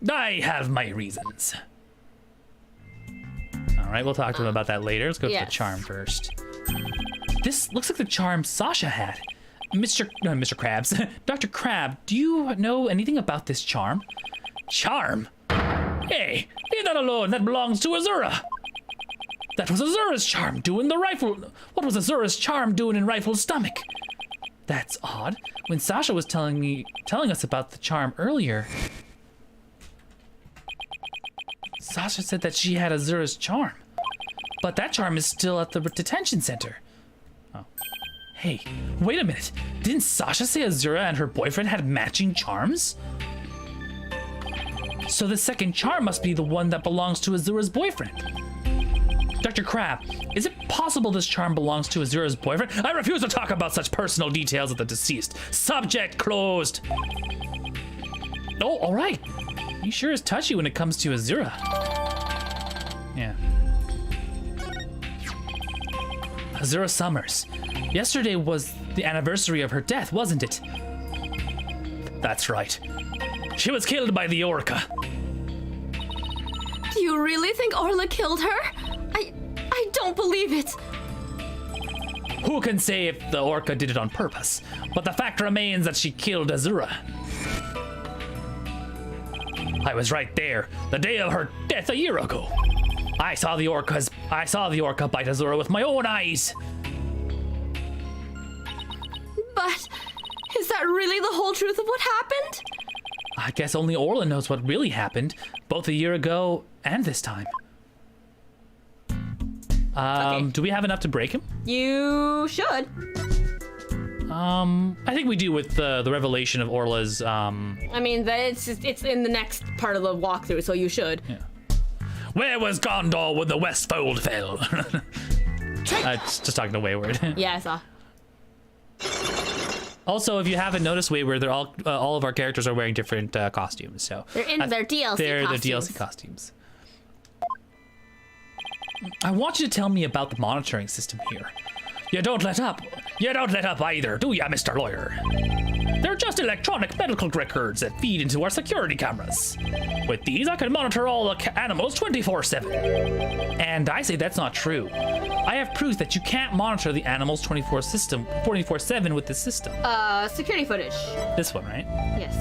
I have my reasons. All right, we'll talk to him about that later. Let's go to the charm first. This looks like the charm Sasha had. Mr. Krabs. Dr. Crab, do you know anything about this charm? Charm? Hey, leave that alone. That belongs to Azura. That was Azura's charm doing the Rifle. What was Azura's charm doing in Rifle's stomach? That's odd. When Sasha was telling us about the charm earlier, Sasha said that she had Azura's charm. But that charm is still at the detention center. Oh. Hey, wait a minute. Didn't Sasha say Azura and her boyfriend had matching charms? So the second charm must be the one that belongs to Azura's boyfriend. Dr. Crab, is it possible this charm belongs to Azura's boyfriend? I refuse to talk about such personal details of the deceased. Subject closed. Oh, all right. He sure is touchy when it comes to Azura. Yeah. Azura Summers. Yesterday was the anniversary of her death, wasn't it? That's right. She was killed by the Orca. Do you really think Orla killed her? I don't believe it. Who can say if the Orca did it on purpose? But the fact remains that she killed Azura. I was right there, the day of her death a year ago. I saw the Orca bite Azura with my own eyes. But is that really the whole truth of what happened? I guess only Orla knows what really happened, both a year ago and this time. Okay. Do we have enough to break him? You should. I think we do with the revelation of Orla's. I mean, it's in the next part of the walkthrough, so you should. Yeah. Where was Gondor when the Westfold fell? It's just talking to Wayward. Yeah, I saw. Also, if you haven't noticed, they're all of our characters are wearing different costumes. So They're in their DLC they're costumes. the DLC costumes. I want you to tell me about the monitoring system here. You don't let up. You don't let up either, do ya, Mr. Lawyer? They're just electronic medical records that feed into our security cameras. With these, I can monitor all the animals 24/7. And I say that's not true. I have proof that you can't monitor the animals 24/7 with this system. Security footage. This one, right? Yes.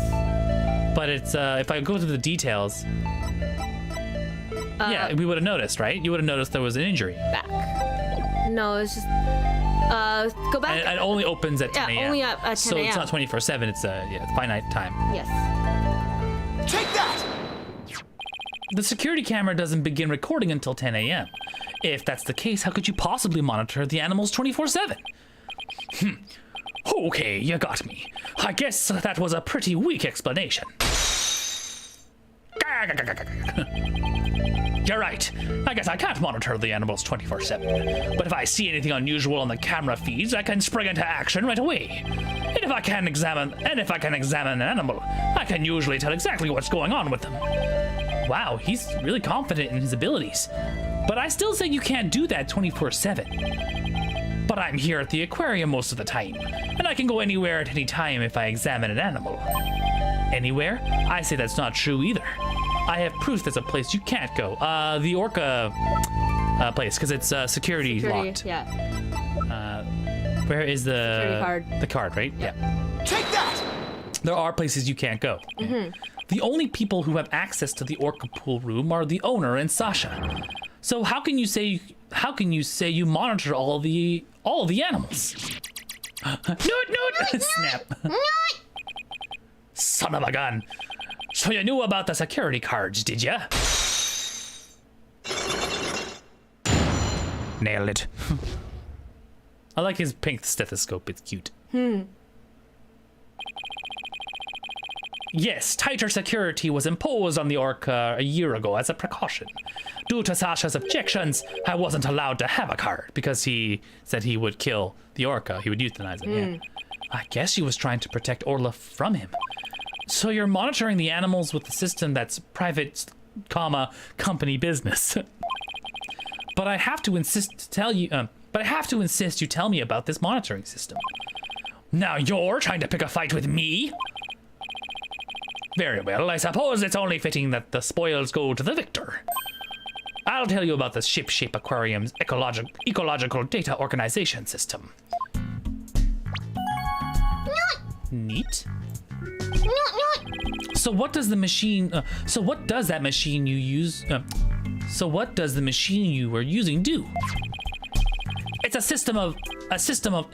But it's if I go through the details, yeah, we would have noticed, right? You would have noticed there was an injury. Back. No, it's just go back. And it only opens at 10 a.m. only at 10 So it's a.m.. not 24/7. It's finite time. Yes. Take that! The security camera doesn't begin recording until 10 a.m. If that's the case, how could you possibly monitor the animals 24/7? Okay, you got me. I guess that was a pretty weak explanation. You're right. I guess I can't monitor the animals 24/7. But if I see anything unusual on the camera feeds, I can spring into action right away. And if I can examine an animal, I can usually tell exactly what's going on with them. Wow, he's really confident in his abilities. But I still say you can't do that 24/7. But I'm here at the aquarium most of the time, and I can go anywhere at any time if I examine an animal. Anywhere? I say that's not true either. I have proof there's a place you can't go. The orca place, because it's security locked. Yeah. Where is the Security card. The card, right? Yep. Yeah. Take that! There are places you can't go. The only people who have access to the orca pool room are the owner and Sasha. So how can you say you monitor all the animals? No, snap. Son of a gun. So you knew about the security cards, did ya? Nailed it. I like his pink stethoscope, it's cute. Yes, tighter security was imposed on the orca a year ago as a precaution. Due to Sasha's objections, I wasn't allowed to have a card because he said he would kill the orca. He would euthanize it, yeah. I guess she was trying to protect Orla from him. So you're monitoring the animals with the system that's private, company business. But I have to insist you tell me about this monitoring system. Now you're trying to pick a fight with me? Very well, I suppose it's only fitting that the spoils go to the victor. I'll tell you about the Ship-Shape Aquarium's ecological data organization system. Neat. So what does the machine you were using do? It's a system of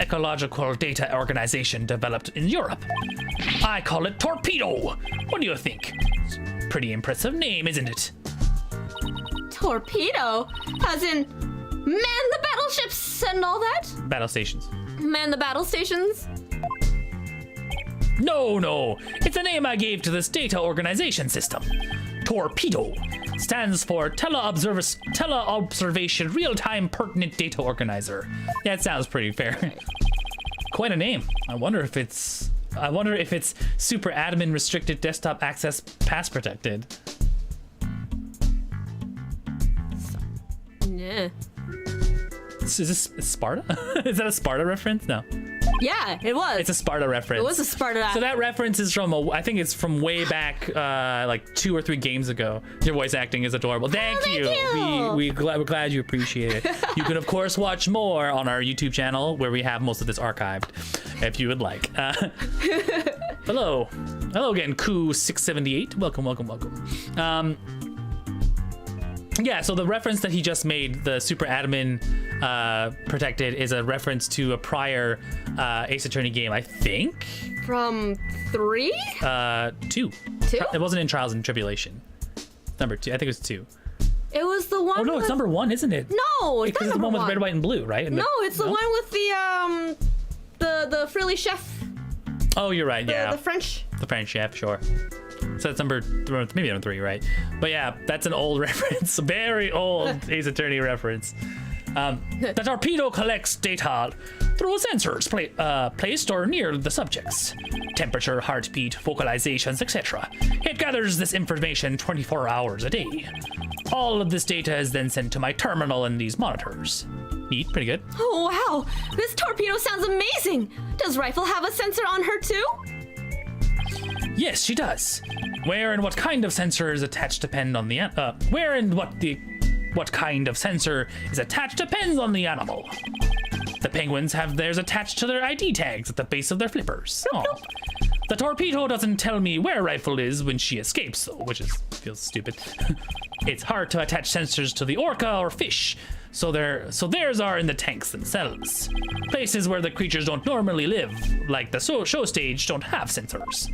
ecological data organization developed in Europe. I call it Torpedo. What do you think? Pretty impressive name, isn't it? Torpedo? As in, man the battleships and all that? Battle stations. Man the battle stations? No. It's a name I gave to this data organization system. Torpedo stands for Teleobservation Real-Time Pertinent Data Organizer. That sounds pretty fair. Quite a name. I wonder if it's super admin restricted desktop access pass protected. Nah. Is this Sparta? Is that a Sparta reference? No. Yeah, it was. It's a Sparta reference. It was a Sparta. So that reference is from I think it's from way back, like 2 or 3 games ago. Your voice acting is adorable. Thank you. We're glad you appreciate it. You can of course watch more on our YouTube channel where we have most of this archived, if you would like. Hello again, Koo678. Welcome. Yeah, so the reference that he just made, the super admin protected, is a reference to a prior Ace Attorney game, I think. From 3? 2. 2? It wasn't in Trials and Tribulation. Number 2. I think it was 2. It was the one. Oh no, it's number 1, isn't it? No, it's because not it's the number one with red, white, and blue, right? And no, it's the one with the frilly chef. Oh, you're right. Yeah. The French. The French chef, sure. So that's maybe number 3, right? But yeah, that's an old reference, a very old Ace Attorney reference. The torpedo collects data through sensors placed or near the subjects. Temperature, heartbeat, vocalizations, etc. It gathers this information 24 hours a day. All of this data is then sent to my terminal in these monitors. Neat, pretty good. Oh, wow. This torpedo sounds amazing. Does Rifle have a sensor on her too? Yes, she does. Where and what kind of sensor is attached depend on the where and what kind of sensor is attached depends on the animal. The penguins have theirs attached to their ID tags at the base of their flippers. Aw. The torpedo doesn't tell me where Rifle is when she escapes, though, which feels stupid. It's hard to attach sensors to the orca or fish, so theirs are in the tanks themselves. Places where the creatures don't normally live, like the show stage, don't have sensors.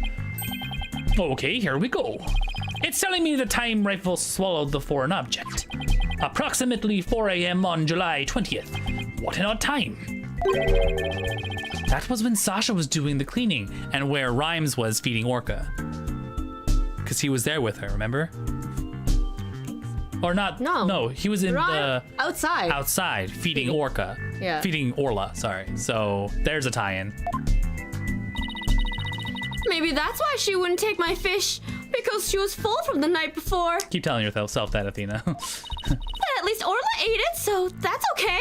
Okay, here we go. It's telling me the time Rifle swallowed the foreign object. Approximately 4 a.m. on July 20th. What an odd time. That was when Sasha was doing the cleaning and where Rhymes was feeding Orca. Because he was there with her, remember? Or not? No, he was in the... Outside, feeding Orca. Yeah. Feeding Orla, sorry. So, there's a tie-in. Maybe that's why she wouldn't take my fish. Because she was full from the night before. Keep telling yourself that, Athena. But at least Orla ate it, so that's okay.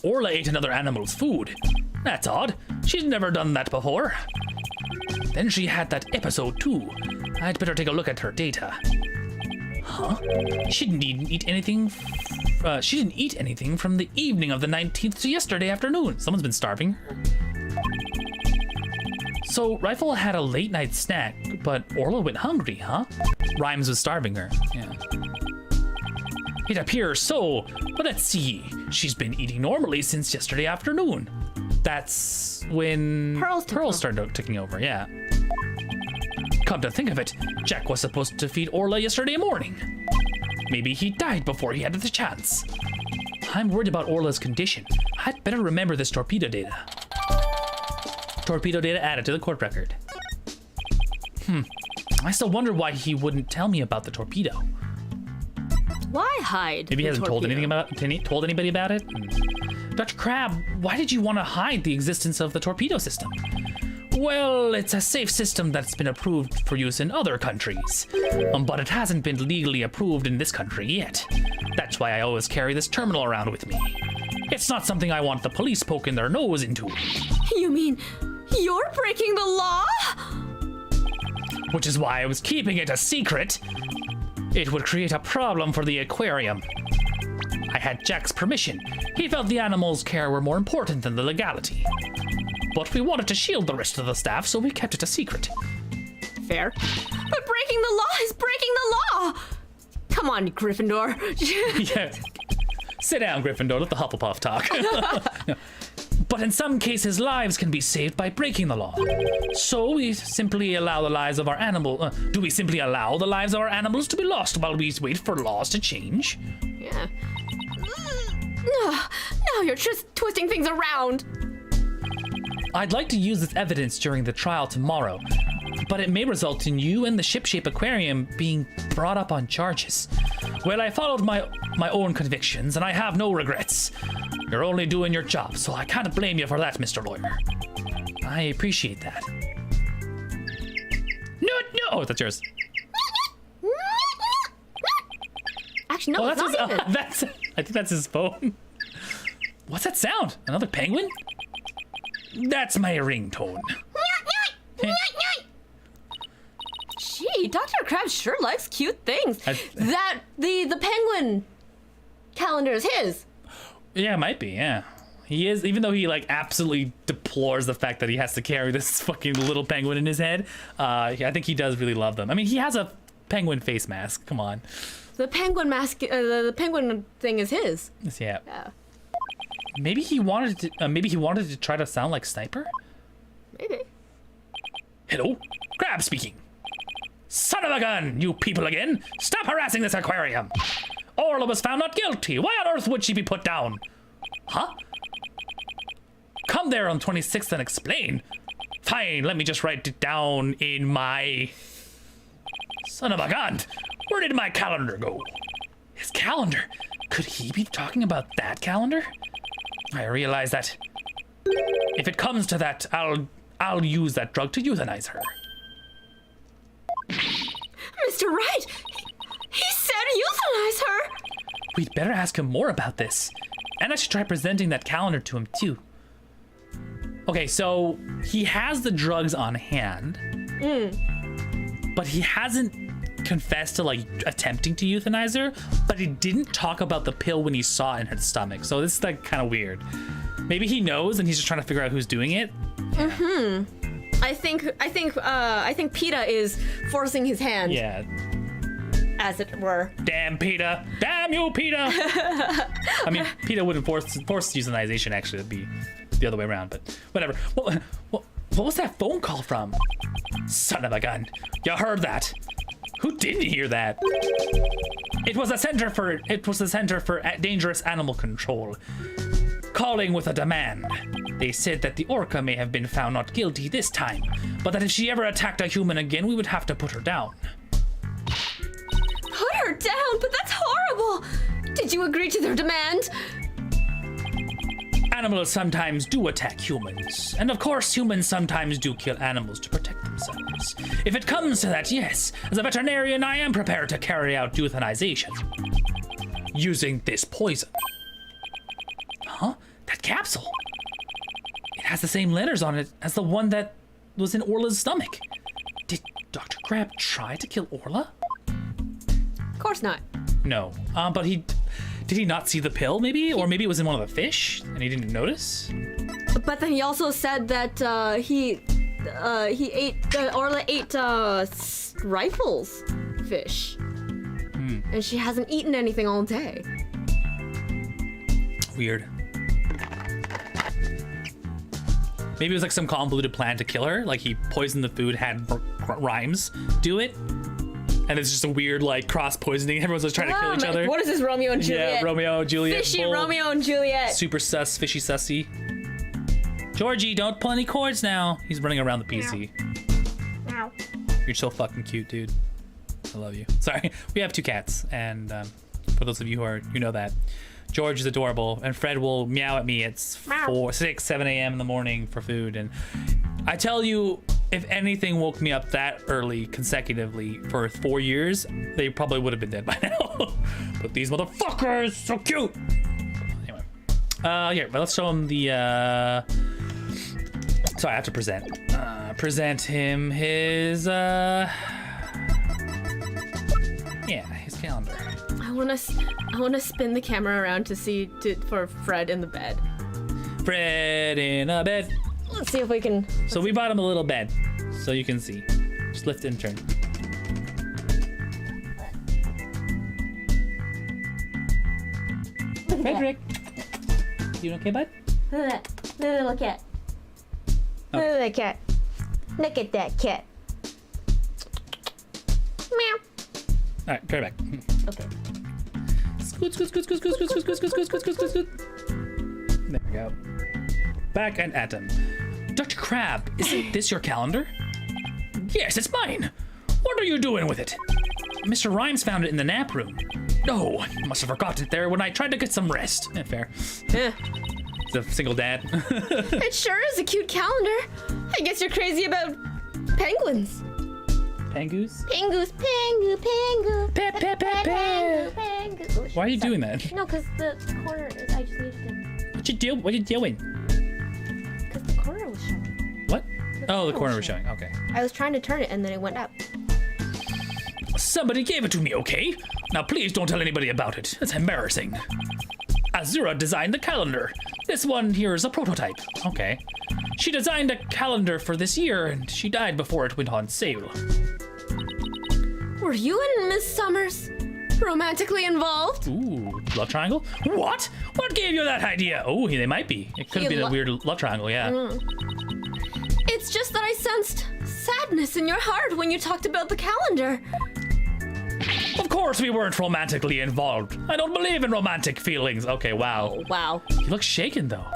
Orla ate another animal's food. That's odd. She's never done that before. Then she had that episode too. I'd better take a look at her data. Huh? She didn't eat anything. She didn't eat anything from the evening of the 19th to yesterday afternoon. Someone's been starving her. So Rifle had a late night snack, but Orla went hungry, huh? Rhymes was starving her. Yeah. It appears so, but let's see. She's been eating normally since yesterday afternoon. That's when Pearl started taking over, yeah. Come to think of it, Jack was supposed to feed Orla yesterday morning. Maybe he died before he had the chance. I'm worried about Orla's condition. I'd better remember this torpedo data. Torpedo data added to the court record. I still wonder why he wouldn't tell me about the torpedo. Why hide? Maybe he hasn't told anybody about it. Dr. Crab, why did you want to hide the existence of the torpedo system? Well, it's a safe system that's been approved for use in other countries, but it hasn't been legally approved in this country yet. That's why I always carry this terminal around with me. It's not something I want the police poking their nose into. You mean you're breaking the law? Which is why I was keeping it a secret. It would create a problem for the aquarium. I had Jack's permission. He felt the animals' care were more important than the legality. But we wanted to shield the rest of the staff, so we kept it a secret. Fair. But breaking the law is breaking the law! Come on, Gryffindor. Yeah. Sit down, Gryffindor. Let the Hufflepuff talk. But in some cases, lives can be saved by breaking the law. So we simply allow the lives of our animal. Do we simply allow the lives of our animals to be lost while we wait for laws to change? Yeah. Now you're just twisting things around. I'd like to use this evidence during the trial tomorrow, but it may result in you and the Shipshape Aquarium being brought up on charges. Well, I followed my own convictions, and I have no regrets. You're only doing your job, so I can't blame you for that, Mr. Lawyer. I appreciate that. No! Oh, that's yours. Actually, no, it's not even. I think that's his phone. What's that sound? Another penguin? That's my ringtone. Gee, Dr. Krabs sure likes cute things. The penguin calendar is his. Yeah, it might be, yeah. He is, even though he like absolutely deplores the fact that he has to carry this fucking little penguin in his head, I think he does really love them. I mean, he has a penguin face mask, come on. The penguin mask, the penguin thing is his. Yeah. Yeah. Maybe he wanted to try to sound like Sniper? Maybe. Hello? Crab speaking. Son of a gun, you people again! Stop harassing this aquarium! Orla was found not guilty. Why on earth would she be put down? Huh? Come there on 26th and explain. Fine, let me just write it down in my... Son of a gun! Where did my calendar go? His calendar. Could he be talking about that calendar? I realize that if it comes to that, I'll use that drug to euthanize her. Mr. Wright, he said euthanize her. We'd better ask him more about this. And I should try presenting that calendar to him too. Okay, so he has the drugs on hand. But he hasn't confessed to like attempting to euthanize her, but he didn't talk about the pill when he saw it in her stomach. So this is like kind of weird. Maybe he knows and he's just trying to figure out who's doing it. I think PETA is forcing his hand, Yeah. as it were. Damn PETA. Damn you, PETA. I mean, PETA wouldn't force euthanization, actually. It'd be the other way around, but whatever. What was that phone call from? Son of a gun. You heard that. Who didn't hear that? It was the Center for Dangerous Animal Control, calling with a demand. They said that the orca may have been found not guilty this time, but that if she ever attacked a human again, we would have to put her down. Put her down? But that's horrible. Did you agree to their demand? Animals sometimes do attack humans, and of course humans sometimes do kill animals to protect themselves. If it comes to that, yes, as a veterinarian I am prepared to carry out euthanization. Using this poison. Huh? That capsule? It has the same letters on it as the one that was in Orla's stomach. Did Dr. Crab try to kill Orla? Of course not. No, but did he not see the pill maybe? Or maybe it was in one of the fish and he didn't notice? But then he also said that Orla ate rifles fish. And she hasn't eaten anything all day. Weird. Maybe it was like some convoluted plan to kill her. Like he poisoned the food, had rhymes do it. And it's just a weird like cross poisoning. Everyone's just trying to kill each other. What is this, Romeo and Juliet? Yeah, Romeo, Juliet. Fishy bull. Romeo and Juliet. Super sus, fishy sussy. Georgie, don't pull any cords now. He's running around the PC. Meow. You're so fucking cute, dude. I love you. Sorry, we have 2 cats, and for those of you who know that, George is adorable, and Fred will meow at me at 4, 6, 7 a.m. in the morning for food, and I tell you, if anything woke me up that early consecutively for 4 years, they probably would have been dead by now. But these motherfuckers, so cute. Anyway, here, but let's show him the. Sorry, I have to present him his. Yeah, his calendar. I wanna spin the camera around to see for Fred in the bed. Fred in a bed. Let's see if we can. So we bought him a little bed, so you can see. Just lift and turn. Frederick, you okay, bud? Look at that little cat. Look at that cat. Look at that cat. Meow. All right, turn it back. Okay. Scoot, scoot, scoot, scoot, scoot, scoot, scoot, scoot, scoot, scoot, scoot, scoot, scoot. There we go. Back and at him. Dr. Crab, isn't this your calendar? Yes, it's mine. What are you doing with it? Mr. Rhymes found it in the nap room. No, I must have forgotten it there when I tried to get some rest. Fair. Eh. He's a single dad. It sure is a cute calendar. I guess you're crazy about penguins. Pangoos? Pangoos, pangu, pangu. Pep, pep, pep, pep. Pangu. Oh, Why are you doing that? No, because the corner, I just needed to. What are you doing? Because the corner was showing. What? Oh, the corner was showing. Okay. I was trying to turn it and then it went up. Somebody gave it to me, okay? Now please don't tell anybody about it. It's embarrassing. Azura designed the calendar. This one here is a prototype. Okay. She designed a calendar for this year and she died before it went on sale. Were you and Miss Summers romantically involved? Ooh, love triangle? What? What gave you that idea? Oh, they might be. It could have been a weird love triangle, yeah. It's just that I sensed sadness in your heart when you talked about the calendar. Of course we weren't romantically involved. I don't believe in romantic feelings. Okay, wow. Oh, wow. You look shaken, though.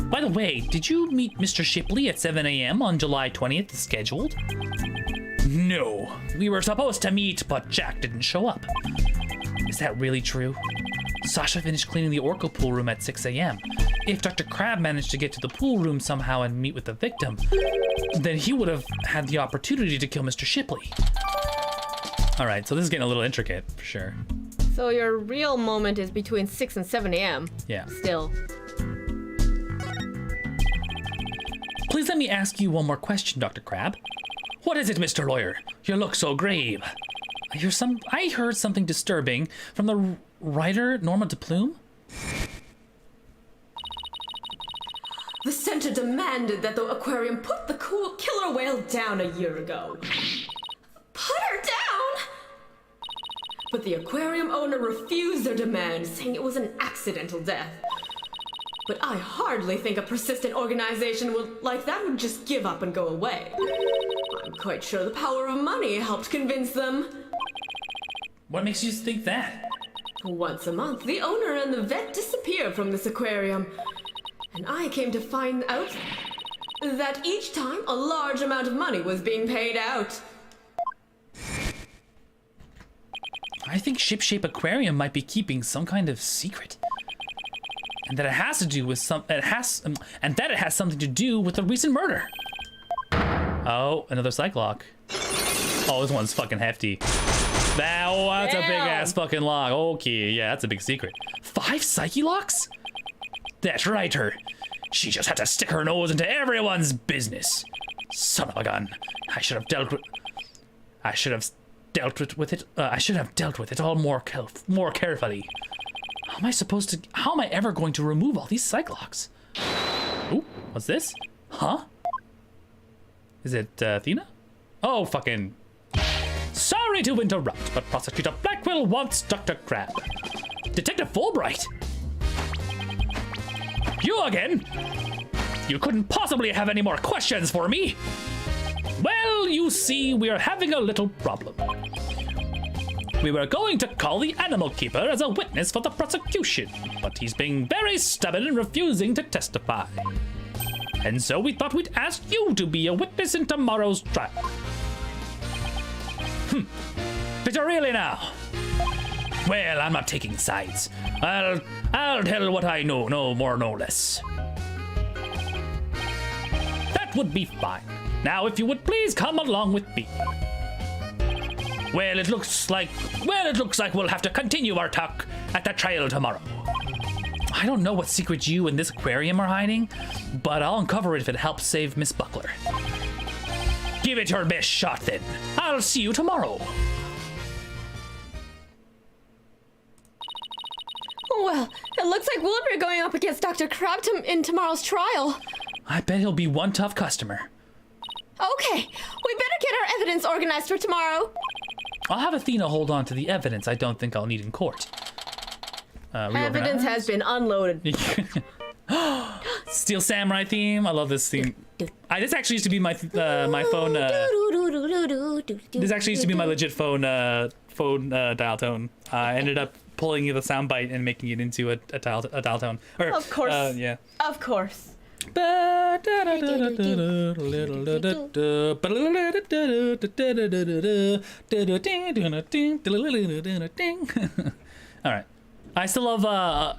By the way, did you meet Mr. Shipley at 7 a.m. on July 20th as scheduled? No. We were supposed to meet, but Jack didn't show up. Is that really true? Sasha finished cleaning the Orca pool room at 6 a.m. If Dr. Crab managed to get to the pool room somehow and meet with the victim, then he would have had the opportunity to kill Mr. Shipley. All right, so this is getting a little intricate, for sure. So your real moment is between 6 and 7 a.m. Yeah. Still. Please let me ask you one more question, Dr. Crab. What is it, Mr. Lawyer? You look so grave. I heard something disturbing from the writer Norma DePlume. The center demanded that the aquarium put the cool killer whale down a year ago. Put her down? But the aquarium owner refused their demand, saying it was an accidental death. But I hardly think a persistent organization like that would just give up and go away. I'm quite sure the power of money helped convince them. What makes you think that? Once a month, the owner and the vet disappear from this aquarium. And I came to find out that each time a large amount of money was being paid out. I think Shipshape Aquarium might be keeping some kind of secret. And that it has to do with it has something to do with the recent murder. Oh, another psych lock. Oh, this one's fucking hefty. That's a big ass fucking lock. Okay, yeah, that's a big secret. 5 psyche locks? That's right, her. She just had to stick her nose into everyone's business. Son of a gun. I should have dealt with it all more carefully. How am I ever going to remove all these psych locks? Ooh, what's this? Huh? Is it Athena? Oh, fucking. Sorry to interrupt, but Prosecutor Blackwell wants Dr. Crab. Detective Fulbright? You again? You couldn't possibly have any more questions for me. Well, you see, we're having a little problem. We were going to call the animal keeper as a witness for the prosecution, but he's being very stubborn and refusing to testify. And so we thought we'd ask you to be a witness in tomorrow's trial. Did you really now? Well, I'm not taking sides. I'll tell what I know, no more, no less. That would be fine. Now, if you would please come along with me. Well, it looks like we'll have to continue our talk at the trial tomorrow. I don't know what secret you and this aquarium are hiding, but I'll uncover it if it helps save Miss Buckler. Give it your best shot, then. I'll see you tomorrow. Well, it looks like we'll be going up against Dr. Crab in tomorrow's trial. I bet he'll be one tough customer. Okay, we better get our evidence organized for tomorrow. I'll have Athena hold on to the evidence I don't think I'll need in court. Evidence has been unloaded. Steel Samurai theme. I love this theme. This actually used to be my my phone. This actually used to be my legit phone dial tone. I ended up pulling the soundbite and making it into a dial tone. Of course. Yeah. Of course. All right. I still love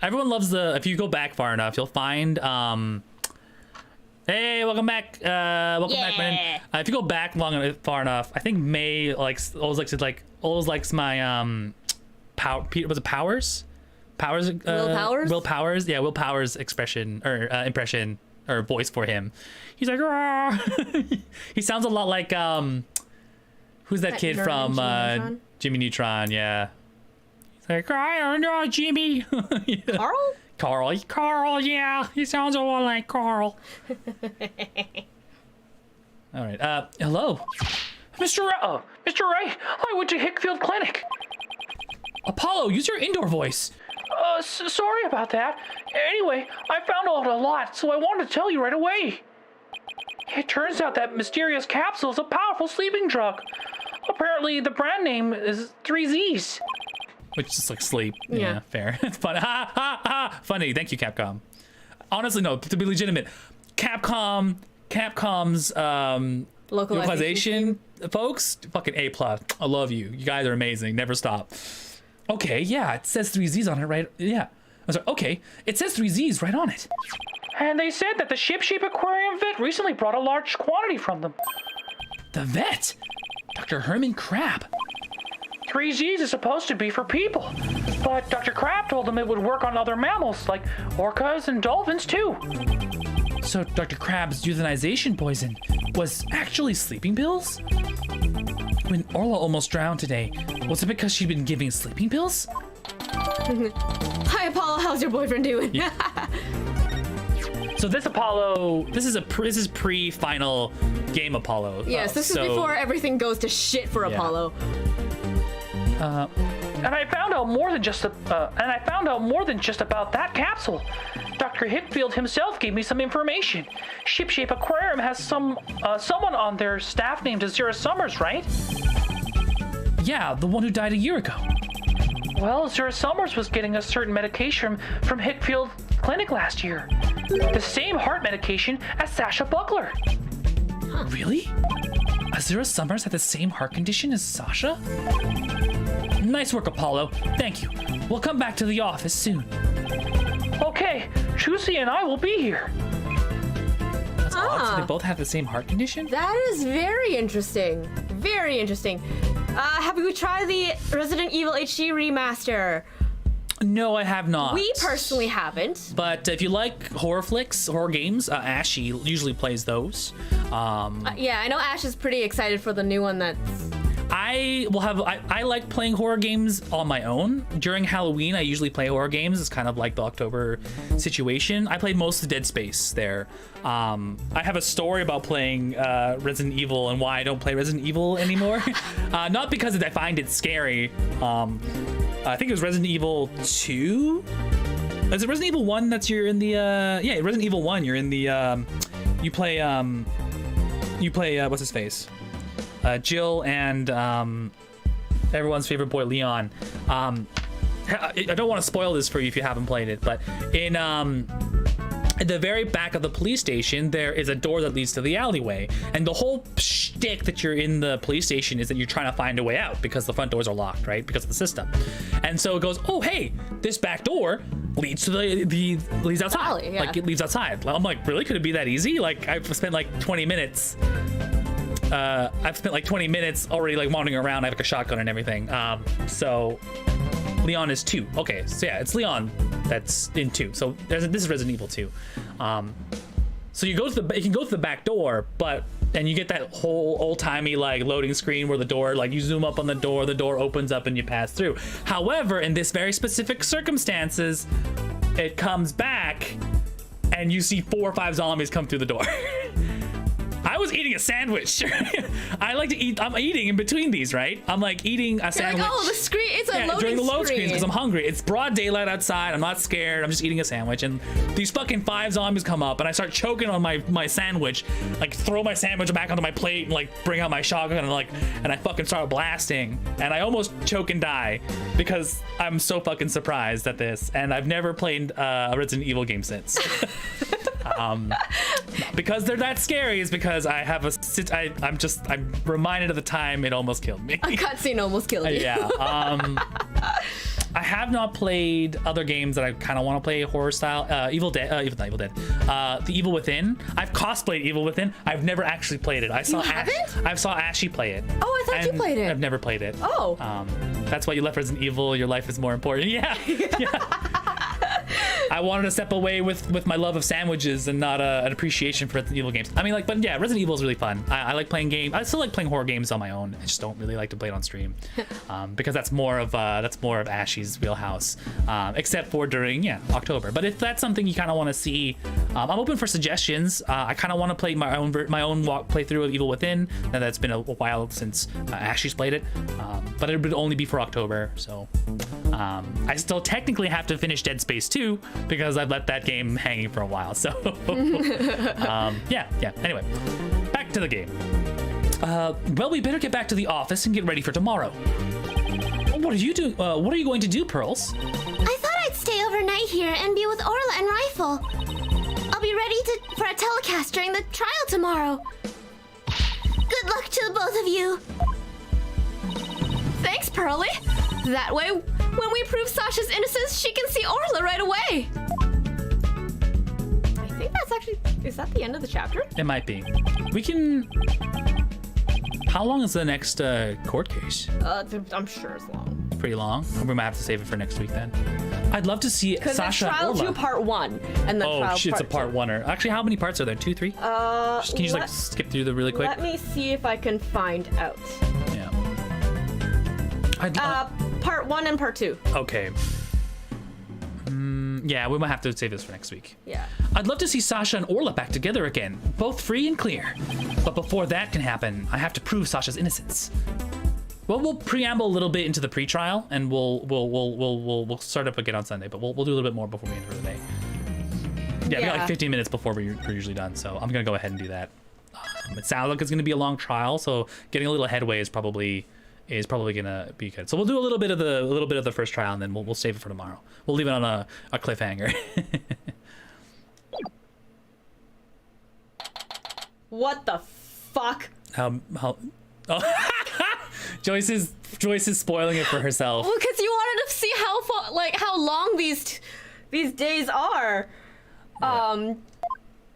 everyone loves if you go back far enough, you'll find hey, welcome back. Welcome back, Brennan. If you go back far enough, I think May always likes my was it Powers? Will Powers? Yeah, Will Powers expression or impression or voice for him. He's like, he sounds a lot like who's that kid from Jimmy Neutron? Yeah. He's like, I don't know, Jimmy. Yeah. Carl, yeah. He sounds a lot like Carl. All right. Hello. Mr. Ray, I went to Hickfield Clinic. Apollo, use your indoor voice. Sorry about that. Anyway, I found out a lot, so I wanted to tell you right away. It turns out that mysterious capsule is a powerful sleeping drug. Apparently, the brand name is 3Z's. Which is like sleep. Yeah, fair. It's funny. Ha, ha, ha. Funny. Thank you, Capcom. Honestly, no, to be legitimate, Capcom's localization folks, fucking A+. I love you. You guys are amazing. Never stop. Okay, yeah, it says 3 Z's on it, right? Yeah. I'm sorry, okay, it says 3 Z's right on it. And they said that the Ship-Shape Aquarium vet recently brought a large quantity from them. The vet? Dr. Herman Crab. 3 Z's is supposed to be for people, but Dr. Crab told them it would work on other mammals, like orcas and dolphins too. So Dr. Crab's euthanization poison was actually sleeping pills? When Orla almost drowned today, was it because she'd been giving sleeping pills? Hi, Apollo. How's your boyfriend doing? So this Apollo, this is pre-final game Apollo. Yes, this is before everything goes to shit for Apollo. And I found out more than just about that capsule. Dr. Hickfield himself gave me some information. Ship-Shape Aquarium has someone on their staff named Azura Summers, right? Yeah, the one who died a year ago. Well, Azura Summers was getting a certain medication from Hickfield Clinic last year. The same heart medication as Sasha Buckler. Really? Azura Summers had the same heart condition as Sasha? Nice work, Apollo. Thank you. We'll come back to the office soon. Okay, Trucy and I will be here. That's odd. So they both have the same heart condition? That is very interesting. Very interesting. Have you tried the Resident Evil HD remaster? No, I have not. We personally haven't. But if you like horror flicks, horror games, Ashy usually plays those. Yeah, I know Ash is pretty excited for the new one that's... I like playing horror games on my own. During Halloween, I usually play horror games. It's kind of like the October situation. I played most of Dead Space there. I have a story about playing Resident Evil and why I don't play Resident Evil anymore. Not because I find it scary. I think it was Resident Evil 2. Is it Resident Evil 1 that's you're in the yeah, Resident Evil 1, you're in the you play what's his face? Jill and everyone's favorite boy Leon. I don't want to spoil this for you if you haven't played it, but in at the very back of the police station, there is a door that leads to the alleyway. And the whole shtick that you're in the police station is that you're trying to find a way out because the front doors are locked, right? Because of the system. And so it goes, oh, hey, this back door leads to leads outside. Alley, yeah. Like, it leads outside. I'm like, really? Could it be that easy? Like, I've spent like 20 minutes. I've spent like 20 minutes already like wandering around. I have like a shotgun and everything. So Leon is 2. Okay, so yeah, it's Leon that's in 2. So this is Resident Evil 2. So you can go to the back door, and you get that whole old-timey like loading screen where the door, like you zoom up on the door opens up and you pass through. However, in this very specific circumstances, it comes back and you see 4 or 5 zombies come through the door. I was eating a sandwich. I like to eat. I'm eating in between these, right? I'm like eating a sandwich. Like, oh, the screen. It's a loading screen. During the load screens because I'm hungry. It's broad daylight outside. I'm not scared. I'm just eating a sandwich, and these fucking 5 zombies come up, and I start choking on my sandwich. Like throw my sandwich back onto my plate and like bring out my shotgun and I fucking start blasting, and I almost choke and die because I'm so fucking surprised at this, and I've never played a Resident Evil game since. Because they're that scary is because I have I'm reminded of the time it almost killed me. A cutscene almost killed you. Yeah. I have not played other games that I kind of want to play horror style. The Evil Within. I've cosplayed Evil Within. I've never actually played it. I saw Ashy play it. Oh, I thought you played it. I've never played it. Oh. That's why you left Resident Evil. Your life is more important. Yeah. I wanted to step away with my love of sandwiches and not an appreciation for Resident Evil games. I mean, like, but yeah, Resident Evil is really fun. I like playing games. I still like playing horror games on my own. I just don't really like to play it on stream because that's more of Ashy's wheelhouse, except for during October. But if that's something you kind of want to see, I'm open for suggestions. I kind of want to play my own playthrough of Evil Within. Now that's been a while since Ashy's played it, but it would only be for October. So I still technically have to finish Dead Space 2 because I've let that game hanging for a while. So yeah. Anyway, back to the game. Well, we better get back to the office and get ready for tomorrow. What are you doing? What are you going to do, Pearls? I thought I'd stay overnight here and be with Orla and Rifle. I'll be ready for a telecast during the trial tomorrow. Good luck to the both of you. Thanks, Pearly. That way When we prove Sasha's innocence, she can see Orla right away. I think that's actually... Is that the end of the chapter? It might be. We can... How long is the next court case? I'm sure it's long. Pretty long. We might have to save it for next week then. I'd love to see Sasha and Trial Orla. 2 part 1 and then Oh Trial shit, it's a part 2. one. Actually, how many parts are there? 2, 3? Can you just like skip through the really quick? Let me see if I can find out. Yeah. Part 1 and part 2. Okay. Yeah, we might have to save this for next week. Yeah. I'd love to see Sasha and Orla back together again, both free and clear. But before that can happen, I have to prove Sasha's innocence. Well, we'll preamble a little bit into the pre-trial, and we'll start up again on Sunday. But we'll do a little bit more before we end for the day. Yeah, we got like 15 minutes before we're usually done, so I'm gonna go ahead and do that. It sounds like it's gonna be a long trial, so getting a little headway is probably gonna be good. So we'll do a little bit of the first trial, and then we'll save it for tomorrow. We'll leave it on a cliffhanger. What the fuck? Oh. Joyce is spoiling it for herself. Well, because you wanted to see how long these days are.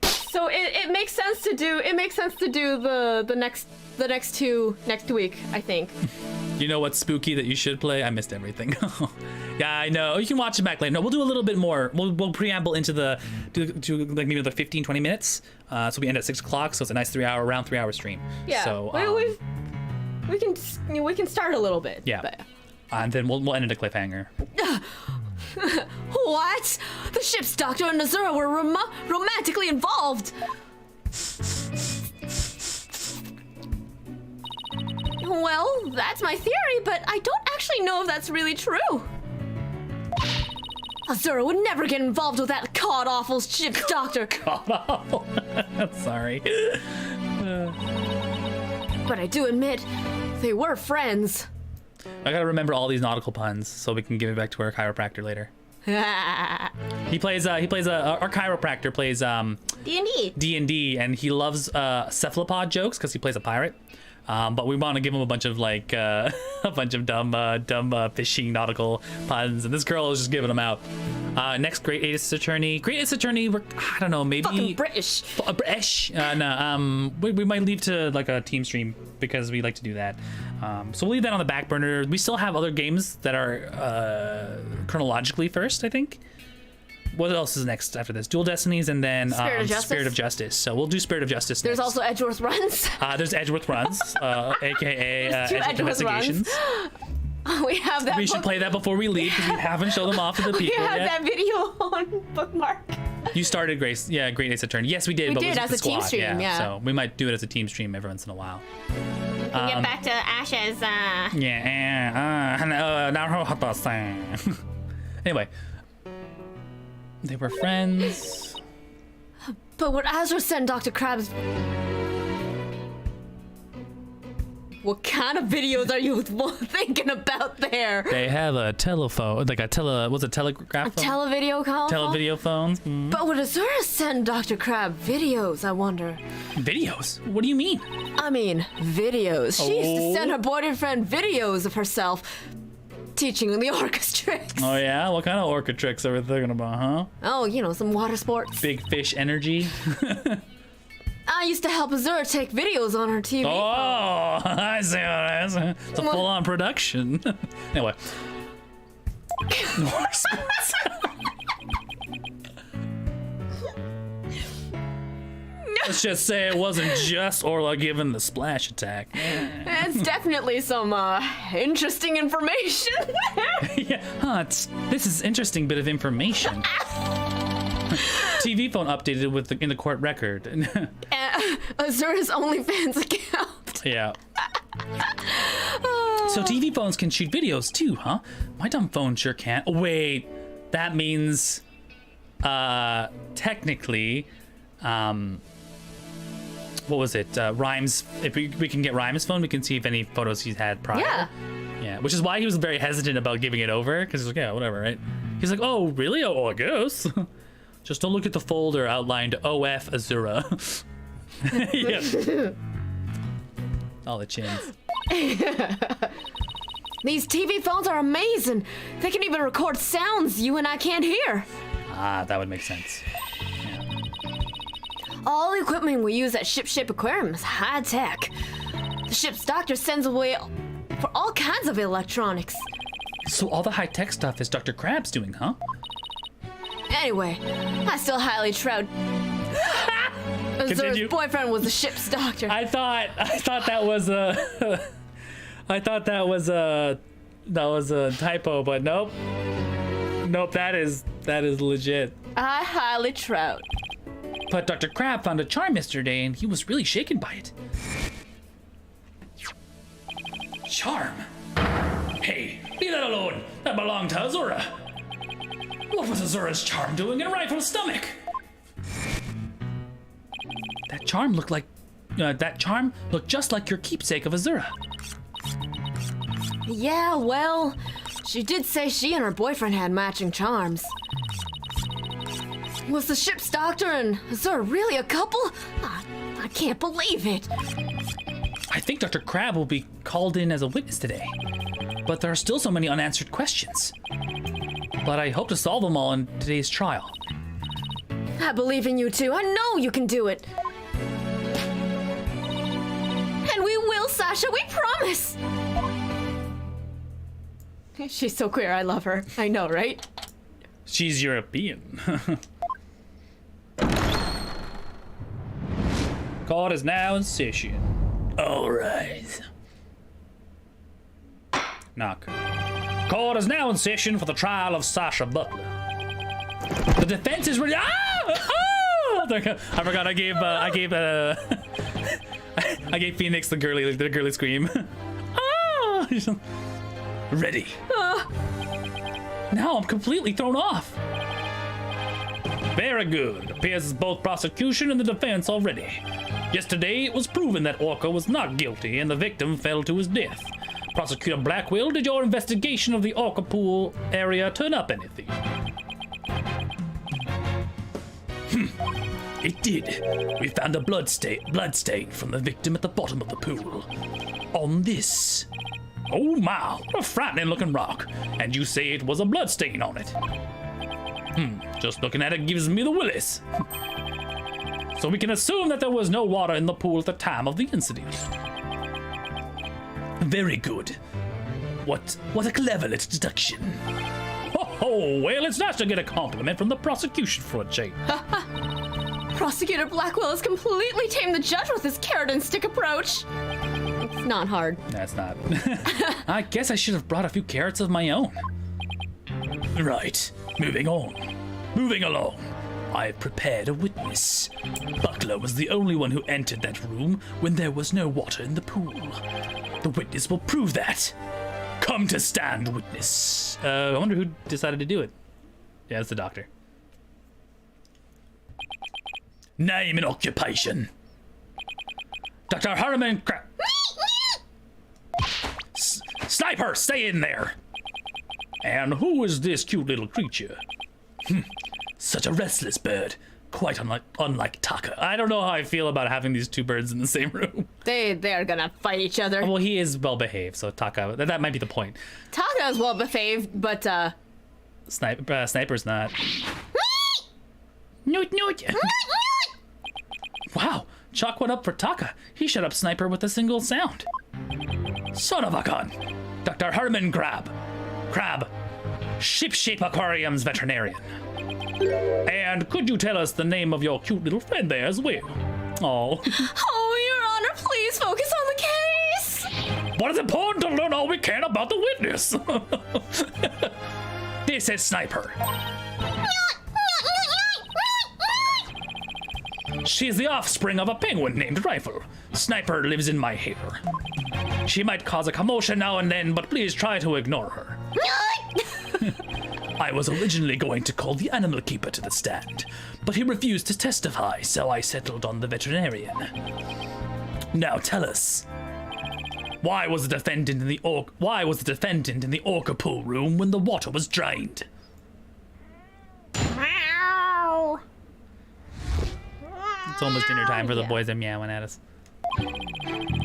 So it makes sense to do the next two next week, I think. You know what's spooky that you should play? I missed everything. Yeah, I know. You can watch it back later. No, we'll do a little bit more. We'll preamble into like maybe another 15-20 minutes. So we end at 6 o'clock. So it's a nice around 3 hour stream. Yeah. So we can start a little bit. Yeah. But... And then we'll end at a cliffhanger. What? The ship's doctor and Azura were romantically involved. Well, that's my theory, but I don't actually know if that's really true. Azura would never get involved with that god-awful ship's doctor. God-awful. Sorry. But I do admit, they were friends. I gotta remember all these nautical puns so we can give it back to our chiropractor later. Our chiropractor plays D&D. D&D, and he loves cephalopod jokes because he plays a pirate. But we want to give him a bunch of dumb fishing nautical puns, and this girl is just giving them out. Next, Great Ace Attorney. Great Ace Attorney. I don't know, maybe Fucking British. British. No. We might leave to like a team stream because we like to do that. So we'll leave that on the back burner. We still have other games that are chronologically first, I think. What else is next after this? Dual Destinies, and then Spirit of Justice. So we'll do Spirit of Justice There's next. also Edgeworth Runs. There's Edgeworth Runs, aka Edgeworth Investigations. We have that. We should play that before we leave because we haven't shown them off to the people We have yet. that video on bookmark. You started Great Ace Attorney. Yes, we did. We but did it was as a team squad, stream, yeah. So we might do it as a team stream every once in a while. Get back to Ash's. Anyway, they were friends. But would Azra send Dr. Krabs? What kind of videos are you thinking about there? They have a telephone, like what's a telegraph phone? Televideo call? Televideo phones. Mm. But would Azura send Dr. Crab videos, I wonder? Videos? What do you mean? I mean, videos. She used to send her boyfriend videos of herself teaching the orca tricks. Oh yeah? What kind of orca tricks are we thinking about, huh? Oh, you know, some water sports. Big fish energy. I used to help Azura take videos on her TV. Oh, I see what it is. It's a full-on production. Anyway. Water sports. Let's just say it wasn't just Orla giving the splash attack. It's definitely some interesting information. Yeah, this is interesting bit of information. TV phone updated in the court record. Azura's OnlyFans account. Yeah. So TV phones can shoot videos too, huh? My dumb phone sure can't. Wait, that means technically what was it? Rhymes. If we can get Rhymes' phone, we can see if any photos he's had prior. Yeah. Yeah, which is why he was very hesitant about giving it over, because he's like, yeah, whatever, right? He's like, oh, really? Oh, I guess. Just don't look at the folder outlined OF Azura. Yeah. All the chins. These TV phones are amazing. They can even record sounds you and I can't hear. Ah, that would make sense. All the equipment we use at Ship Aquarium is high tech. The ship's doctor sends away for all kinds of electronics. So all the high-tech stuff is Dr. Crab's doing, huh? Anyway, I still highly trout. Azura's Continue. boyfriend was the ship's doctor. I thought that was a that was a typo, but nope. Nope, that is legit. I highly trout. But Dr. Crab found a charm yesterday and he was really shaken by it. Charm? Hey, leave that alone. That belonged to Azura. What was Azura's charm doing in Rifle's stomach? That charm looked just like your keepsake of Azura. Yeah, well, she did say she and her boyfriend had matching charms. Was the ship's doctor and Azura really a couple? I can't believe it. I think Dr. Crab will be called in as a witness today. But there are still so many unanswered questions. But I hope to solve them all in today's trial. I believe in you too. I know you can do it. And we will, Sasha, we promise. She's so queer, I love her. I know, right? She's European. Court is now in session. All rise. Knock. Court is now in session for the trial of Sasha Butler. The defense is ready. I forgot I gave Phoenix the girly scream. Ready. Now I'm completely thrown off. Very good. Appears as both prosecution and the defense are ready. Yesterday, it was proven that Orca was not guilty and the victim fell to his death. Prosecutor Blackwell, did your investigation of the Orca pool area turn up anything? It did. We found a blood stain from the victim at the bottom of the pool. On this. Oh my, what a frightening looking rock. And you say it was a blood stain on it. Just looking at it gives me the willies. So we can assume that there was no water in the pool at the time of the incident. Very good. What a clever little deduction. Oh, well, it's nice to get a compliment from the prosecution for a change. Prosecutor Blackwell has completely tamed the judge with his carrot and stick approach. It's not hard. That's not. I guess I should have brought a few carrots of my own. Right, moving on. Moving along. I've prepared a witness. Buckler was the only one who entered that room when there was no water in the pool. The witness will prove that. Come to stand, witness. I wonder who decided to do it. Yeah, it's the doctor. Name and occupation. Dr. Harriman Sniper, stay in there. And who is this cute little creature? Such a restless bird. Quite unlike Taka. I don't know how I feel about having these two birds in the same room. They're gonna fight each other. Well, he is well behaved, so Taka, that might be the point. Taka is well behaved, but Sniper's not. Noot. Wow, chalk went up for Taka. He shut up Sniper with a single sound. Son of a gun. Dr. Herman Crab, Ship Aquarium's veterinarian. And could you tell us the name of your cute little friend there as well? Oh. Oh, Your Honor, please focus on the case. But it's important to learn all we can about the witness. This is Sniper. She is the offspring of a penguin named Rifle. Sniper lives in my hair. She might cause a commotion now and then, but please try to ignore her. I was originally going to call the animal keeper to the stand, but he refused to testify, so I settled on the veterinarian. Now tell us, why was the defendant in the orca pool room when the water was drained? It's almost dinner time for the boys. They're meowing at us.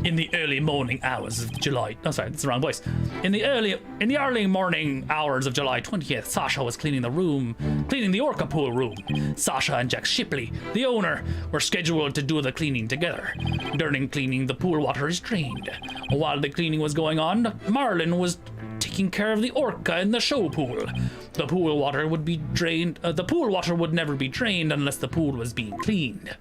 In the early morning hours of July... Oh, sorry, that's the wrong voice. In the early morning hours of July 20th, Sasha was cleaning the Orca pool room. Sasha and Jack Shipley, the owner, were scheduled to do the cleaning together. During cleaning, the pool water is drained. While the cleaning was going on, Marlin was taking care of the Orca in the show pool. The pool water would be drained. The pool water would never be drained unless the pool was being cleaned.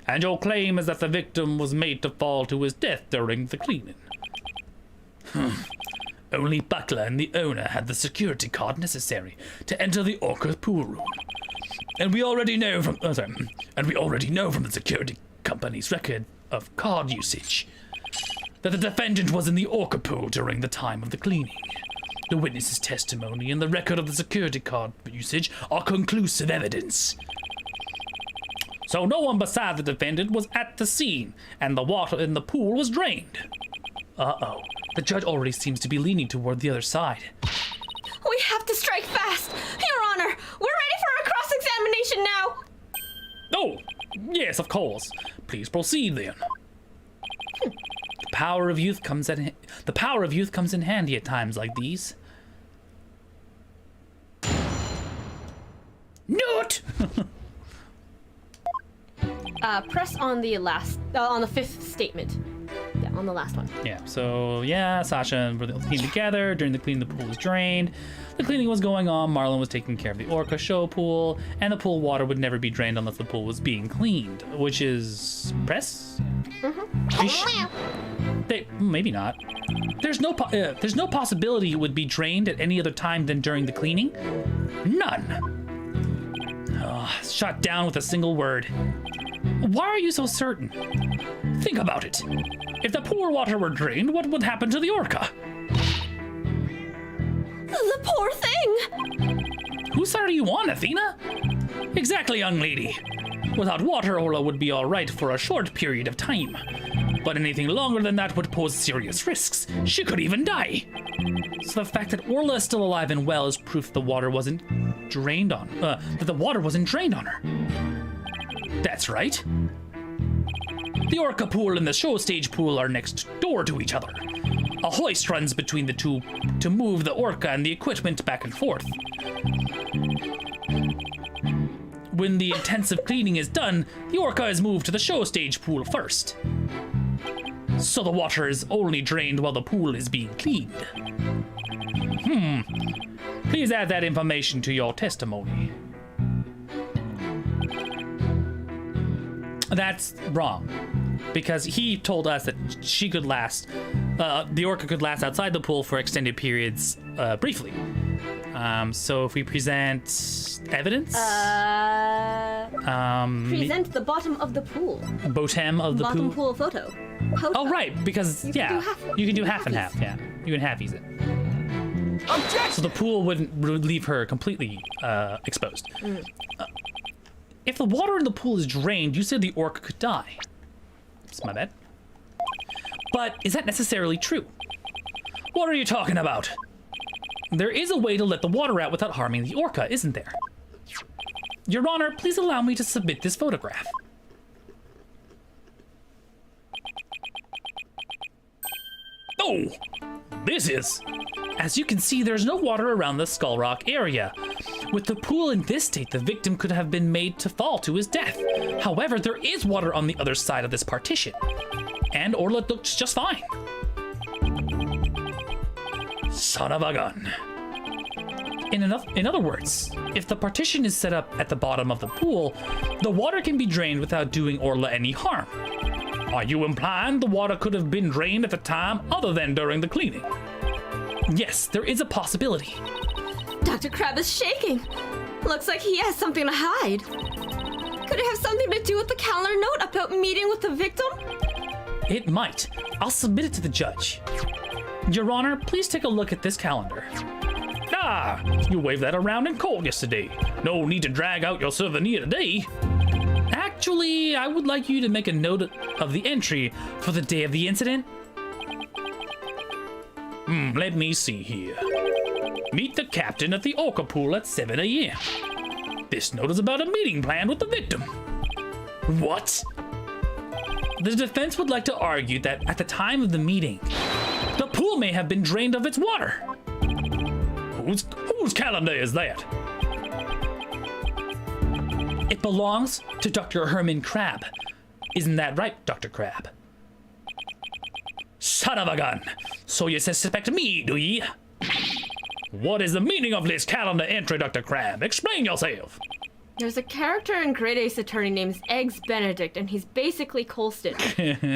And your claim is that the victim was made to fall to his death during the cleaning. Only Buckler and the owner had the security card necessary to enter the Orca pool room. And we already know from the security company's record of card usage that the defendant was in the Orca pool during the time of the cleaning. The witness's testimony and the record of the security card usage are conclusive evidence. So no one beside the defendant was at the scene, and the water in the pool was drained. Uh-oh. The judge already seems to be leaning toward the other side. We have to strike fast. Your Honor, we're ready for a cross-examination now. Oh, yes, of course. Please proceed then. The power of youth comes in handy at times like these. Note! Press on on the fifth statement. Yeah, on the last one. Yeah, so yeah, Sasha and the cleaned together. During the cleaning, the pool was drained. The cleaning was going on. Marlon was taking care of the Orca show pool, and the pool water would never be drained unless the pool was being cleaned, which is press. Maybe not. There's no possibility it would be drained at any other time than during the cleaning. None. Shot down with a single word. Why are you so certain? Think about it. If the pool water were drained, what would happen to the Orca? The poor thing! Whose side are you on, Athena? Exactly, young lady. Without water, Orla would be all right for a short period of time. But anything longer than that would pose serious risks. She could even die. So the fact that Orla is still alive and well is proof the water wasn't drained on. That the water wasn't drained on her. That's right. The Orca pool and the show stage pool are next door to each other. A hoist runs between the two to move the Orca and the equipment back and forth. When the intensive cleaning is done, the Orca is moved to the show stage pool first. So the water is only drained while the pool is being cleaned. Please add that information to your testimony. That's wrong, because he told us that she could last, the Orca could last outside the pool for extended periods, briefly. So if we present evidence, present the bottom of the pool. Bottom of the Bottom pool. pool photo. Oh right, because you can do half and half. Yeah, you can halfies it. Objection! So the pool wouldn't leave her completely exposed. If the water in the pool is drained, you said the Orca could die. It's my bad. But is that necessarily true? What are you talking about? There is a way to let the water out without harming the Orca, isn't there? Your Honor, please allow me to submit this photograph. Oh, this is... As you can see, there's no water around the Skull Rock area. With the pool in this state, the victim could have been made to fall to his death. However, there is water on the other side of this partition. And Orla looks just fine. Son of a gun. In other words, if the partition is set up at the bottom of the pool, the water can be drained without doing Orla any harm. Are you implying the water could have been drained at the time other than during the cleaning? Yes, there is a possibility. Dr. Crab is shaking. Looks like he has something to hide. Could it have something to do with the calendar note about meeting with the victim? It might. I'll submit it to the judge. Your Honor, please take a look at this calendar. Ah, you waved that around in court yesterday. No need to drag out your souvenir today. Actually, I would like you to make a note of the entry for the day of the incident. Let me see here. Meet the captain at the Orca pool at 7 a.m. This note is about a meeting planned with the victim. What? The defense would like to argue that at the time of the meeting, the pool may have been drained of its water. Whose calendar is that? It belongs to Dr. Herman Crab. Isn't that right, Dr. Crab? Son of a gun! So you suspect me, do ye? What is the meaning of this calendar entry, Dr. Crab? Explain yourself. There's a character in Great Ace Attorney named Eggs Benedict, and he's basically Colston.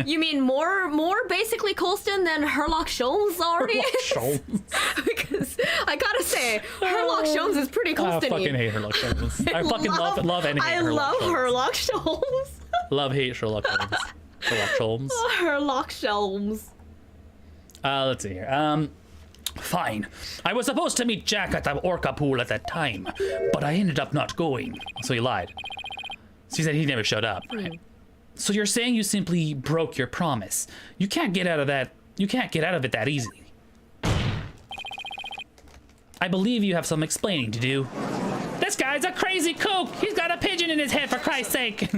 You mean more basically Colston than Herlock Sholmes already? Because I gotta say, Herlock Sholmes is pretty I Colston-y. fucking hate Herlock Sholmes. I fucking love and hate I Herlock love Sholmes. Herlock Sholmes. Love, hate Sherlock Holmes. Sherlock Sholmes. Herlock Sholmes. Let's see here. Fine. I was supposed to meet Jack at the Orca pool at that time, but I ended up not going. So he lied. So he said he never showed up. Right. So you're saying you simply broke your promise. You can't get out of that. You can't get out of it that easily. I believe you have some explaining to do. This guy's a crazy kook. He's got a pigeon in his head, for Christ's sake.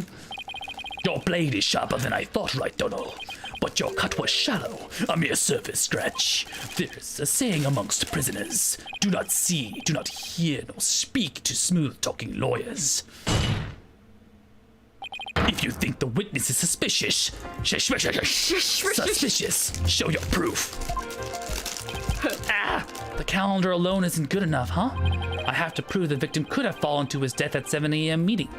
Your blade is sharper than I thought, right, Donald? But your cut was shallow, a mere surface scratch. There's a saying amongst prisoners: do not see, do not hear, nor speak to smooth-talking lawyers. If you think the witness is suspicious, show your proof. The calendar alone isn't good enough, huh? I have to prove the victim could have fallen to his death at 7 a.m. meeting.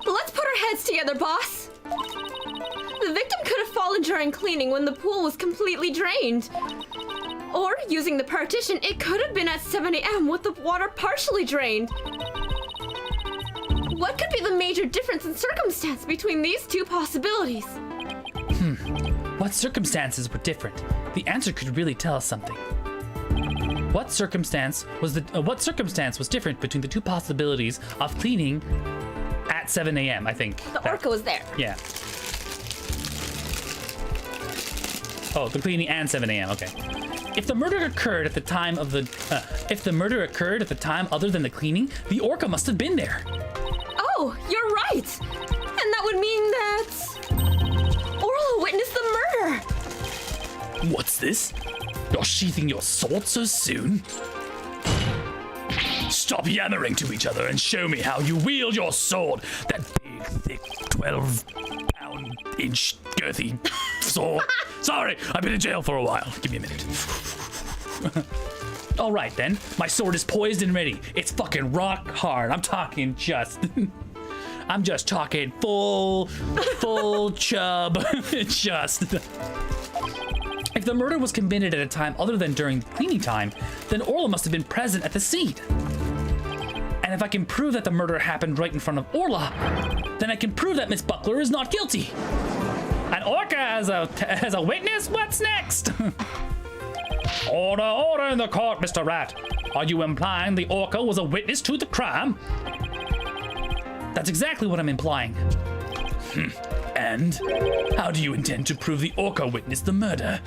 Let's put our heads together, boss. The victim could have fallen during cleaning when the pool was completely drained. Or, using the partition, it could have been at 7 a.m. with the water partially drained. What could be the major difference in circumstance between these two possibilities? What circumstances were different? The answer could really tell us something. What circumstance was different between the two possibilities of cleaning at 7 a.m., I think. The orca was there. Yeah. Oh, the cleaning and 7 a.m. Okay. If the murder occurred at the time of the, other than the cleaning, the orca must have been there. Oh, you're right. And that would mean that Orla witnessed the murder. What's this? You're sheathing your sword so soon? Stop yammering to each other and show me how you wield your sword. That big, thick, 12-pound-inch girthy sword. Sorry, I've been in jail for a while. Give me a minute. All right, then. My sword is poised and ready. It's fucking rock hard. I'm talking full chub. Just. If the murder was committed at a time other than during cleaning time, then Orla must have been present at the scene. And if I can prove that the murder happened right in front of Orla, then I can prove that Miss Buckler is not guilty. An orca as a witness? What's next? Order in the court, Mr. Rat. Are you implying the orca was a witness to the crime? That's exactly what I'm implying. And how do you intend to prove the orca witnessed the murder?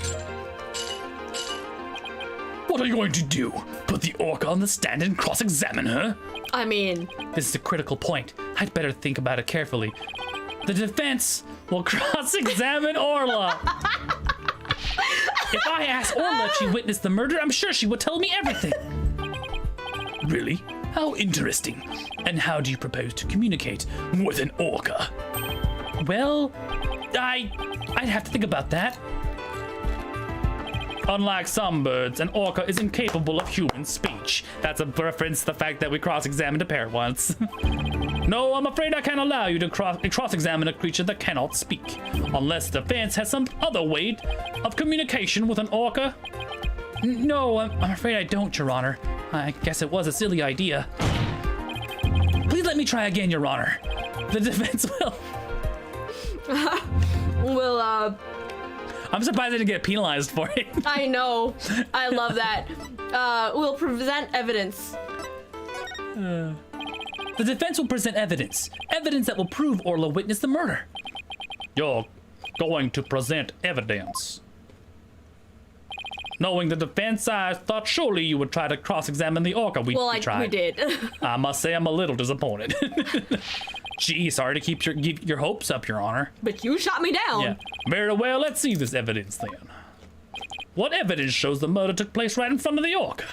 What are you going to do? Put the orca on the stand and cross-examine her? I mean, This is a critical point. I'd better think about it carefully. The defense will cross-examine Orla. If I ask Orla if she witnessed the murder, I'm sure she would tell me everything. Really? How interesting. And how do you propose to communicate with an orca? Well, I'd have to think about that. Unlike some birds, an orca is incapable of human speech. That's a reference to the fact that we cross-examined a parrot once. No, I'm afraid I can't allow you to cross-examine a creature that cannot speak, unless the defense has some other way of communication with an orca. No, I'm afraid I don't, Your Honor. I guess it was a silly idea. Please let me try again, Your Honor. The defense will... I'm surprised I didn't get penalized for it. I know. I love that. We'll present evidence. The defense will present evidence. Evidence that will prove Orla witnessed the murder. You're going to present evidence. Knowing the defense, I thought surely you would try to cross-examine the orca. We tried. We did. I must say I'm a little disappointed. Gee, sorry to keep your hopes up, Your Honor. But you shot me down. Yeah. Very well, let's see this evidence then. What evidence shows the murder took place right in front of the orca?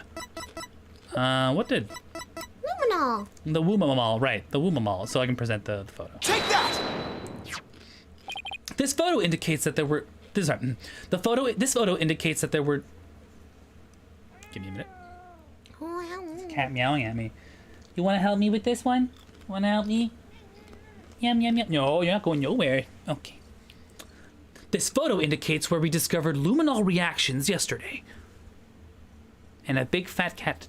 What did? Luminol. The Woomamal, right, the Woomamal, so I can present the photo. Take that! This photo indicates that there were... This photo indicates that there were... Give me a minute. Cat meowing at me. You want to help me with this one? Want to help me? Yum, yum, yum. No, you're not going nowhere. Okay. This photo indicates where we discovered luminol reactions yesterday. And a big fat cat.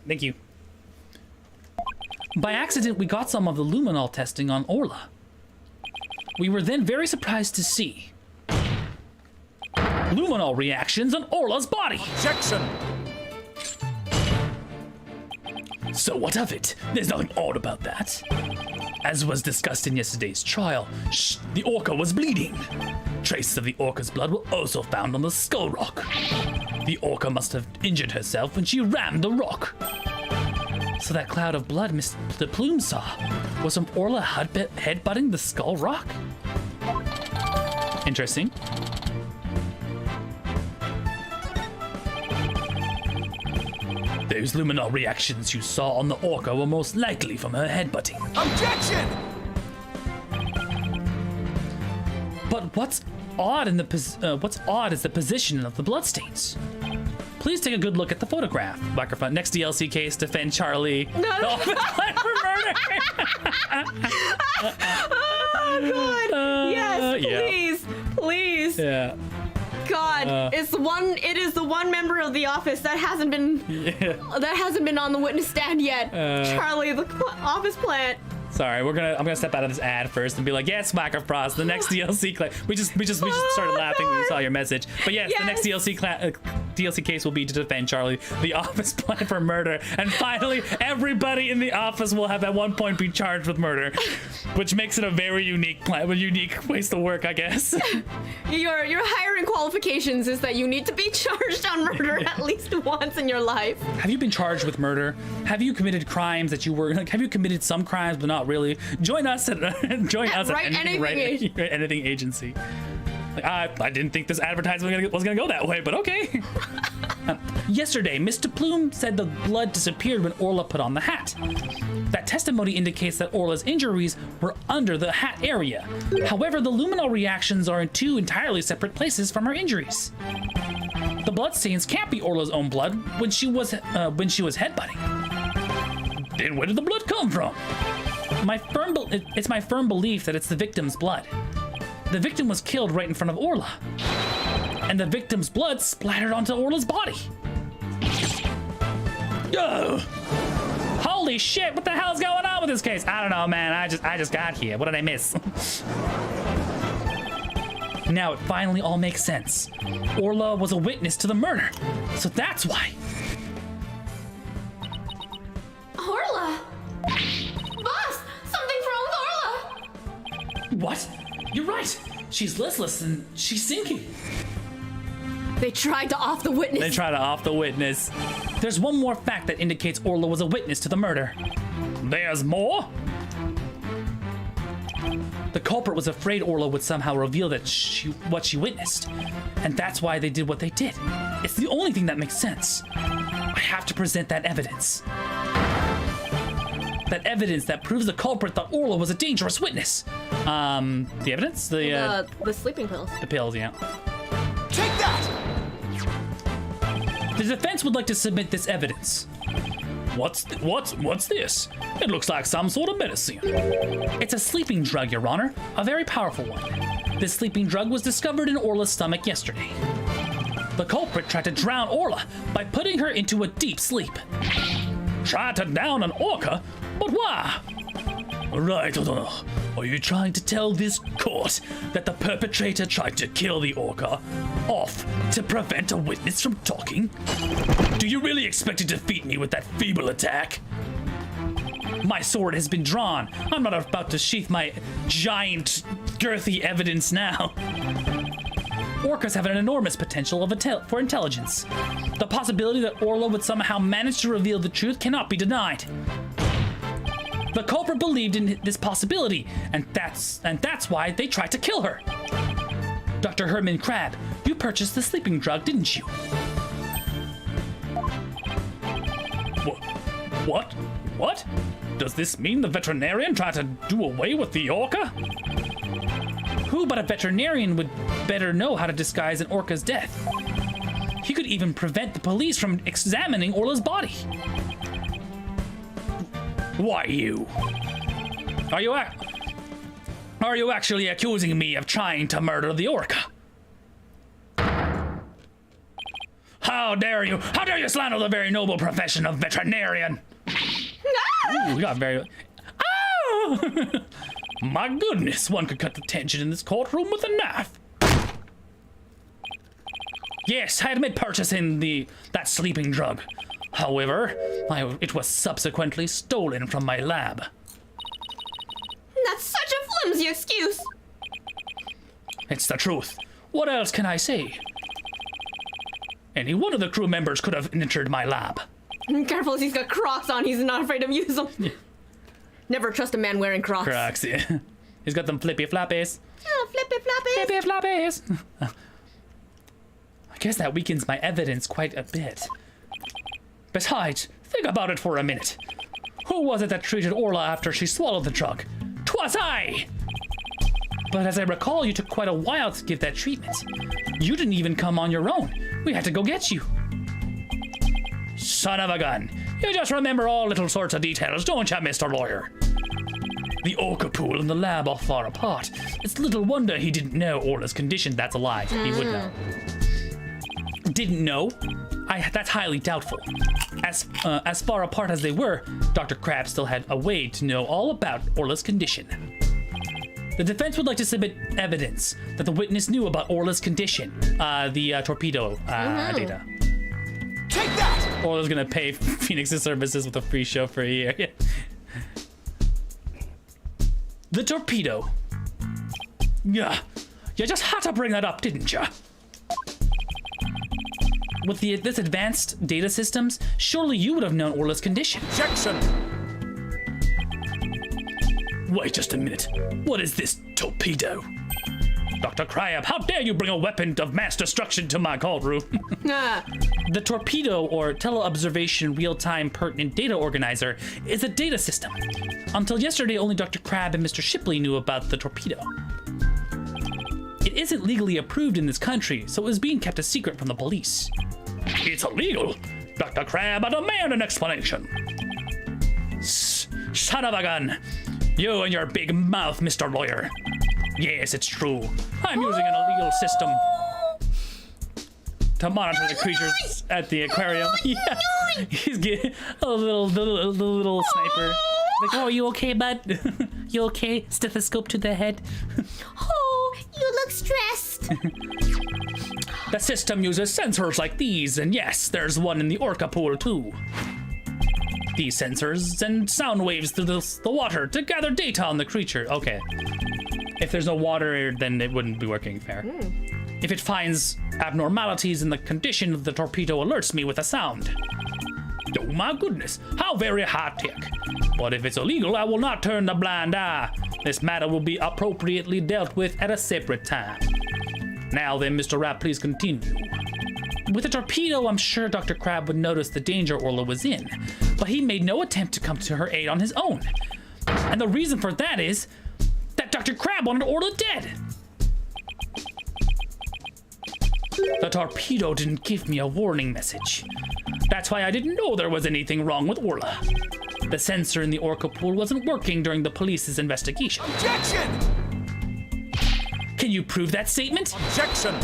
Thank you. By accident, we got some of the luminol testing on Orla. We were then very surprised to see luminol reactions on Orla's body. Objection! So what of it? There's nothing odd about that. As was discussed in yesterday's trial, the orca was bleeding. Traces of the orca's blood were also found on the skull rock. The orca must have injured herself when she rammed the rock. So that cloud of blood Mr. Plume saw was from Orla headbutting the skull rock? Interesting. Those luminol reactions you saw on the orca were most likely from her headbutting. Objection! But what's odd is the position of the bloodstains. Please take a good look at the photograph. Microphone. Next DLC case, defend Charlie. No. Plan for murder. Oh God! Yes, yeah. please, please. Yeah. God, it is the one member of the office that hasn't been on the witness stand yet. Charlie, the office plant. Sorry, I'm gonna step out of this ad first and be like, yes, Microfrost, the next DLC we just started laughing when we saw your message. But yes, the next DLC case will be to defend Charlie, the office plan for murder, and finally everybody in the office will have at one point be charged with murder, which makes it a very unique place to work, I guess. Your hiring qualifications is that you need to be charged on murder at least once in your life. Have you been charged with murder? Have you committed crimes that you were like? Have you committed some crimes but not really? Join us at anything agency. Like, I didn't think this advertisement was gonna go that way, but okay. Yesterday, Mr. Plume said the blood disappeared when Orla put on the hat. That testimony indicates that Orla's injuries were under the hat area. However, the luminol reactions are in two entirely separate places from her injuries. The bloodstains can't be Orla's own blood when she was headbutting. Then where did the blood come from? It's my firm belief that it's the victim's blood. The victim was killed right in front of Orla, and the victim's blood splattered onto Orla's body. Ugh. Holy shit! What the hell's going on with this case? I don't know, man. I just got here. What did I miss? Now it finally all makes sense. Orla was a witness to the murder, so that's why. Orla! Boss! Something's wrong with Orla! What? You're right. She's listless and she's sinking. They tried to off the witness. There's one more fact that indicates Orla was a witness to the murder. There's more? The culprit was afraid Orla would somehow reveal what she witnessed. And that's why they did what they did. It's the only thing that makes sense. I have to present that evidence. That evidence that proves the culprit thought Orla was a dangerous witness. The evidence? The sleeping pills. The pills, yeah. Take that! The defense would like to submit this evidence. What's this? It looks like some sort of medicine. It's a sleeping drug, Your Honor. A very powerful one. This sleeping drug was discovered in Orla's stomach yesterday. The culprit tried to drown Orla by putting her into a deep sleep. Tried to down an orca? But why? Right, are you trying to tell this court that the perpetrator tried to kill the orca off to prevent a witness from talking? Do you really expect to defeat me with that feeble attack? My sword has been drawn. I'm not about to sheath my giant, girthy evidence now. Orcas have an enormous potential for intelligence. The possibility that Orla would somehow manage to reveal the truth cannot be denied. The culprit believed in this possibility, and that's why they tried to kill her. Dr. Herman Crab, you purchased the sleeping drug, didn't you? What? What? Does this mean the veterinarian tried to do away with the orca? Who but a veterinarian would better know how to disguise an orca's death? He could even prevent the police from examining Orla's body. Why you? Are you actually accusing me of trying to murder the orca? How dare you? How dare you slander the very noble profession of veterinarian? Ooh, we got very... Oh! My goodness, one could cut the tension in this courtroom with a knife. Yes, I admit purchasing that sleeping drug. However, it was subsequently stolen from my lab. That's such a flimsy excuse. It's the truth. What else can I say? Any one of the crew members could have entered my lab. Careful, he's got Crocs on. He's not afraid to use them. Never trust a man wearing Crocs. Crocs, yeah. He's got them flippy floppies. Oh, flippy floppies. Flippy floppies. I guess that weakens my evidence quite a bit. Besides, think about it for a minute. Who was it that treated Orla after she swallowed the drug? 'Twas I! But as I recall, you took quite a while to give that treatment. You didn't even come on your own. We had to go get you. Son of a gun. You just remember all little sorts of details, don't you, Mr. Lawyer? The orca pool and the lab are far apart. It's little wonder he didn't know Orla's condition. That's a lie. He would know. Didn't know? That's highly doubtful. As far apart as they were, Dr. Crab still had a way to know all about Orla's condition. The defense would like to submit evidence that the witness knew about Orla's condition, the torpedo data. Take that! Orla's gonna pay Phoenix's services with a free show for a year. The torpedo. Yeah, you just had to bring that up, didn't you? With this advanced data systems, surely you would have known Orla's condition. Objection! Wait just a minute. What is this torpedo? Dr. Crab, how dare you bring a weapon of mass destruction to my courtroom? The torpedo, or teleobservation real-time pertinent data organizer, is a data system. Until yesterday, only Dr. Crab and Mr. Shipley knew about the torpedo. It isn't legally approved in this country, so it was being kept a secret from the police. It's illegal. Dr. Crab, I demand an explanation. Son of a gun. You and your big mouth, Mr. Lawyer. Yes, it's true. I'm using an illegal system to monitor the creatures at the aquarium. Yeah, he's getting the little sniper. Like, oh, you okay, bud? You okay? Stethoscope to the head. Oh, you look stressed. The system uses sensors like these, and yes, there's one in the orca pool too. These sensors send sound waves through the water to gather data on the creature. Okay. If there's no water, then it wouldn't be working fair. If it finds abnormalities in the condition of the torpedo, alerts me with a sound. Oh my goodness, how very high-tech. But if it's illegal, I will not turn a blind eye. This matter will be appropriately dealt with at a separate time. Now then, Mr. Rapp, please continue. With a torpedo, I'm sure Dr. Crab would notice the danger Orla was in, but he made no attempt to come to her aid on his own. And the reason for that is that Dr. Crab wanted Orla dead. The torpedo didn't give me a warning message. That's why I didn't know there was anything wrong with Orla. The sensor in the orca pool wasn't working during the police's investigation. Objection! Can you prove that statement? Objection!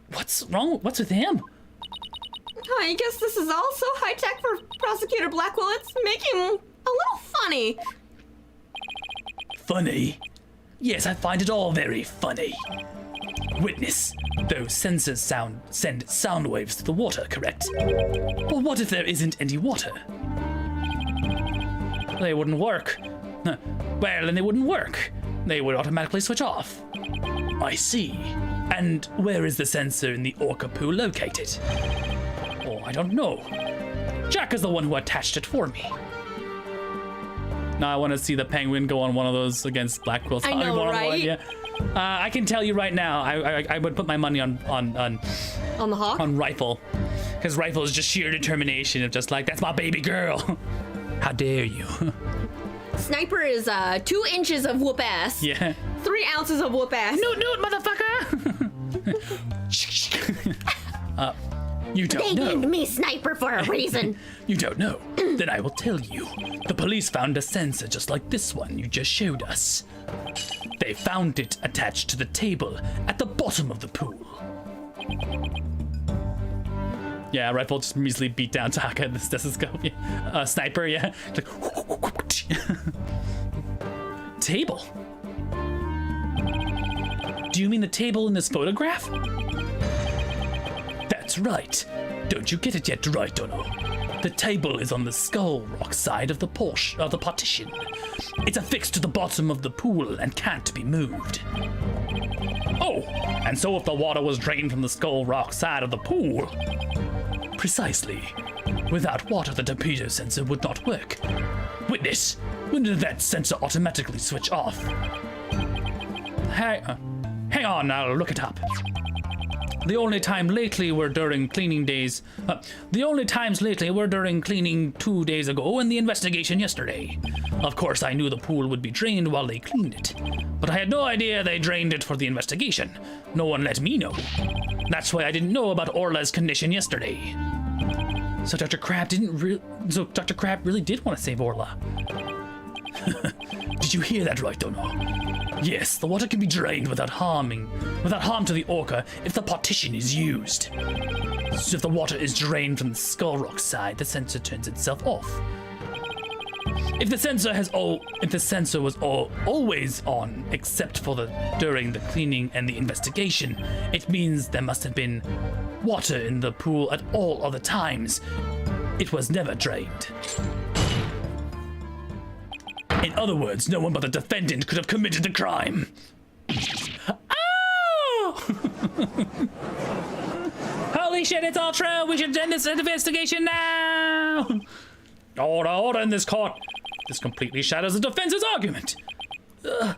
What's wrong? What's with him? I guess this is all so high-tech for Prosecutor Blackwell, it's making him a little funny. Funny? Yes, I find it all very funny. Witness, those sensors send sound waves to the water, correct? But what if there isn't any water? They wouldn't work. Well, then they wouldn't work. They would automatically switch off. I see. And where is the sensor in the orca pool located? Oh, I don't know. Jack is the one who attached it for me. Now I want to see the penguin go on one of those against Black Quill's I know, one-on-one, right? yeah. I can tell you right now, I would put my money on the hawk? on Rifle, because Rifle is just sheer determination of just like, that's my baby girl. How dare you? Sniper is 2 inches of whoop ass. Yeah. 3 ounces of whoop ass. Newt, motherfucker. You don't They know. named me Sniper for a reason. You don't know. Then I will tell you. The police found a sensor just like this one you just showed us. They found it attached to the table at the bottom of the pool. Yeah, Rifle just measly beat down Taka at the stethoscope. Yeah. Sniper, yeah. Like, Table? Do you mean the table in this photograph? That's right. Don't you get it yet, right, Dono? The table is on the skull rock side of the partition. It's affixed to the bottom of the pool and can't be moved. oh, and so if the water was drained from the Skull Rock side of the pool. Precisely. Without water, the torpedo sensor would not work. Witness, when did that sensor automatically switch off? Hang on, I'll look it up. The only time lately were during cleaning days. The only times lately were during cleaning 2 days ago and the investigation yesterday. Of course, I knew the pool would be drained while they cleaned it, but I had no idea they drained it for the investigation. No one let me know. That's why I didn't know about Orla's condition yesterday. So Dr. Crab really did want to save Orla. Did you hear that right, Dono? Yes, the water can be drained without harm to the orca if the partition is used. So if the water is drained from the Skull Rock side, the sensor turns itself off. If the sensor was always on, except for during the cleaning and the investigation, it means there must have been water in the pool at all other times. It was never drained. In other words, no one but the defendant could have committed the crime. Oh! Holy shit, it's all true! We should end this investigation now! Order in this court! This completely shatters the defense's argument! The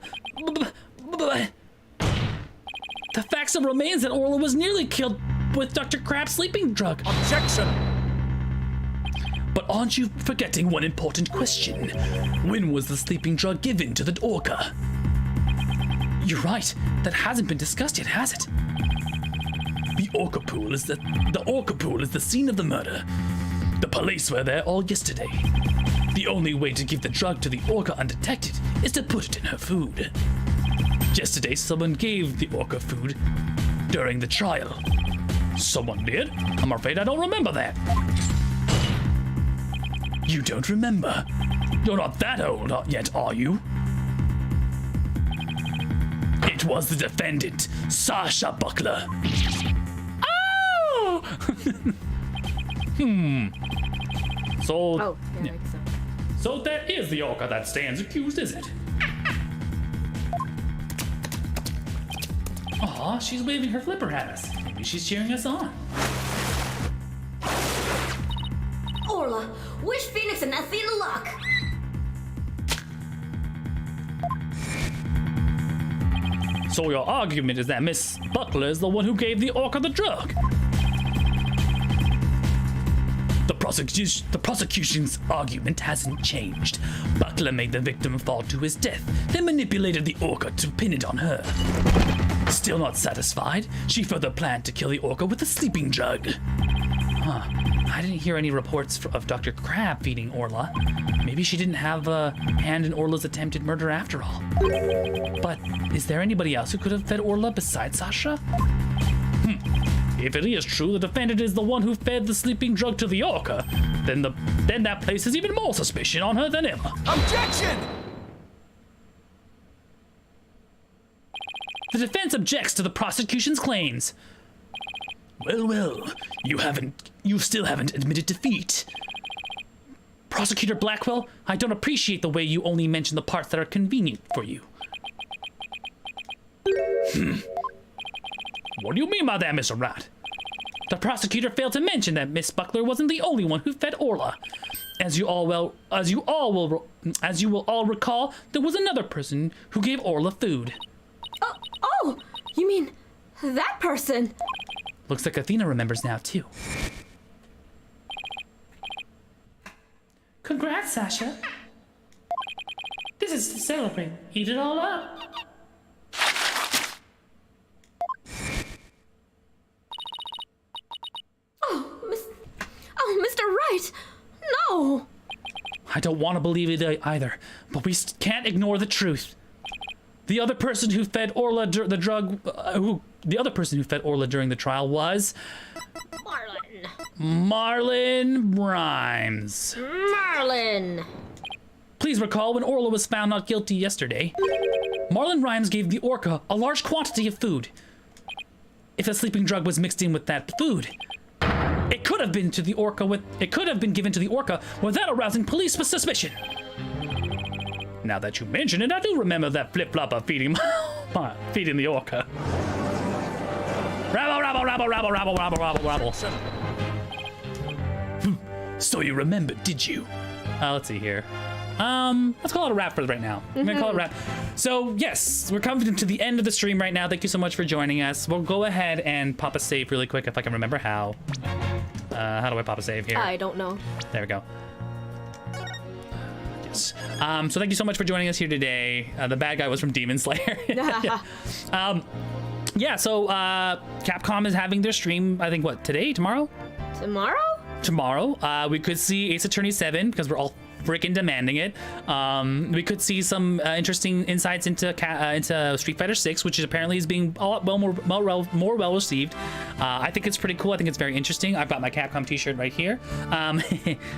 fact still remains that Orla was nearly killed with Dr. Crab's sleeping drug. Objection! But aren't you forgetting one important question? When was the sleeping drug given to the orca? You're right, that hasn't been discussed yet, has it? The orca pool is the scene of the murder. The police were there all yesterday. The only way to give the drug to the orca undetected is to put it in her food. Yesterday, someone gave the orca food during the trial. Someone did? I'm afraid I don't remember that. You don't remember? You're not that old yet, are you? It was the defendant, Sasha Buckler. Oh! So, Oh, yeah, I guess so. so that is the orca that stands accused, is it? Aw, she's waving her flipper at us. Maybe she's cheering us on. Orla, wish Phoenix and Athena luck. So your argument is that Miss Buckler is the one who gave the orca the drug? The prosecution's argument hasn't changed. Buckler made the victim fall to his death, then manipulated the orca to pin it on her. Still not satisfied, she further planned to kill the orca with a sleeping drug. Huh. I didn't hear any reports of Dr. Crab feeding Orla. Maybe she didn't have a hand in Orla's attempted murder after all. But is there anybody else who could have fed Orla besides Sasha? If it is true the defendant is the one who fed the sleeping drug to the orca, then that places even more suspicion on her than ever. Objection! The defense objects to the prosecution's claims. Well, you still haven't admitted defeat. Prosecutor Blackwell, I don't appreciate the way you only mention the parts that are convenient for you. What do you mean by that, Mr. Rat? The prosecutor failed to mention that Miss Buckler wasn't the only one who fed Orla. As you will all recall, there was another person who gave Orla food. Oh, you mean that person? Looks like Athena remembers now, too. Congrats, Sasha. This is to celebrate. Eat it all up. Oh, Mr. Wright! No! I don't want to believe it either, but we can't ignore the truth. The other person who fed Orla the other person who fed Orla during the trial was Marlon Rhymes. Marlon! Please recall when Orla was found not guilty yesterday. Marlon Rhymes gave the orca a large quantity of food. If a sleeping drug was mixed in with that food, it could have been given to the orca without arousing police suspicion. Now that you mention it, I do remember that flip-flop of feeding the orca. Rabble, rabble, rabble, rabble, rabble, rabble, rabble, rabble. So you remembered, did you? Let's see here. Let's call it a wrap for right now. I'm gonna call it a wrap. So yes, we're coming to the end of the stream right now. Thank you so much for joining us. We'll go ahead and pop a save really quick if I can remember how. How do I pop a save here? I don't know. There we go. Yes. So thank you so much for joining us here today. The bad guy was from Demon Slayer. Yeah, so Capcom is having their stream, I think, what, today? Tomorrow? Tomorrow. We could see Ace Attorney 7 because we're all freaking demanding it. We could see some interesting insights into Street Fighter 6, which apparently is being a lot more well received. I think it's pretty cool. I think it's very interesting. I've got my Capcom t-shirt right here,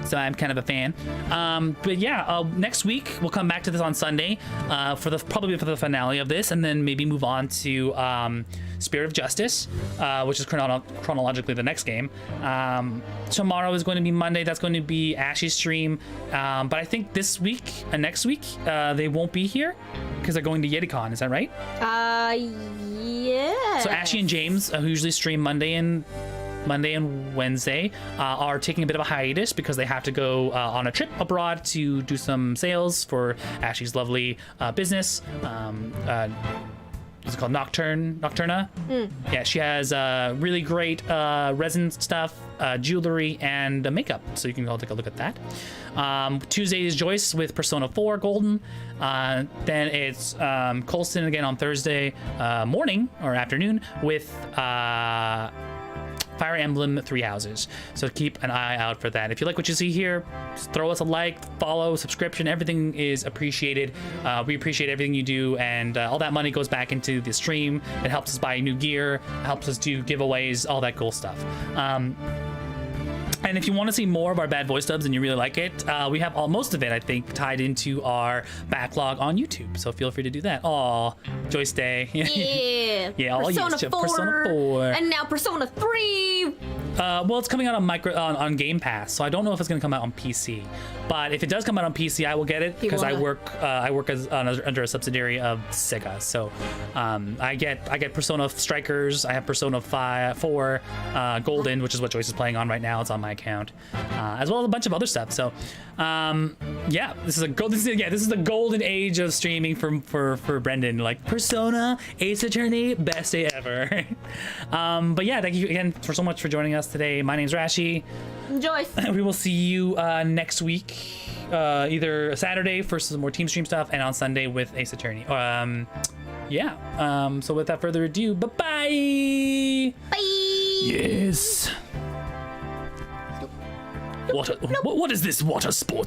so I'm kind of a fan. But yeah, next week we'll come back to this on Sunday probably for the finale of this, and then maybe move on to Spirit of Justice, which is chronologically the next game. Tomorrow is going to be Monday. That's going to be Ashy's stream. But I think this week and next week they won't be here because they're going to YetiCon. Is that right? Yeah. So Ashy and James, who usually stream Monday and Wednesday, are taking a bit of a hiatus because they have to go on a trip abroad to do some sales for Ashy's lovely business. What's it called? Nocturna? Yeah, she has really great resin stuff, jewelry, and makeup. So you can all take a look at that. Tuesday is Joyce with Persona 4 Golden. Then it's Colston again on Thursday morning or afternoon with Fire Emblem Three Houses. So keep an eye out for that. If you like what you see here, throw us a like, follow, subscription. Everything is appreciated. We appreciate everything you do, and all that money goes back into the stream. It helps us buy new gear, helps us do giveaways, all that cool stuff. And if you want to see more of our Bad Voice Dubs and you really like it, we have most of it, I think, tied into our backlog on YouTube. So feel free to do that. Aw, Joyce Day. Yeah. Yeah, all Persona 4. Persona 4. And now Persona 3. Well, it's coming out on Game Pass, so I don't know if it's going to come out on PC. But if it does come out on PC, I will get it because I work as under a subsidiary of Sega. So I get Persona Strikers. I have Persona 4 Golden, which is what Joyce is playing on right now. It's on my account, as well as a bunch of other stuff. So yeah, this is the golden age of streaming for Brendan. Like Persona, Ace Attorney, best day ever. But yeah, thank you again so much for joining us today. My name's Rashi. Joyce. We will see you next week, either Saturday for some more team stream stuff, and on Sunday with Ace Attorney. Yeah. So without further ado, bye-bye. Bye. Yes. What is this water sport?